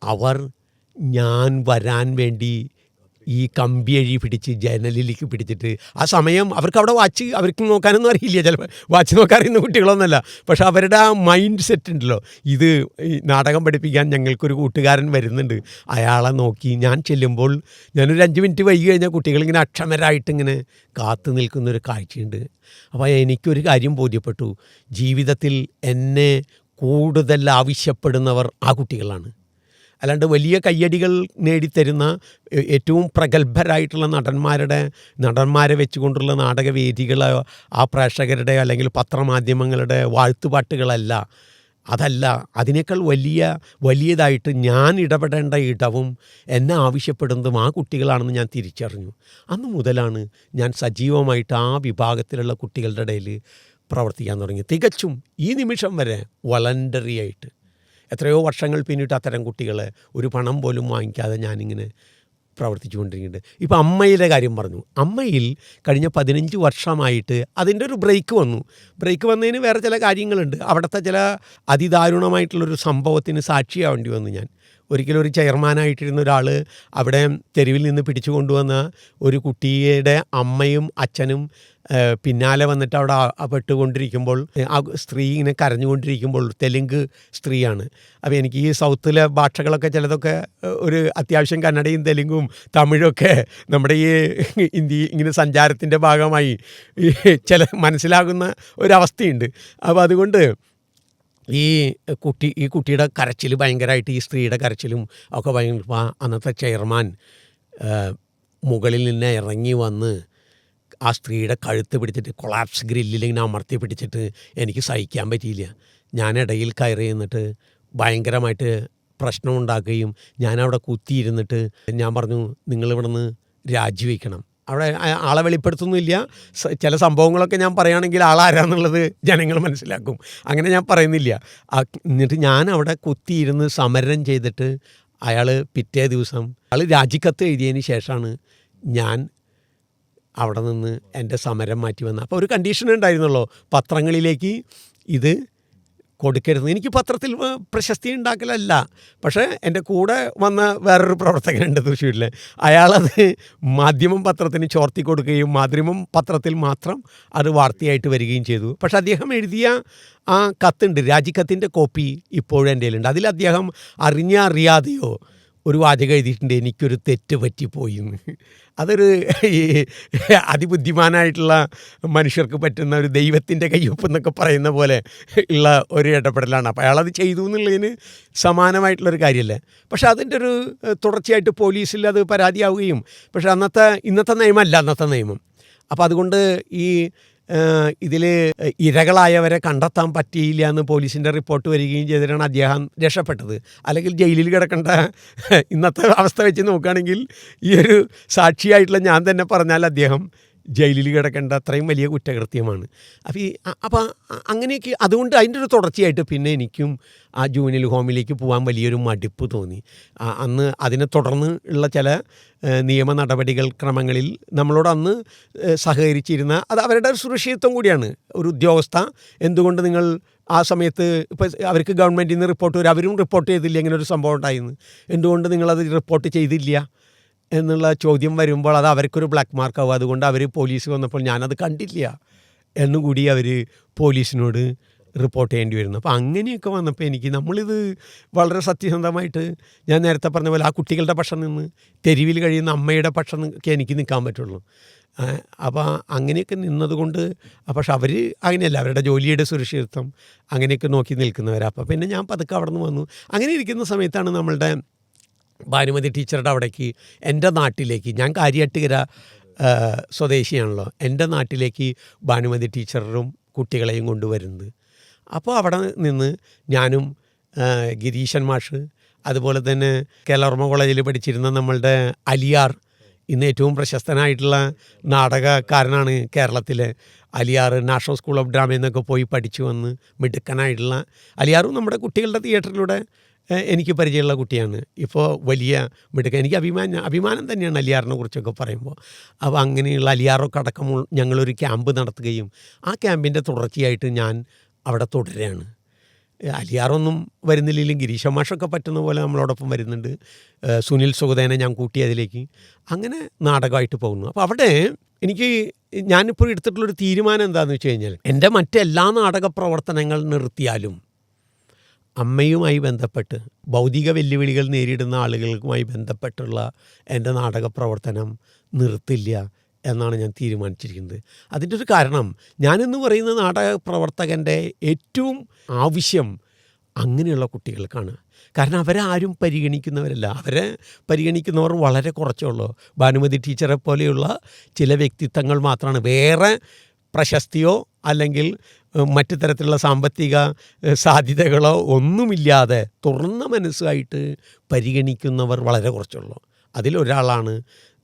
അവർ ഞാൻ വരാൻ വേണ്ടി ഈ കമ്പിയഴി പിടിച്ച് ജനലിലേക്ക് പിടിച്ചിട്ട്, ആ സമയം അവർക്ക് അവിടെ വാച്ച് അവർക്ക് നോക്കാനൊന്നും അറിയില്ല, ചിലപ്പോൾ വാച്ച് നോക്കാൻ അറിയുന്ന കുട്ടികളൊന്നുമല്ല. പക്ഷെ അവരുടെ ആ മൈൻഡ് സെറ്റ് ഉണ്ടല്ലോ, ഇത് ഈ നാടകം പഠിപ്പിക്കാൻ ഞങ്ങൾക്കൊരു കൂട്ടുകാരൻ വരുന്നുണ്ട്, അയാളെ നോക്കി ഞാൻ ചെല്ലുമ്പോൾ ഞാനൊരു 5 മിനിറ്റ് വൈകി കഴിഞ്ഞാൽ കുട്ടികളിങ്ങനെ അക്ഷമരായിട്ടിങ്ങനെ കാത്തു നിൽക്കുന്നൊരു കാഴ്ചയുണ്ട്. അപ്പോൾ എനിക്കൊരു കാര്യം ബോധ്യപ്പെട്ടു, ജീവിതത്തിൽ എന്നെ കൂടുതൽ ആവശ്യപ്പെടുന്നവർ ആ കുട്ടികളാണ്. അല്ലാണ്ട് വലിയ കയ്യടികൾ നേടിത്തരുന്ന ഏറ്റവും പ്രഗത്ഭരായിട്ടുള്ള നടന്മാരെ വെച്ചുകൊണ്ടുള്ള നാടകവേദികൾ ആ പ്രേക്ഷകരുടെ അല്ലെങ്കിൽ പത്രമാധ്യമങ്ങളുടെ വാഴ്ത്തുപാട്ടുകളല്ല, അതല്ല. അതിനേക്കാൾ വലിയതായിട്ട് ഞാൻ ഇടപെടേണ്ട ഇടവും എന്നെ ആവശ്യപ്പെടുന്നതും ആ കുട്ടികളാണെന്ന് ഞാൻ തിരിച്ചറിഞ്ഞു. അന്ന് മുതലാണ് ഞാൻ സജീവമായിട്ട് ആ വിഭാഗത്തിലുള്ള കുട്ടികളുടെ ഇടയിൽ പ്രവർത്തിക്കാൻ തുടങ്ങി. തികച്ചും ഈ നിമിഷം വരെ വളണ്ടറി ആയിട്ട് എത്രയോ വർഷങ്ങൾ പിന്നിട്ട് അത്തരം കുട്ടികളെ ഒരു പണം പോലും വാങ്ങിക്കാതെ ഞാനിങ്ങനെ പ്രവർത്തിച്ചു കൊണ്ടിരിക്കുന്നുണ്ട്. ഇപ്പോൾ അമ്മയുടെ കാര്യം പറഞ്ഞു. അമ്മയിൽ കഴിഞ്ഞ 15 വർഷമായിട്ട് അതിൻ്റെ ഒരു ബ്രേക്ക് വന്നു. ബ്രേക്ക് വന്നതിന് വേറെ ചില കാര്യങ്ങളുണ്ട്. അവിടുത്തെ ചില അതിദാരുണമായിട്ടുള്ളൊരു സംഭവത്തിന് സാക്ഷിയാവേണ്ടി വന്നു ഞാൻ. ഒരിക്കലും ഒരു ചെയർമാനായിട്ടിരുന്ന ഒരാൾ അവിടെ തെരുവിൽ നിന്ന് പിടിച്ചു കൊണ്ടുവന്ന ഒരു കുട്ടിയുടെ അമ്മയും അച്ഛനും പിന്നാലെ വന്നിട്ട് അവിടെ പെട്ടുകൊണ്ടിരിക്കുമ്പോൾ ആ സ്ത്രീ ഇങ്ങനെ കരഞ്ഞുകൊണ്ടിരിക്കുമ്പോൾ, തെലുങ്ക് സ്ത്രീയാണ്. അപ്പോൾ എനിക്ക് ഈ സൗത്തിലെ ഭാഷകളൊക്കെ ചിലതൊക്കെ ഒരു അത്യാവശ്യം കന്നഡയും തെലുങ്കും തമിഴൊക്കെ നമ്മുടെ ഈ ഇങ്ങനെ സഞ്ചാരത്തിൻ്റെ ഭാഗമായി മനസ്സിലാകുന്ന ഒരവസ്ഥയുണ്ട്. അപ്പോൾ അതുകൊണ്ട് ഈ കുട്ടിയുടെ കരച്ചിൽ ഭയങ്കരമായിട്ട്, ഈ സ്ത്രീയുടെ കരച്ചിലും ഒക്കെ ഭയങ്കര. അന്നത്തെ ചെയർമാൻ മുകളിൽ നിന്ന് ഇറങ്ങി വന്ന് ആ സ്ത്രീയുടെ കഴുത്ത് പിടിച്ചിട്ട് കൊളാപ്സ് ഗ്രില്ലിൽ ഇങ്ങനെ അമർത്തി പിടിച്ചിട്ട് എനിക്ക് സഹിക്കാൻ പറ്റിയില്ല. ഞാൻ ഇടയിൽ കയറി നിന്നിട്ട് ഭയങ്കരമായിട്ട് പ്രശ്നമുണ്ടാക്കുകയും ഞാനവിടെ കുത്തിയിരുന്നിട്ട് ഞാൻ പറഞ്ഞു, നിങ്ങളിവിടുന്ന് രാജിവെക്കണം. അവിടെ ആളെ വെളിപ്പെടുത്തുന്നില്ല. ചില സംഭവങ്ങളൊക്കെ ഞാൻ പറയുകയാണെങ്കിൽ ആളാരാന്നുള്ളത് ജനങ്ങൾ മനസ്സിലാക്കും. അങ്ങനെ ഞാൻ പറയുന്നില്ല. എന്നിട്ട് ഞാൻ അവിടെ കുത്തിയിരുന്ന് സമരം ചെയ്തിട്ട് അയാൾ പിറ്റേ ദിവസം രാജിക്കത്ത് എഴുതിയതിന് ശേഷമാണ് ഞാൻ അവിടെ നിന്ന് എൻ്റെ സമരം മാറ്റി വന്നത്. അപ്പോൾ ഒരു കണ്ടീഷൻ ഉണ്ടായിരുന്നുള്ളൂ, പത്രങ്ങളിലേക്ക് ഇത് കൊടുക്കരുത്. എനിക്ക് പത്രത്തിൽ പ്രശസ്തി ഉണ്ടാക്കലല്ല, പക്ഷേ എൻ്റെ കൂടെ വന്ന വേറൊരു പ്രവർത്തകനുണ്ട് തൃശ്ശൂരിൽ, അയാളത് മാധ്യമം പത്രത്തിന് ചോർത്തി കൊടുക്കുകയും മാധ്യമം പത്രത്തിൽ മാത്രം അത് വാർത്തയായിട്ട് വരികയും ചെയ്തു. പക്ഷേ അദ്ദേഹം എഴുതിയ ആ കത്തുണ്ട്, രാജിക്കത്തിൻ്റെ കോപ്പി ഇപ്പോഴും എൻ്റെ കയ്യിലുണ്ട്. അതിൽ അദ്ദേഹം അറിയാതെയോ ഒരു വാചകം എഴുതിയിട്ടുണ്ട്, എനിക്കൊരു തെറ്റ് പറ്റിപ്പോയി എന്ന്. അതൊരു അതിബുദ്ധിമാനായിട്ടുള്ള മനുഷ്യർക്ക് പറ്റുന്ന ഒരു ദൈവത്തിൻ്റെ കയ്യൊപ്പ് എന്നൊക്കെ പറയുന്ന പോലെ ഉള്ള ഒരു ഇടപെടലാണ്. അപ്പോൾ അയാളത് ചെയ്തു എന്നുള്ളതിന് സമാനമായിട്ടുള്ളൊരു കാര്യമല്ലേ. പക്ഷേ അതിൻ്റെ ഒരു തുടർച്ചയായിട്ട് പോലീസിൽ അത് പരാതിയാവുകയും, പക്ഷേ ഇന്നത്തെ നിയമമല്ല അന്നത്തെ നിയമം. അപ്പോൾ അതുകൊണ്ട് ഈ ഇതിൽ ഇരകളായവരെ കണ്ടെത്താൻ പറ്റിയില്ല എന്ന് പോലീസിൻ്റെ റിപ്പോർട്ട് വരികയും ചെയ്തിട്ടാണ് അദ്ദേഹം രക്ഷപ്പെട്ടത്. അല്ലെങ്കിൽ ജയിലിൽ കിടക്കേണ്ട ഇന്നത്തെ അവസ്ഥ വെച്ച് നോക്കുകയാണെങ്കിൽ ഈ ഒരു സാക്ഷിയായിട്ടുള്ള ഞാൻ തന്നെ പറഞ്ഞാൽ അദ്ദേഹം ജയിലിൽ കിടക്കേണ്ട അത്രയും വലിയ കുറ്റകൃത്യമാണ്. അപ്പോൾ അങ്ങനെയൊക്കെ അതുകൊണ്ട് അതിൻ്റെ ഒരു തുടർച്ചയായിട്ട് പിന്നെ എനിക്കും ആ ജൂനിയൽ ഹോമിലേക്ക് പോകാൻ വലിയൊരു മടുപ്പ് തോന്നി. അന്ന് അതിനെ തുടർന്ന് ഉള്ള ചില നിയമ നടപടികൾ ക്രമങ്ങളിൽ നമ്മളോട് അന്ന് സഹകരിച്ചിരുന്ന അത് അവരുടെ ഒരു സുരക്ഷിതത്വം കൂടിയാണ്. ഒരു ഉദ്യോഗസ്ഥ എന്തുകൊണ്ട് നിങ്ങൾ ആ സമയത്ത് ഇപ്പോൾ അവർക്ക് ഗവൺമെൻറ്റിൽ നിന്ന് റിപ്പോർട്ട് വരും, അവരും റിപ്പോർട്ട് ചെയ്തില്ല ഇങ്ങനെ ഒരു സംഭവം ഉണ്ടായിരുന്നു, എന്തുകൊണ്ട് നിങ്ങളത് റിപ്പോർട്ട് ചെയ്തില്ല എന്നുള്ള ചോദ്യം വരുമ്പോൾ അത് അവർക്കൊരു ബ്ലാക്ക് മാർക്കാവും. അതുകൊണ്ട് അവർ പോലീസ് വന്നപ്പോൾ ഞാനത് കണ്ടില്ല എന്നുകൂടി അവർ പോലീസിനോട് റിപ്പോർട്ട് ചെയ്യേണ്ടി വരുന്നു. അപ്പോൾ അങ്ങനെയൊക്കെ വന്നപ്പോൾ നമ്മളിത് വളരെ സത്യസന്ധമായിട്ട് ഞാൻ നേരത്തെ പറഞ്ഞ പോലെ ആ കുട്ടികളുടെ പക്ഷം നിന്ന് തെരുവിൽ കഴിയുന്ന അമ്മയുടെ പക്ഷം ഒക്കെ എനിക്ക് നിൽക്കാൻ പറ്റുള്ളൂ. അപ്പോൾ അങ്ങനെയൊക്കെ നിന്നതുകൊണ്ട്, പക്ഷെ അവർ അങ്ങനെയല്ല, അവരുടെ ജോലിയുടെ സുരക്ഷിതത്വം അങ്ങനെയൊക്കെ നോക്കി നിൽക്കുന്നവരാണ്. അപ്പോൾ പിന്നെ ഞാൻ പതുക്കെ അവിടെ നിന്ന് വന്നു. അങ്ങനെ ഇരിക്കുന്ന സമയത്താണ് നമ്മളുടെ ഭാനുമതി ടീച്ചറുടെ അവിടേക്ക് എൻ്റെ നാട്ടിലേക്ക്, ഞാൻ കാര്യാട്ടുകര സ്വദേശിയാണല്ലോ, എൻ്റെ നാട്ടിലേക്ക് ഭാനുമതി ടീച്ചറും കുട്ടികളെയും കൊണ്ടുവരുന്നത്. അപ്പോൾ അവിടെ നിന്ന് ഞാനും ഗിരീശൻ മാഷ്, അതുപോലെ തന്നെ കേരളവർമ്മ കോളേജിൽ പഠിച്ചിരുന്ന നമ്മളുടെ അലിയാർ, ഇന്ന് ഏറ്റവും പ്രശസ്തനായിട്ടുള്ള നാടകക്കാരനാണ് കേരളത്തിലെ അലിയാർ, നാഷണൽ സ്കൂൾ ഓഫ് ഡ്രാമയിൽ നിന്നൊക്കെ പോയി പഠിച്ചു വന്ന് മിടുക്കനായിട്ടുള്ള അലിയാറും നമ്മുടെ കുട്ടികളുടെ തിയേറ്ററിലൂടെ എനിക്ക് പരിചയമുള്ള കുട്ടിയാണ്. ഇപ്പോൾ വലിയ മിടുക്കൻ, എനിക്ക് അഭിമാനം തന്നെയാണ് അലിയാറിനെ കുറിച്ചൊക്കെ പറയുമ്പോൾ. അപ്പോൾ അങ്ങനെയുള്ള അലിയാറൊക്കെ അടക്കം ഞങ്ങളൊരു ക്യാമ്പ് നടത്തുകയും ആ ക്യാമ്പിൻ്റെ തുടർച്ചയായിട്ട് ഞാൻ അവിടെ തുടരുകയാണ്. അലിയാറൊന്നും വരുന്നില്ലെങ്കിലും ഗിരീശ മാഷൊക്കെ പറ്റുന്ന പോലെ നമ്മളോടൊപ്പം വരുന്നുണ്ട്. സുനിൽ സുഗതേനെ ഞാൻ കൂട്ടി അതിലേക്ക്, അങ്ങനെ നാടകമായിട്ട് പോകുന്നു. അപ്പോൾ അവിടെ ഞാനിപ്പോൾ എടുത്തിട്ടുള്ളൊരു തീരുമാനം എന്താണെന്ന് വെച്ച് കഴിഞ്ഞാൽ, എൻ്റെ മറ്റെല്ലാ നാടക പ്രവർത്തനങ്ങൾ നിർത്തിയാലും അമ്മയുമായി ബന്ധപ്പെട്ട് ഭൗതിക വെല്ലുവിളികൾ നേരിടുന്ന ആളുകൾക്കുമായി ബന്ധപ്പെട്ടുള്ള എൻ്റെ നാടക പ്രവർത്തനം നിർത്തില്ല എന്നാണ് ഞാൻ തീരുമാനിച്ചിരിക്കുന്നത്. അതിൻ്റെ ഒരു കാരണം, ഞാനെന്ന് പറയുന്ന നാടക പ്രവർത്തകൻ്റെ ഏറ്റവും ആവശ്യം അങ്ങനെയുള്ള കുട്ടികൾക്കാണ്. കാരണം അവരെ ആരും പരിഗണിക്കുന്നവരല്ല, അവരെ പരിഗണിക്കുന്നവർ വളരെ കുറച്ചുള്ളൂ. ഭാനുമതി ടീച്ചറെ പോലെയുള്ള ചില വ്യക്തിത്വങ്ങൾ മാത്രമാണ്. വേറെ പ്രശസ്തിയോ അല്ലെങ്കിൽ മറ്റു തരത്തിലുള്ള സാമ്പത്തിക സാധ്യതകളോ ഒന്നുമില്ലാതെ തുറന്ന മനസ്സായിട്ട് പരിഗണിക്കുന്നവർ വളരെ കുറച്ചുള്ളൂ. അതിലൊരാളാണ്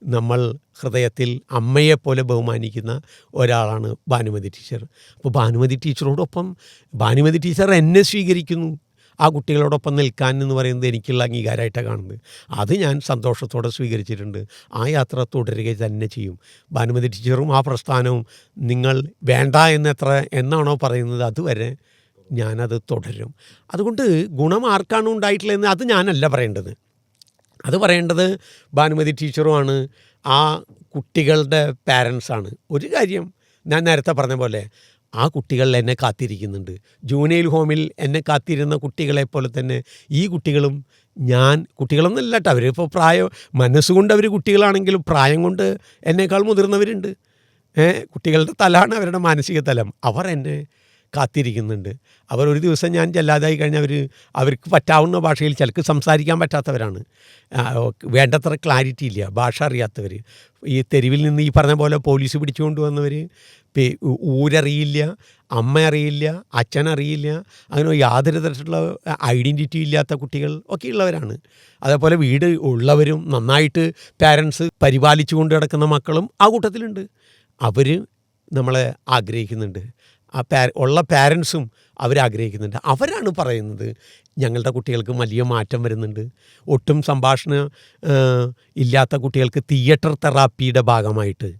നമ്മൾ ഹൃദയത്തിൽ അമ്മയെപ്പോലെ ബഹുമാനിക്കുന്ന ഒരാളാണ് ഭാനുമതി ടീച്ചർ. അപ്പോൾ ഭാനുമതി ടീച്ചറോടൊപ്പം ഭാനുമതി ടീച്ചർ എന്നെ സ്വീകരിക്കുന്നു, ആ കുട്ടികളോടൊപ്പം നിൽക്കാൻ എന്ന് പറയുന്നത് എനിക്കുള്ള അംഗീകാരമായിട്ടാണ് കാണുന്നത്. അത് ഞാൻ സന്തോഷത്തോടെ സ്വീകരിച്ചിട്ടുണ്ട്. ആ യാത്ര തുടരുക തന്നെ ചെയ്യും. ഭാനുമതി ടീച്ചറും ആ പ്രസ്ഥാനവും നിങ്ങൾ വേണ്ട എന്നാണോ പറയുന്നത്, അതുവരെ ഞാനത് തുടരും. അതുകൊണ്ട് ഗുണം ആർക്കാണ് ഉണ്ടായിട്ടുള്ളതെന്ന് അത് ഞാനല്ല പറയേണ്ടത്, അത് പറയേണ്ടത് ഭാനുമതി ടീച്ചറുമാണ്, ആ കുട്ടികളുടെ പാരൻസാണ്. ഒരു കാര്യം ഞാൻ നേരത്തെ പറഞ്ഞ പോലെ, ആ കുട്ടികൾ എന്നെ കാത്തിരിക്കുന്നുണ്ട്. ജൂനൈൽ ഹോമിൽ എന്നെ കാത്തിരുന്ന കുട്ടികളെപ്പോലെ തന്നെ ഈ കുട്ടികളും, കുട്ടികളൊന്നുമല്ല കേട്ടോ, അവരിപ്പോൾ മനസ്സുകൊണ്ട് അവർ കുട്ടികളാണെങ്കിലും പ്രായം കൊണ്ട് എന്നേക്കാൾ മുതിർന്നവരുണ്ട്. കുട്ടികളുടെ തലമാണ് അവരുടെ മാനസിക തലം. അവർ എന്നെ കാത്തിരിക്കുന്നുണ്ട്. അവർ ഒരു ദിവസം ഞാൻ ചെല്ലാതായി കഴിഞ്ഞാൽ അവർക്ക് പറ്റാവുന്ന ഭാഷയിൽ ചിലക്ക് സംസാരിക്കാൻ പറ്റാത്തവരാണ്, വേണ്ടത്ര ക്ലാരിറ്റി ഇല്ല, ഭാഷ അറിയാത്തവർ, ഈ തെരുവിൽ നിന്ന് ഈ പറഞ്ഞ പോലെ പോലീസ് പിടിച്ചുകൊണ്ട് വന്നവർ, ഊരറിയില്ല, അമ്മ അറിയില്ല, അച്ഛനറിയില്ല, അങ്ങനെ യാതൊരു തരത്തിലുള്ള ഐഡൻറ്റിറ്റി ഇല്ലാത്ത കുട്ടികൾ ഒക്കെ ഉള്ളവരാണ്. അതേപോലെ വീട് ഉള്ളവരും നന്നായിട്ട് പാരൻസ് പരിപാലിച്ചു കൊണ്ട് കിടക്കുന്ന മക്കളും ആ കൂട്ടത്തിലുണ്ട്. അവർ നമ്മളെ ആഗ്രഹിക്കുന്നുണ്ട്. ഉള്ള പാരൻസും അവരാഗ്രഹിക്കുന്നുണ്ട്. അവരാണ് പറയുന്നത് ഞങ്ങളുടെ കുട്ടികൾക്ക് വലിയ മാറ്റം വരുന്നുണ്ട്. ഒട്ടും സംഭാഷണം ഇല്ലാത്ത കുട്ടികൾക്ക് തിയേറ്റർ തെറാപ്പിയുടെ ഭാഗമായിട്ട്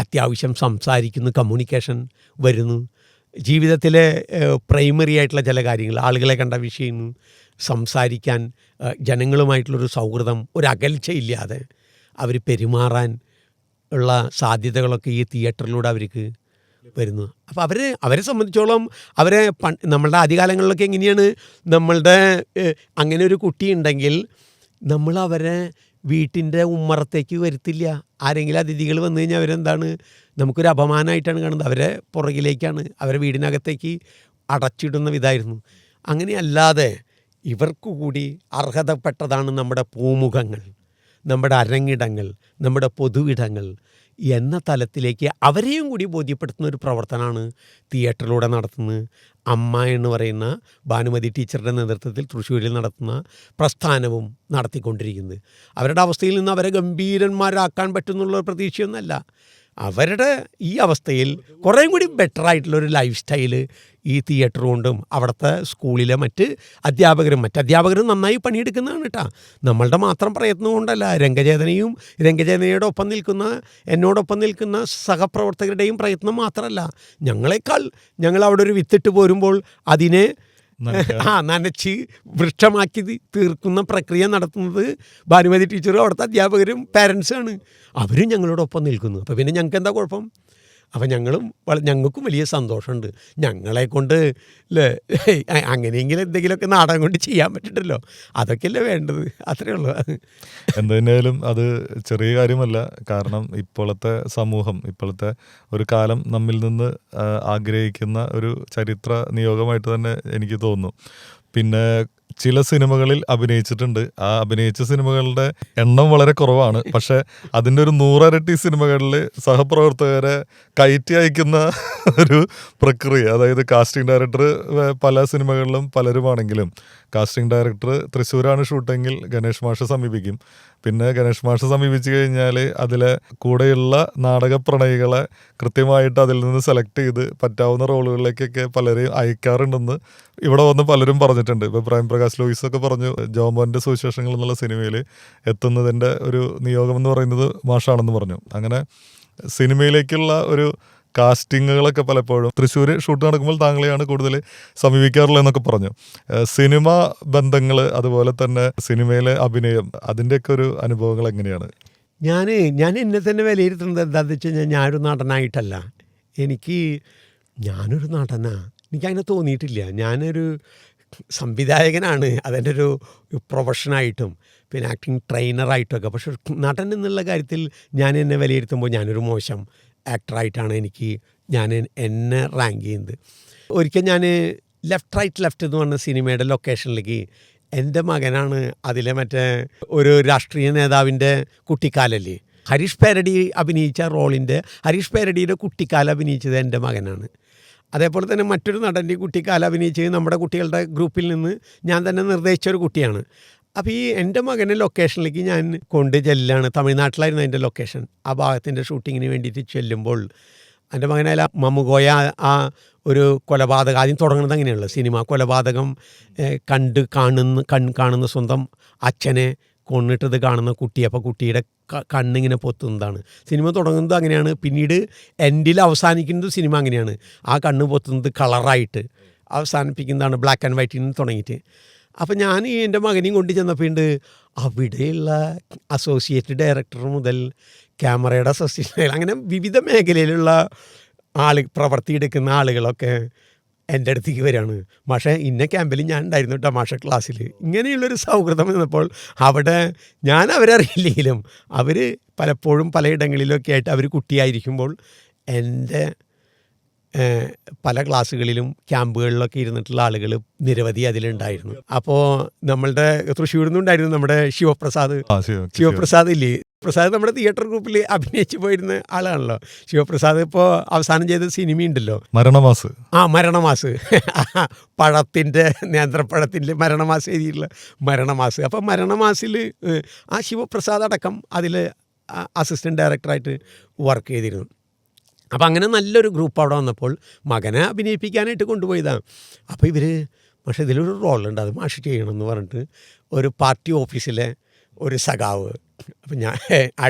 അത്യാവശ്യം സംസാരിക്കുന്നു, കമ്മ്യൂണിക്കേഷൻ വരുന്നു. ജീവിതത്തിലെ പ്രൈമറി ആയിട്ടുള്ള ചില കാര്യങ്ങൾ, ആളുകളെ കണ്ട വിഷയം സംസാരിക്കാൻ, ജനങ്ങളുമായിട്ടുള്ളൊരു സൗഹൃദം, ഒരു അകൽച്ചയില്ലാതെ അവർ പെരുമാറാൻ ഉള്ള സാധ്യതകളൊക്കെ ഈ തിയേറ്ററിലൂടെ അവർക്ക് വരുന്നു. അപ്പോൾ അവരെ സംബന്ധിച്ചോളം നമ്മളുടെ ആദ്യകാലങ്ങളിലൊക്കെ എങ്ങനെയാണ്, അങ്ങനെ ഒരു കുട്ടി ഉണ്ടെങ്കിൽ നമ്മൾ അവരെ വീട്ടിൻ്റെ ഉമ്മറത്തേക്ക് വരുത്തില്ല. ആരെങ്കിലും അതിഥികൾ വന്നു കഴിഞ്ഞാൽ അവരെന്താണ്, നമുക്കൊരു അപമാനമായിട്ടാണ് കാണുന്നത്. അവരെ പുറകിലേക്കാണ്, അവരെ വീടിനകത്തേക്ക് അടച്ചിടുന്ന വിധമായിരുന്നു. അങ്ങനെയല്ലാതെ ഇവർക്ക് കൂടി അർഹതപ്പെട്ടതാണ് നമ്മുടെ പൂമുഖങ്ങൾ, നമ്മുടെ അരങ്ങിടങ്ങൾ, നമ്മുടെ പൊതുവിടങ്ങൾ എന്ന തലത്തിലേക്ക് അവരെയും കൂടി ബോധ്യപ്പെടുത്തുന്ന ഒരു പ്രവർത്തനമാണ് തിയേറ്ററിലൂടെ നടത്തുന്നത്. അമ്മ എന്ന് പറയുന്ന ഭാനുമതി ടീച്ചറുടെ നേതൃത്വത്തിൽ തൃശ്ശൂരിൽ നടത്തുന്ന പ്രസ്ഥാനവും നടത്തിക്കൊണ്ടിരിക്കുന്നത്. അവരുടെ അവസ്ഥയിൽ നിന്ന് അവരെ ഗംഭീരന്മാരാക്കാൻ പറ്റുന്നുള്ള പ്രതീക്ഷയൊന്നുമല്ല. അവരുടെ ഈ അവസ്ഥയിൽ കുറേയും കൂടി ബെറ്ററായിട്ടുള്ളൊരു ലൈഫ് സ്റ്റൈല് ഈ തിയേറ്റർ കൊണ്ടും അവിടുത്തെ സ്കൂളിലെ മറ്റ് അധ്യാപകരും നന്നായി പണിയെടുക്കുന്നതാണ് കേട്ടോ. നമ്മളുടെ മാത്രം പ്രയത്നം കൊണ്ടല്ല, രംഗചേതനയുടെ ഒപ്പം നിൽക്കുന്ന, എന്നോടൊപ്പം നിൽക്കുന്ന സഹപ്രവർത്തകരുടെയും പ്രയത്നം മാത്രമല്ല. ഞങ്ങൾ അവിടെ ഒരു വിത്തിട്ട് പോരുമ്പോൾ അതിനെ നനച്ച് വൃക്ഷമാക്കി തീർക്കുന്ന പ്രക്രിയ നടത്തുന്നത് ഭാനുമതി ടീച്ചറും അവിടുത്തെ അധ്യാപകരും പാരൻസാണ്. അവരും ഞങ്ങളോടൊപ്പം നിൽക്കുന്നു. അപ്പോൾ പിന്നെ ഞങ്ങൾക്ക് എന്താ കുഴപ്പം? അപ്പം ഞങ്ങൾക്കും വലിയ സന്തോഷമുണ്ട്. ഞങ്ങളെക്കൊണ്ട് അങ്ങനെയെങ്കിലും എന്തെങ്കിലുമൊക്കെ നാടകം കൊണ്ട് ചെയ്യാൻ പറ്റിട്ടല്ലോ, അതൊക്കെയല്ലേ വേണ്ടത്, അത്രയേ ഉള്ളൂ. എന്തായാലും അത് ചെറിയ കാര്യമല്ല. കാരണം ഇപ്പോഴത്തെ സമൂഹം, ഇപ്പോഴത്തെ ഒരു കാലം നമ്മിൽ നിന്ന് ആഗ്രഹിക്കുന്ന ഒരു ചരിത്ര നിയോഗമായിട്ട് തന്നെ എനിക്ക് തോന്നുന്നു. പിന്നെ ചില സിനിമകളിൽ അഭിനയിച്ചിട്ടുണ്ട്. ആ അഭിനയിച്ച സിനിമകളുടെ എണ്ണം വളരെ കുറവാണ്. പക്ഷെ അതിൻ്റെ ഒരു 100 ഇരട്ടി സിനിമകളിൽ സഹപ്രവർത്തകരെ കയറ്റി അയക്കുന്ന ഒരു പ്രക്രിയ, അതായത് കാസ്റ്റിംഗ് ഡയറക്ടർ പല സിനിമകളിലും പലരുമാണെങ്കിലും കാസ്റ്റിംഗ് ഡയറക്ടർ തൃശ്ശൂരാണ് ഷൂട്ടെങ്കിൽ ഗണേഷ് മാഷെ സമീപിക്കും. പിന്നെ ഗണേഷ് മാഷെ സമീപിച്ചു കഴിഞ്ഞാൽ അതിലെ കൂടെയുള്ള നാടക പ്രണയികളെ കൃത്യമായിട്ട് അതിൽ നിന്ന് സെലക്ട് ചെയ്ത് പറ്റാവുന്ന റോളുകളിലേക്കൊക്കെ പലരെയും അയക്കാറുണ്ടെന്ന് ഇവിടെ വന്ന് പലരും പറഞ്ഞിട്ടുണ്ട്. ഇപ്പോൾ പ്രേംപ്രകാശ് ലോയിസൊക്കെ പറഞ്ഞു ജോമോൻ്റെ സുവിശേഷങ്ങൾ എന്നുള്ള സിനിമയിൽ എത്തുന്നതിൻ്റെ ഒരു നിയോഗം എന്ന് പറയുന്നത് മാഷാണെന്ന് പറഞ്ഞു. അങ്ങനെ സിനിമയിലേക്കുള്ള ഒരു കാസ്റ്റിങ്ങുകളൊക്കെ പലപ്പോഴും തൃശ്ശൂർ ഷൂട്ട് നടക്കുമ്പോൾ താങ്കളെയാണ് കൂടുതൽ സമീപിക്കാറുള്ളത് എന്നൊക്കെ പറഞ്ഞു. സിനിമ ബന്ധങ്ങൾ, അതുപോലെ തന്നെ സിനിമയിലെ അഭിനയം, അതിൻ്റെയൊക്കെ ഒരു അനുഭവങ്ങൾ എങ്ങനെയാണ്? ഞാൻ എന്നെ തന്നെ വിലയിരുത്തുന്നത് എന്താണെന്ന് വെച്ച് കഴിഞ്ഞാൽ ഞാനൊരു നടനായിട്ടല്ല. ഞാനൊരു നടനാ എനിക്കങ്ങനെ തോന്നിയിട്ടില്ല. ഞാനൊരു സംവിധായകനാണ്, അതെൻ്റെ ഒരു പ്രൊഫഷനായിട്ടും പിന്നെ ആക്ടിങ് ട്രെയിനറായിട്ടൊക്കെ. പക്ഷെ നടൻ എന്നുള്ള കാര്യത്തിൽ ഞാൻ എന്നെ വിലയിരുത്തുമ്പോൾ ഞാനൊരു മോശം ആക്ടറായിട്ടാണ് ഞാൻ എന്നെ റാങ്ക് ചെയ്യുന്നത്. ഒരിക്കൽ ഞാൻ ലെഫ്റ്റ് എന്ന് പറഞ്ഞ സിനിമയുടെ ലൊക്കേഷനിലേക്ക് എൻ്റെ മകനാണ് അതിലെ മറ്റേ ഒരു രാഷ്ട്രീയ നേതാവിൻ്റെ കുട്ടിക്കാലല്ലേ, ഹരീഷ് പേരടി അഭിനയിച്ച റോളിൻ്റെ ഹരീഷ് പേരടിയുടെ കുട്ടിക്കാലം അഭിനയിച്ചത് എൻ്റെ മകനാണ്. അതേപോലെ തന്നെ മറ്റൊരു നടൻ്റെ കുട്ടിക്കാലം അഭിനയിച്ചത് നമ്മുടെ കുട്ടികളുടെ ഗ്രൂപ്പിൽ നിന്ന് ഞാൻ തന്നെ നിർദ്ദേശിച്ചൊരു കുട്ടിയാണ്. അപ്പോൾ ഈ എൻ്റെ മകനെ ലൊക്കേഷനിലേക്ക് ഞാൻ കൊണ്ട് ചെല്ലാണ്. തമിഴ്നാട്ടിലായിരുന്നു അതിൻ്റെ ലൊക്കേഷൻ. ആ ഭാഗത്തിൻ്റെ ഷൂട്ടിങ്ങിന് വേണ്ടിയിട്ട് ചെല്ലുമ്പോൾ എൻ്റെ മകനായ മമ്മുകോയ ആ ഒരു കൊലപാതകം ആദ്യം തുടങ്ങുന്നത് അങ്ങനെയുള്ള സിനിമ കൊലപാതകം കാണുന്ന സ്വന്തം അച്ഛനെ കൊന്നിട്ടത് കാണുന്ന കുട്ടി. അപ്പോൾ കുട്ടിയുടെ കണ്ണിങ്ങനെ പൊത്തുന്നതാണ്. സിനിമ തുടങ്ങുന്നത് അങ്ങനെയാണ്, പിന്നീട് എൻഡിൽ അവസാനിക്കുന്നത് സിനിമ അങ്ങനെയാണ്. ആ കണ്ണ് പൊത്തുന്നത് കളറായിട്ട് അവസാനിപ്പിക്കുന്നതാണ്, ബ്ലാക്ക് ആൻഡ് വൈറ്റിൽ നിന്ന് തുടങ്ങിയിട്ട്. അപ്പം ഞാൻ എൻ്റെ മകനെയും കൊണ്ട് ചെന്നപ്പോൾ അവിടെയുള്ള അസോസിയേറ്റ് ഡയറക്ടർ മുതൽ ക്യാമറയുടെ അസോസിയേറ്റ് അങ്ങനെ വിവിധ മേഖലയിലുള്ള പ്രവർത്തിയെടുക്കുന്ന ആളുകളൊക്കെ എൻ്റെ അടുത്തേക്ക് വരികയാണ്. മാഷെ ഇന്ന ക്യാമ്പിൽ ഞാൻ ഉണ്ടായിരുന്നു കേട്ടോ മാഷ ക്ലാസ്സിൽ. ഇങ്ങനെയുള്ളൊരു സൗഹൃദം എന്നപ്പോൾ അവിടെ ഞാൻ അവരറിയില്ലെങ്കിലും അവർ പലപ്പോഴും പലയിടങ്ങളിലൊക്കെ ആയിട്ട് അവർ കുട്ടിയായിരിക്കുമ്പോൾ എൻ്റെ പല ക്ലാസ്സുകളിലും ക്യാമ്പുകളിലൊക്കെ ഇരുന്നിട്ടുള്ള ആളുകൾ നിരവധി അതിലുണ്ടായിരുന്നു. അപ്പോൾ നമ്മളുടെ തൃശ്ശൂരിൽ നിന്നുണ്ടായിരുന്നു നമ്മുടെ ശിവപ്രസാദ് ഇല്ലേ, പ്രസാദ് നമ്മുടെ തിയേറ്റർ ഗ്രൂപ്പിൽ അഭിനയിച്ച് പോയിരുന്ന ആളാണല്ലോ. ശിവപ്രസാദ് ഇപ്പോൾ അവസാനം ചെയ്ത സിനിമയുണ്ടല്ലോ മരണമാസ് പഴത്തിൻ്റെ നേന്ത്രപ്പഴത്തിൻ്റെ മരണമാസ് എഴുതിയിട്ടുള്ള മരണമാസ്. അപ്പോൾ മരണമാസിൽ ആ ശിവപ്രസാദ് അടക്കം അതിൽ അസിസ്റ്റൻറ്റ് ഡയറക്ടറായിട്ട് വർക്ക് ചെയ്തിരുന്നു. അപ്പോൾ അങ്ങനെ നല്ലൊരു ഗ്രൂപ്പ് അവിടെ വന്നപ്പോൾ മകനെ അഭിനയിപ്പിക്കാനായിട്ട് കൊണ്ടുപോയതാണ്. അപ്പോൾ പക്ഷേ ഇതിലൊരു റോളുണ്ട്, അത് മാഷ് ചെയ്യണമെന്ന് പറഞ്ഞിട്ട് ഒരു പാർട്ടി ഓഫീസിലെ ഒരു സഖാവ് അപ്പം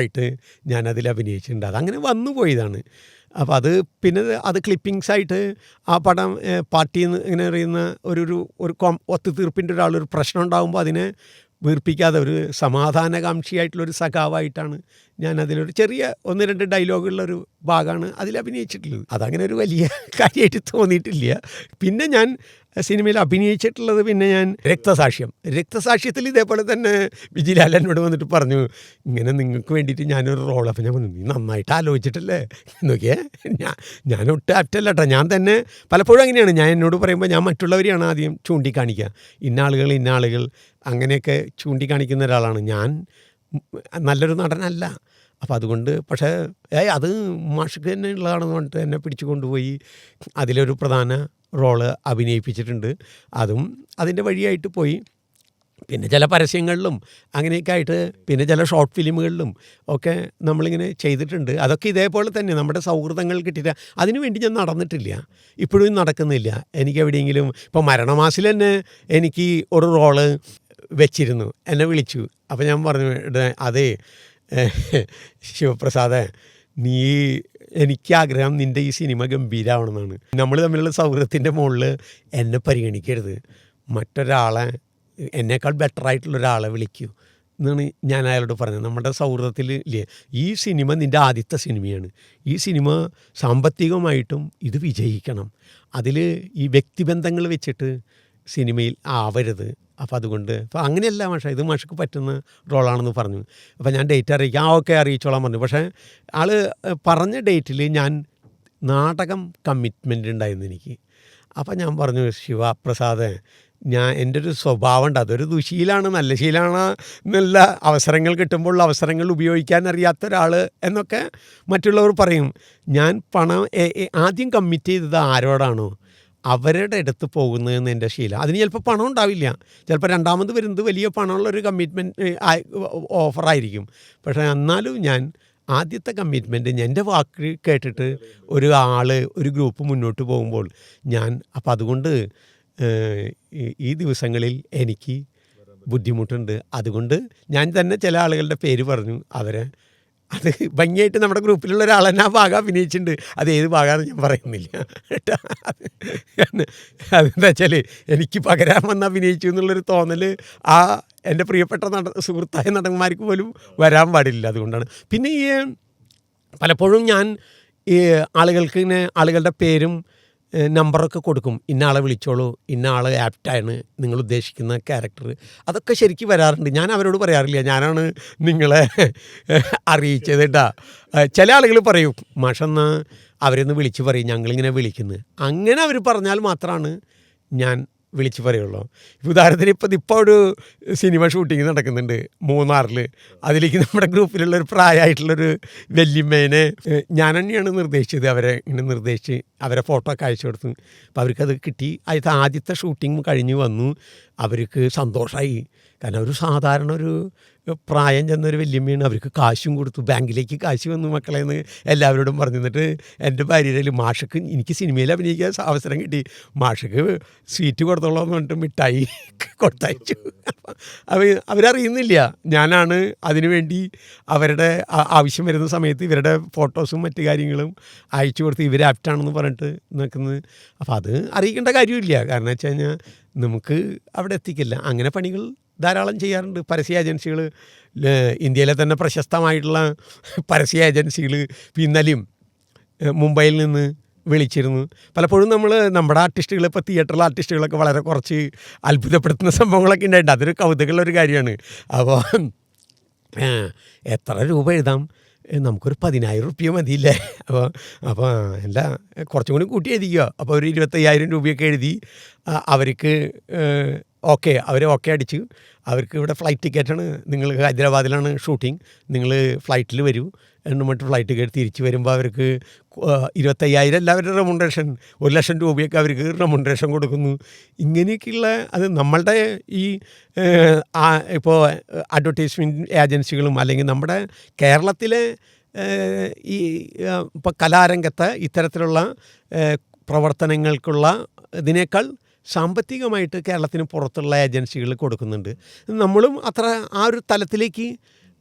ഞാനതിൽ അഭിനയിച്ചിട്ടുണ്ട്. അതങ്ങനെ വന്നു പോയതാണ്. അപ്പോൾ പിന്നെ അത് ക്ലിപ്പിങ്സായിട്ട് ആ പടം പാർട്ടിന്ന് ഇങ്ങനെ അറിയുന്ന ഒരു ഒത്തുതീർപ്പിൻ്റെ ഒരാളൊരു പ്രശ്നം ഉണ്ടാകുമ്പോൾ അതിനെ വീർപ്പിക്കാതെ ഒരു സമാധാനകാംക്ഷിയായിട്ടുള്ളൊരു സഖാവായിട്ടാണ് ഞാൻ അതിലൊരു ചെറിയ 1-2 ഡയലോഗുള്ളൊരു ഭാഗമാണ് അതിൽ അഭിനയിച്ചിട്ടുള്ളത്. അതങ്ങനെ ഒരു വലിയ കാര്യമായിട്ട് തോന്നിയിട്ടില്ല. പിന്നെ ഞാൻ സിനിമയിൽ അഭിനയിച്ചിട്ടുള്ളത് ഞാൻ രക്തസാക്ഷ്യത്തിൽ ഇതേപോലെ തന്നെ വിജിലാൽ എന്നോട് വന്നിട്ട് പറഞ്ഞു, ഇങ്ങനെ നിങ്ങൾക്ക് വേണ്ടിയിട്ട് ഞാനൊരു റോൾ. അപ്പോൾ ഞാൻ പറഞ്ഞു, നീ നന്നായിട്ട് ആലോചിച്ചിട്ടല്ലേ നോക്കിയേ, ഞാൻ ഒട്ടും ആപ്റ്റല്ല കേട്ടോ. ഞാൻ തന്നെ പലപ്പോഴും അങ്ങനെയാണ്, ഞാൻ എന്നോട് പറയുമ്പോൾ ഞാൻ മറ്റുള്ളവരെയാണ് ആദ്യം ചൂണ്ടിക്കാണിക്കുക. ഇന്ന ആളുകൾ അങ്ങനെയൊക്കെ ചൂണ്ടിക്കാണിക്കുന്ന ഒരാളാണ് ഞാൻ. നല്ലൊരു നടനല്ല. അപ്പോൾ അതുകൊണ്ട് പക്ഷേ അത് മാഷ്ക്ക് തന്നെ ഉള്ളതാണെന്ന് പറഞ്ഞിട്ട് എന്നെ പിടിച്ചു കൊണ്ടുപോയി അതിലൊരു പ്രധാന റോള് അഭിനയിപ്പിച്ചിട്ടുണ്ട്. അതും അതിൻ്റെ വഴിയായിട്ട് പോയി. പിന്നെ ചില പരസ്യങ്ങളിലും അങ്ങനെയൊക്കെ ആയിട്ട് പിന്നെ ചില ഷോർട്ട് ഫിലിമുകളിലും ഒക്കെ നമ്മളിങ്ങനെ ചെയ്തിട്ടുണ്ട്. അതൊക്കെ ഇതേപോലെ തന്നെ നമ്മുടെ സൗഹൃദങ്ങൾ കിട്ടിയിട്ട് അതിനു വേണ്ടി ഞാൻ നടന്നിട്ടില്ല, ഇപ്പോഴും നടക്കുന്നില്ല. എനിക്ക് എവിടെയെങ്കിലും ഇപ്പോൾ മരണമാസിൽ തന്നെ എനിക്ക് ഒരു റോള് വെച്ചിരുന്നു, എന്നെ വിളിച്ചു. അപ്പോൾ ഞാൻ പറഞ്ഞു, അതേ ശിവപ്രസാദേ, എനിക്കാഗ്രഹം നിൻ്റെ ഈ സിനിമ ഗംഭീരമാവണമെന്നാണ്. നമ്മൾ തമ്മിലുള്ള സൗഹൃദത്തിൻ്റെ മുകളിൽ എന്നെ പരിഗണിക്കരുത്, മറ്റൊരാളെ എന്നേക്കാൾ ബെറ്ററായിട്ടുള്ളൊരാളെ വിളിക്കൂ എന്നാണ് ഞാൻ അയാളോട് പറഞ്ഞത്. നമ്മുടെ സൗഹൃദത്തിൽ ഇല്ലേ, ഈ സിനിമ നിൻ്റെ ആദ്യത്തെ സിനിമയാണ്, ഈ സിനിമ സാമ്പത്തികമായിട്ടും ഇത് വിജയിക്കണം, അതിൽ ഈ വ്യക്തിബന്ധങ്ങൾ വെച്ചിട്ട് സിനിമയിൽ ആവരുത്. അപ്പോൾ അതുകൊണ്ട് അങ്ങനെയല്ല മാഷ, ഇത് മാഷക്ക് പറ്റുന്ന റോളാണെന്ന് പറഞ്ഞു. അപ്പോൾ ഞാൻ ഡേറ്റ് അറിയിക്കാം, ഓക്കെ അറിയിച്ചോളാൻ പറഞ്ഞു. പക്ഷേ ആൾ പറഞ്ഞ ഡേറ്റിൽ ഞാൻ നാടകം കമ്മിറ്റ്മെൻ്റ് ഉണ്ടായിരുന്നു എനിക്ക്. അപ്പോൾ ഞാൻ പറഞ്ഞു, ശിവപ്രസാദ് എൻ്റെ ഒരു സ്വഭാവമുണ്ട്, അതൊരു ദുശീലാണ്, നല്ല ശീലമാണ് എന്നുള്ള അവസരങ്ങൾ കിട്ടുമ്പോൾ അവസരങ്ങൾ ഉപയോഗിക്കാൻ അറിയാത്ത ഒരാൾ എന്നൊക്കെ മറ്റുള്ളവർ പറയും. ഞാൻ പണം ആദ്യം കമ്മിറ്റ് ചെയ്തത് ആരോടാണോ അവരുടെ അടുത്ത് പോകുന്നതെന്ന് എൻ്റെ ശീലം. അതിന് ചിലപ്പോൾ പണം ഉണ്ടാവില്ല, ചിലപ്പോൾ രണ്ടാമത് വരുന്നത് വലിയ പണമുള്ളൊരു കമ്മിറ്റ്മെൻറ്റ് ഓഫറായിരിക്കും. പക്ഷേ എന്നാലും ഞാൻ ആദ്യത്തെ കമ്മിറ്റ്മെൻറ്റ് എൻ്റെ വാക്ക് കേട്ടിട്ട് ഒരു ഗ്രൂപ്പ് മുന്നോട്ട് പോകുമ്പോൾ അപ്പം അതുകൊണ്ട് ഈ ദിവസങ്ങളിൽ എനിക്ക് ബുദ്ധിമുട്ടുണ്ട്. അതുകൊണ്ട് ഞാൻ തന്നെ ചില ആളുകളുടെ പേര് പറഞ്ഞു. അത് ഭംഗിയായിട്ട് നമ്മുടെ ഗ്രൂപ്പിലുള്ള ഒരാൾ തന്നെ ആ ഭാഗം അഭിനയിച്ചിട്ടുണ്ട്. അത് ഏത് ഭാഗമാണെന്ന് ഞാൻ പറയുന്നില്ല കേട്ടോ. അതെന്താ വെച്ചാൽ എനിക്ക് പകരാൻ വന്ന് അഭിനയിച്ചു എന്നുള്ളൊരു തോന്നൽ എൻ്റെ പ്രിയപ്പെട്ട സുഹൃത്തായ നടന്മാർക്ക് പോലും വരാൻ പാടില്ല. അതുകൊണ്ടാണ്. പിന്നെ പലപ്പോഴും ഞാൻ ഈ ആളുകളുടെ പേരും നമ്പറൊക്കെ കൊടുക്കും. ഇന്ന ആളെ വിളിച്ചോളൂ, ഇന്ന ആൾ ആപ്റ്റാണ് നിങ്ങൾ ഉദ്ദേശിക്കുന്ന ക്യാരക്ടർ. അതൊക്കെ ശരിക്കും വരാറുണ്ട്. ഞാൻ അവരോട് പറയാറില്ല ഞാനാണ് നിങ്ങളെ അറിയിച്ചത് കേട്ടോ. ചില ആളുകൾ പറയും മാഷെന്ന് അവരൊന്ന് വിളിച്ച് പറയും, ഞങ്ങളിങ്ങനെ വിളിക്കുന്നത്. അങ്ങനെ അവർ പറഞ്ഞാൽ മാത്രമാണ് ഞാൻ വിളിച്ച് പറയുള്ളൂ. ഉദാഹരണത്തിന് ഇപ്പോൾ ഒരു സിനിമ ഷൂട്ടിങ് നടക്കുന്നുണ്ട് മൂന്നാറിൽ. അതിലേക്ക് നമ്മുടെ ഗ്രൂപ്പിലുള്ളൊരു പ്രായമായിട്ടുള്ളൊരു വല്യമ്മേനെ ഞാൻ തന്നെയാണ് നിർദ്ദേശിച്ചത്. ഇങ്ങനെ നിർദ്ദേശിച്ച് അവരെ ഫോട്ടോ ഒക്കെ അയച്ചു കൊടുത്തു. അപ്പോൾ അവർക്കത് കിട്ടി. ആദ്യത്തെ ഷൂട്ടിങ് കഴിഞ്ഞ് വന്നു. അവർക്ക് സന്തോഷമായി. കാരണം ഒരു സാധാരണ ഒരു പ്രായം ചെന്നൊരു വല്യമ്മയാണ്. അവർക്ക് കാശും കൊടുത്തു, ബാങ്കിലേക്ക് കാശ് വന്നു മക്കളെന്ന് എല്ലാവരോടും പറഞ്ഞു. എന്നിട്ട് എൻ്റെ ഭാര്യയിൽ മാഷക്ക് എനിക്ക് സിനിമയിൽ അഭിനയിക്കാൻ അവസരം കിട്ടി, മാഷക്ക് സ്വീറ്റ് കൊടുത്തോളാം എന്ന് പറഞ്ഞിട്ട് മിഠായി കൊടുത്തയച്ചു. അവരറിയുന്നില്ല ഞാനാണ് അതിനു വേണ്ടി അവരുടെ ആവശ്യം വരുന്ന സമയത്ത് ഇവരുടെ ഫോട്ടോസും മറ്റു കാര്യങ്ങളും അയച്ചു കൊടുത്ത് ഇവർ ആപ്റ്റാണെന്ന് പറഞ്ഞിട്ട് നിൽക്കുന്നത്. അപ്പോൾ അത് അറിയിക്കേണ്ട കാര്യമില്ല. കാരണം വെച്ച് കഴിഞ്ഞാൽ നമുക്ക് അവിടെ എത്തിക്കില്ല. അങ്ങനെ പണികൾ ധാരാളം ചെയ്യാറുണ്ട് പരസ്യ ഏജൻസികൾ. ഇന്ത്യയിലെ തന്നെ പ്രശസ്തമായിട്ടുള്ള പരസ്യ ഏജൻസികൾ പിന്നലെയും മുംബൈയിൽ നിന്ന് വിളിച്ചിരുന്നു. പലപ്പോഴും നമ്മുടെ ആർട്ടിസ്റ്റുകൾ, ഇപ്പോൾ തിയേറ്ററിലെ ആർട്ടിസ്റ്റുകളൊക്കെ വളരെ കുറച്ച് അത്ഭുതപ്പെടുത്തുന്ന സംഭവങ്ങളൊക്കെ ഉണ്ടായിട്ടുണ്ട്. അതൊരു കൗതുകമുള്ളൊരു കാര്യമാണ്. അപ്പോൾ എത്ര രൂപ എഴുതാം, നമുക്കൊരു 10,000 റുപ്യ മതിയില്ലേ? അപ്പോൾ അല്ല കുറച്ചും കൂടി കൂട്ടി എഴുതിക്കുക. അപ്പോൾ ഒരു 25,000 രൂപയൊക്കെ എഴുതി അവർക്ക് അവരെ അടിച്ച് അവർക്ക് ഇവിടെ ഫ്ലൈറ്റ് ടിക്കറ്റാണ്, നിങ്ങൾ ഹൈദരാബാദിലാണ് ഷൂട്ടിങ്, നിങ്ങൾ ഫ്ലൈറ്റിൽ വരൂ എന്ന് മറ്റ് ഫ്ലൈറ്റ് ടിക്കറ്റ് തിരിച്ച് വരുമ്പോൾ അവർക്ക് 25,000 അല്ല അവരുടെ റെമുനറേഷൻ, 1,00,000 രൂപയൊക്കെ അവർക്ക് റെമുനറേഷൻ കൊടുക്കുന്നു. ഇങ്ങനെയൊക്കെയുള്ള അത് നമ്മളുടെ ഈ ഇപ്പോൾ അഡ്വർടൈസ്മെൻറ്റ് ഏജൻസികളും അല്ലെങ്കിൽ നമ്മുടെ കേരളത്തിലെ ഈ ഇപ്പോൾ കലാരംഗത്ത് ഇത്തരത്തിലുള്ള പ്രവർത്തനങ്ങൾക്കുള്ള ഇതിനേക്കാൾ സാമ്പത്തികമായിട്ട് കേരളത്തിന് പുറത്തുള്ള ഏജൻസികൾ കൊടുക്കുന്നുണ്ട്. നമ്മളും അത്ര ആ ഒരു തലത്തിലേക്ക്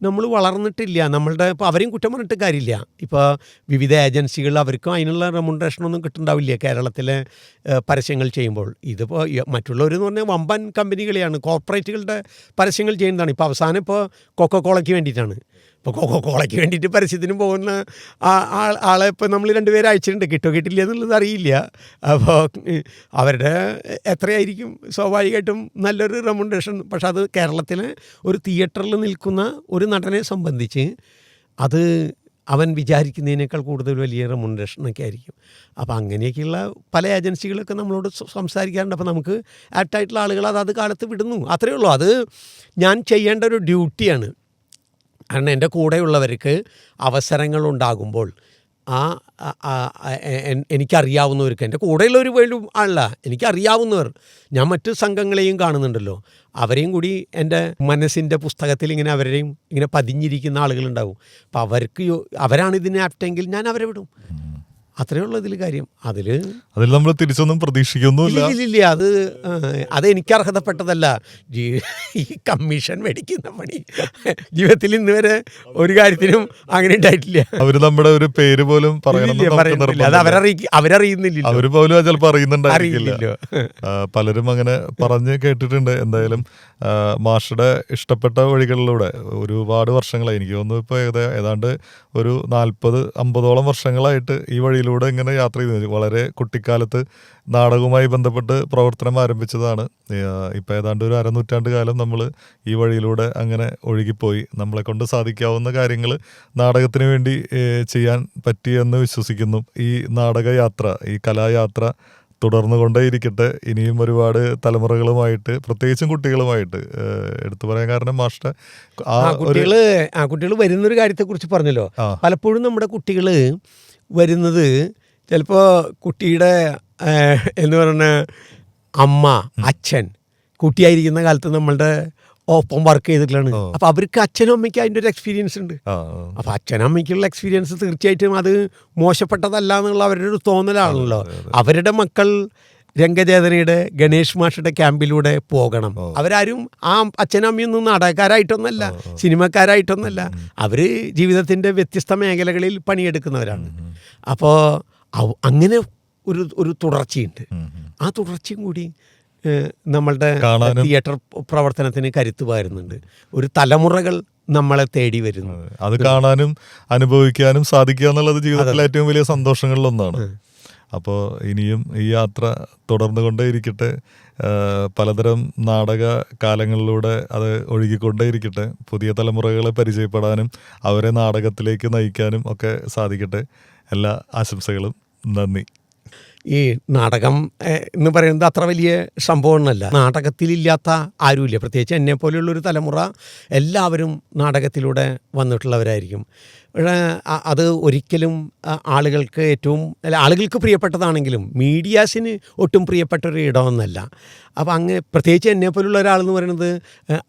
നമ്മൾ വളർന്നിട്ടില്ല. ഇപ്പോൾ അവരെയും കുറ്റം പറഞ്ഞിട്ട് കാര്യമില്ല. ഇപ്പോൾ വിവിധ ഏജൻസികൾ അവർക്കും അതിനുള്ള റെമുനറേഷനൊന്നും കിട്ടുന്നുണ്ടാവില്ല കേരളത്തിലെ പരസ്യങ്ങൾ ചെയ്യുമ്പോൾ. ഇതിപ്പോൾ മറ്റുള്ളവരെന്ന് പറഞ്ഞാൽ വമ്പൻ കമ്പനികളെയാണ്, കോർപ്പറേറ്റുകളുടെ പരസ്യങ്ങൾ ചെയ്യുന്നതാണ്. ഇപ്പോൾ അവസാനം ഇപ്പോൾ കൊക്കോക്കോളയ്ക്ക് വേണ്ടിയിട്ടാണ്. ഇപ്പോൾ കൊക്കോക്കോളയ്ക്ക് വേണ്ടിയിട്ട് പരസ്യത്തിന് പോകുന്ന ആളെ ഇപ്പോൾ നമ്മൾ 2 പേരെ അയച്ചിട്ടുണ്ട്. കിട്ടില്ല എന്നുള്ളത് അറിയില്ല. അപ്പോൾ അവരുടെ എത്രയായിരിക്കും സ്വാഭാവികമായിട്ടും നല്ലൊരു റെമുനറേഷൻ. പക്ഷെ അത് കേരളത്തിലെ ഒരു തിയേറ്ററിൽ നിൽക്കുന്ന ഒരു നടനെ സംബന്ധിച്ച് അത് അവൻ വിചാരിക്കുന്നതിനേക്കാൾ കൂടുതൽ വലിയ റെമുനറേഷനൊക്കെ ആയിരിക്കും. അപ്പോൾ അങ്ങനെയൊക്കെയുള്ള പല ഏജൻസികളൊക്കെ നമ്മളോട് സംസാരിക്കാറുണ്ട്. അപ്പോൾ നമുക്ക് ആപ്റ്റായിട്ടുള്ള ആളുകൾ അത് കാലത്ത് വിടുന്നു, അത്രയേ ഉള്ളൂ. അത് ഞാൻ ചെയ്യേണ്ട ഒരു ഡ്യൂട്ടിയാണ്. കാരണം എൻ്റെ കൂടെയുള്ളവർക്ക് അവസരങ്ങളുണ്ടാകുമ്പോൾ എനിക്കറിയാവുന്നവർക്ക്, എൻ്റെ കൂടെയുള്ളവർ പോലും അല്ല, എനിക്കറിയാവുന്നവർ, ഞാൻ മറ്റ് സംഘങ്ങളെയും കാണുന്നുണ്ടല്ലോ, അവരെയും കൂടി എൻ്റെ മനസ്സിൻ്റെ പുസ്തകത്തിൽ അവരെയും ഇങ്ങനെ പതിഞ്ഞിരിക്കുന്ന ആളുകളുണ്ടാവും. അപ്പോൾ അവരാണ് ഇതിന് ആപ്റ്റെങ്കിൽ ഞാൻ അവരെ വിടും. അത്രയേ ഉള്ളൂ ഇതിൽ കാര്യം. അതിൽ നമ്മൾ തിരിച്ചൊന്നും പ്രതീക്ഷിക്കുന്നില്ല. അത് എനിക്ക് അർഹതപ്പെട്ടതല്ല. ഈ കമ്മീഷൻ മേടിക്കുന്ന പണി ജീവിതത്തിൽ ഇന്ന് വരെ ഒരു കാര്യത്തിനും അങ്ങനെ ഉണ്ടായിട്ടില്ല. അവര് നമ്മുടെ ഒരു പേര് പോലും അത് അവരറിയുന്നില്ല. അവര് പോലും ചിലപ്പോൾ അറിയുന്നുണ്ടായിരിക്കില്ല. പലരും അങ്ങനെ പറഞ്ഞ് കേട്ടിട്ടുണ്ട്. എന്തായാലും മാഷുടെ ഇഷ്ടപ്പെട്ട വഴികളിലൂടെ ഒരുപാട് വർഷങ്ങളായി, എനിക്ക് തോന്നുന്നു ഇപ്പോൾ ഏതാണ്ട് ഒരു 40-50ഓളം വർഷങ്ങളായിട്ട് ഈ വഴിയിലൂടെ ഇങ്ങനെ യാത്ര ചെയ്തു. വളരെ കുട്ടിക്കാലത്ത് നാടകവുമായി ബന്ധപ്പെട്ട് പ്രവർത്തനം ആരംഭിച്ചതാണ്. ഇപ്പോൾ ഏതാണ്ട് ഒരു അരനൂറ്റാണ്ട് കാലം നമ്മൾ ഈ വഴിയിലൂടെ അങ്ങനെ ഒഴുകിപ്പോയി. നമ്മളെ കൊണ്ട് സാധിക്കാവുന്ന കാര്യങ്ങൾ നാടകത്തിന് വേണ്ടി ചെയ്യാൻ പറ്റിയെന്ന് വിശ്വസിക്കുന്നു. ഈ നാടകയാത്ര, ഈ കലായാത്ര തുടർന്നു കൊണ്ടേയിരിക്കട്ടെ. ഇനിയും ഒരുപാട് തലമുറകളുമായിട്ട്, പ്രത്യേകിച്ചും കുട്ടികളുമായിട്ട് എടുത്തു പറയാൻ കാരണം മാഷ്ട കുട്ടികൾ വരുന്നൊരു കാര്യത്തെക്കുറിച്ച് പറഞ്ഞല്ലോ. ആ. പലപ്പോഴും നമ്മുടെ കുട്ടികൾ വരുന്നത് ചിലപ്പോൾ കുട്ടിയുടെ എന്ന് പറഞ്ഞ അമ്മ അച്ഛൻ കുട്ടിയായിരിക്കുന്ന കാലത്ത് നമ്മളുടെ ഒപ്പം വർക്ക് ചെയ്തിട്ടുള്ളതാണ്. അപ്പോൾ അവർക്ക് അച്ഛനും അമ്മയ്ക്കും അതിൻ്റെ ഒരു എക്സ്പീരിയൻസ് ഉണ്ട്. അപ്പോൾ അച്ഛനും അമ്മയ്ക്കുള്ള എക്സ്പീരിയൻസ് തീർച്ചയായിട്ടും അത് മോശപ്പെട്ടതല്ല എന്നുള്ള അവരുടെ ഒരു തോന്നലാണല്ലോ. അവരുടെ മക്കൾ രംഗചേതനയുടെ ഗണേഷ് മാഷയുടെ ക്യാമ്പിലൂടെ പോകണം. അവരാരും ആ അച്ഛനും അമ്മയൊന്നും നാടകക്കാരായിട്ടൊന്നല്ല, സിനിമക്കാരായിട്ടൊന്നല്ല. അവർ ജീവിതത്തിൻ്റെ വ്യത്യസ്ത മേഖലകളിൽ പണിയെടുക്കുന്നവരാണ്. അപ്പോൾ അങ്ങനെ ഒരു തുടർച്ചയുണ്ട്. ആ തുടർച്ചയും കൂടി നമ്മളുടെ തിയേറ്റർ പ്രവർത്തനത്തിന് കരുത്ത് പകരുന്നുണ്ട്. ഒരു തലമുറകൾ നമ്മളെ തേടി വരുന്നു. അത് കാണാനും അനുഭവിക്കാനും സാധിക്കുക എന്നുള്ളത് ജീവിതത്തിലെ ഏറ്റവും വലിയ സന്തോഷങ്ങളിലൊന്നാണ്. അപ്പോൾ ഇനിയും ഈ യാത്ര തുടർന്നുകൊണ്ടേയിരിക്കട്ടെ. പലതരം നാടക കാലങ്ങളിലൂടെ അത് ഒഴുകിക്കൊണ്ടേയിരിക്കട്ടെ. പുതിയ തലമുറകളെ പരിചയപ്പെടാനും അവരെ നാടകത്തിലേക്ക് നയിക്കാനും ഒക്കെ സാധിക്കട്ടെ. എല്ലാ ആശംസകളും. നന്ദി. ഈ നാടകം എന്ന് പറയുന്നത് അത്ര വലിയ സംഭവമൊന്നുമല്ല. നാടകത്തിലില്ലാത്ത ആരുമില്ല. പ്രത്യേകിച്ച് എന്നെ പോലെയുള്ളൊരു തലമുറ എല്ലാവരും നാടകത്തിലൂടെ വന്നിട്ടുള്ളവരായിരിക്കും. അത് ഒരിക്കലും ആളുകൾക്ക് പ്രിയപ്പെട്ടതാണെങ്കിലും മീഡിയാസിന് ഒട്ടും പ്രിയപ്പെട്ടൊരു ഇടമൊന്നല്ല. അപ്പോൾ പ്രത്യേകിച്ച് എന്നെ പോലുള്ള ഒരാളെന്ന് പറയുന്നത്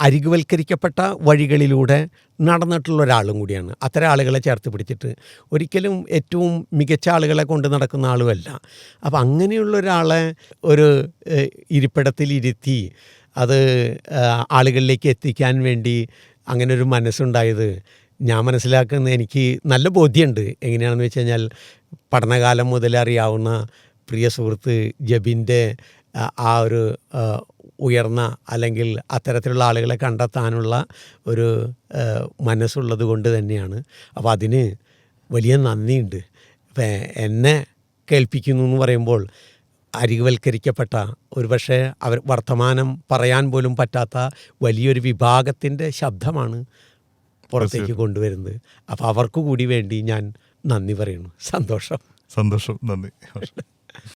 അരികുവൽക്കരിക്കപ്പെട്ട വഴികളിലൂടെ നടന്നിട്ടുള്ള ഒരാളും കൂടിയാണ്. അത്തരം ആളുകളെ ചേർത്ത് പിടിച്ചിട്ട് ഒരിക്കലും ഏറ്റവും മികച്ച ആളുകളെ കൊണ്ട് നടക്കുന്ന ആളുമല്ല. അപ്പോൾ അങ്ങനെയുള്ള ഒരാളെ ഒരു ഇരിപ്പിടത്തിലിരുത്തി അത് ആളുകളിലേക്ക് എത്തിക്കാൻ വേണ്ടി അങ്ങനെ ഒരു മനസ്സുണ്ടായത് ഞാൻ മനസ്സിലാക്കുന്ന എനിക്ക് നല്ല ബോധ്യമുണ്ട്. എങ്ങനെയാണെന്ന് വെച്ച് കഴിഞ്ഞാൽ പഠനകാലം മുതൽ അറിയാവുന്ന പ്രിയ സുഹൃത്ത് ജബിൻ്റെ ആ ഒരു ഉയർന്ന അല്ലെങ്കിൽ അത്തരത്തിലുള്ള ആളുകളെ കണ്ടെത്താനുള്ള ഒരു മനസ്സുള്ളത് കൊണ്ട് തന്നെയാണ്. അപ്പോൾ അതിന് വലിയ നന്ദിയുണ്ട്. ഇപ്പം എന്നെ കേൾപ്പിക്കുന്നു എന്ന് പറയുമ്പോൾ അരികുവൽക്കരിക്കപ്പെട്ട ഒരുപക്ഷെ വർത്തമാനം പറയാൻ പോലും പറ്റാത്ത വലിയൊരു വിഭാഗത്തിൻ്റെ ശബ്ദമാണ് പുറത്തേക്ക് കൊണ്ടുവരുന്നത്. അപ്പോൾ അവർക്ക് കൂടി വേണ്ടി ഞാൻ നന്ദി പറയുന്നു. സന്തോഷം. നന്ദി.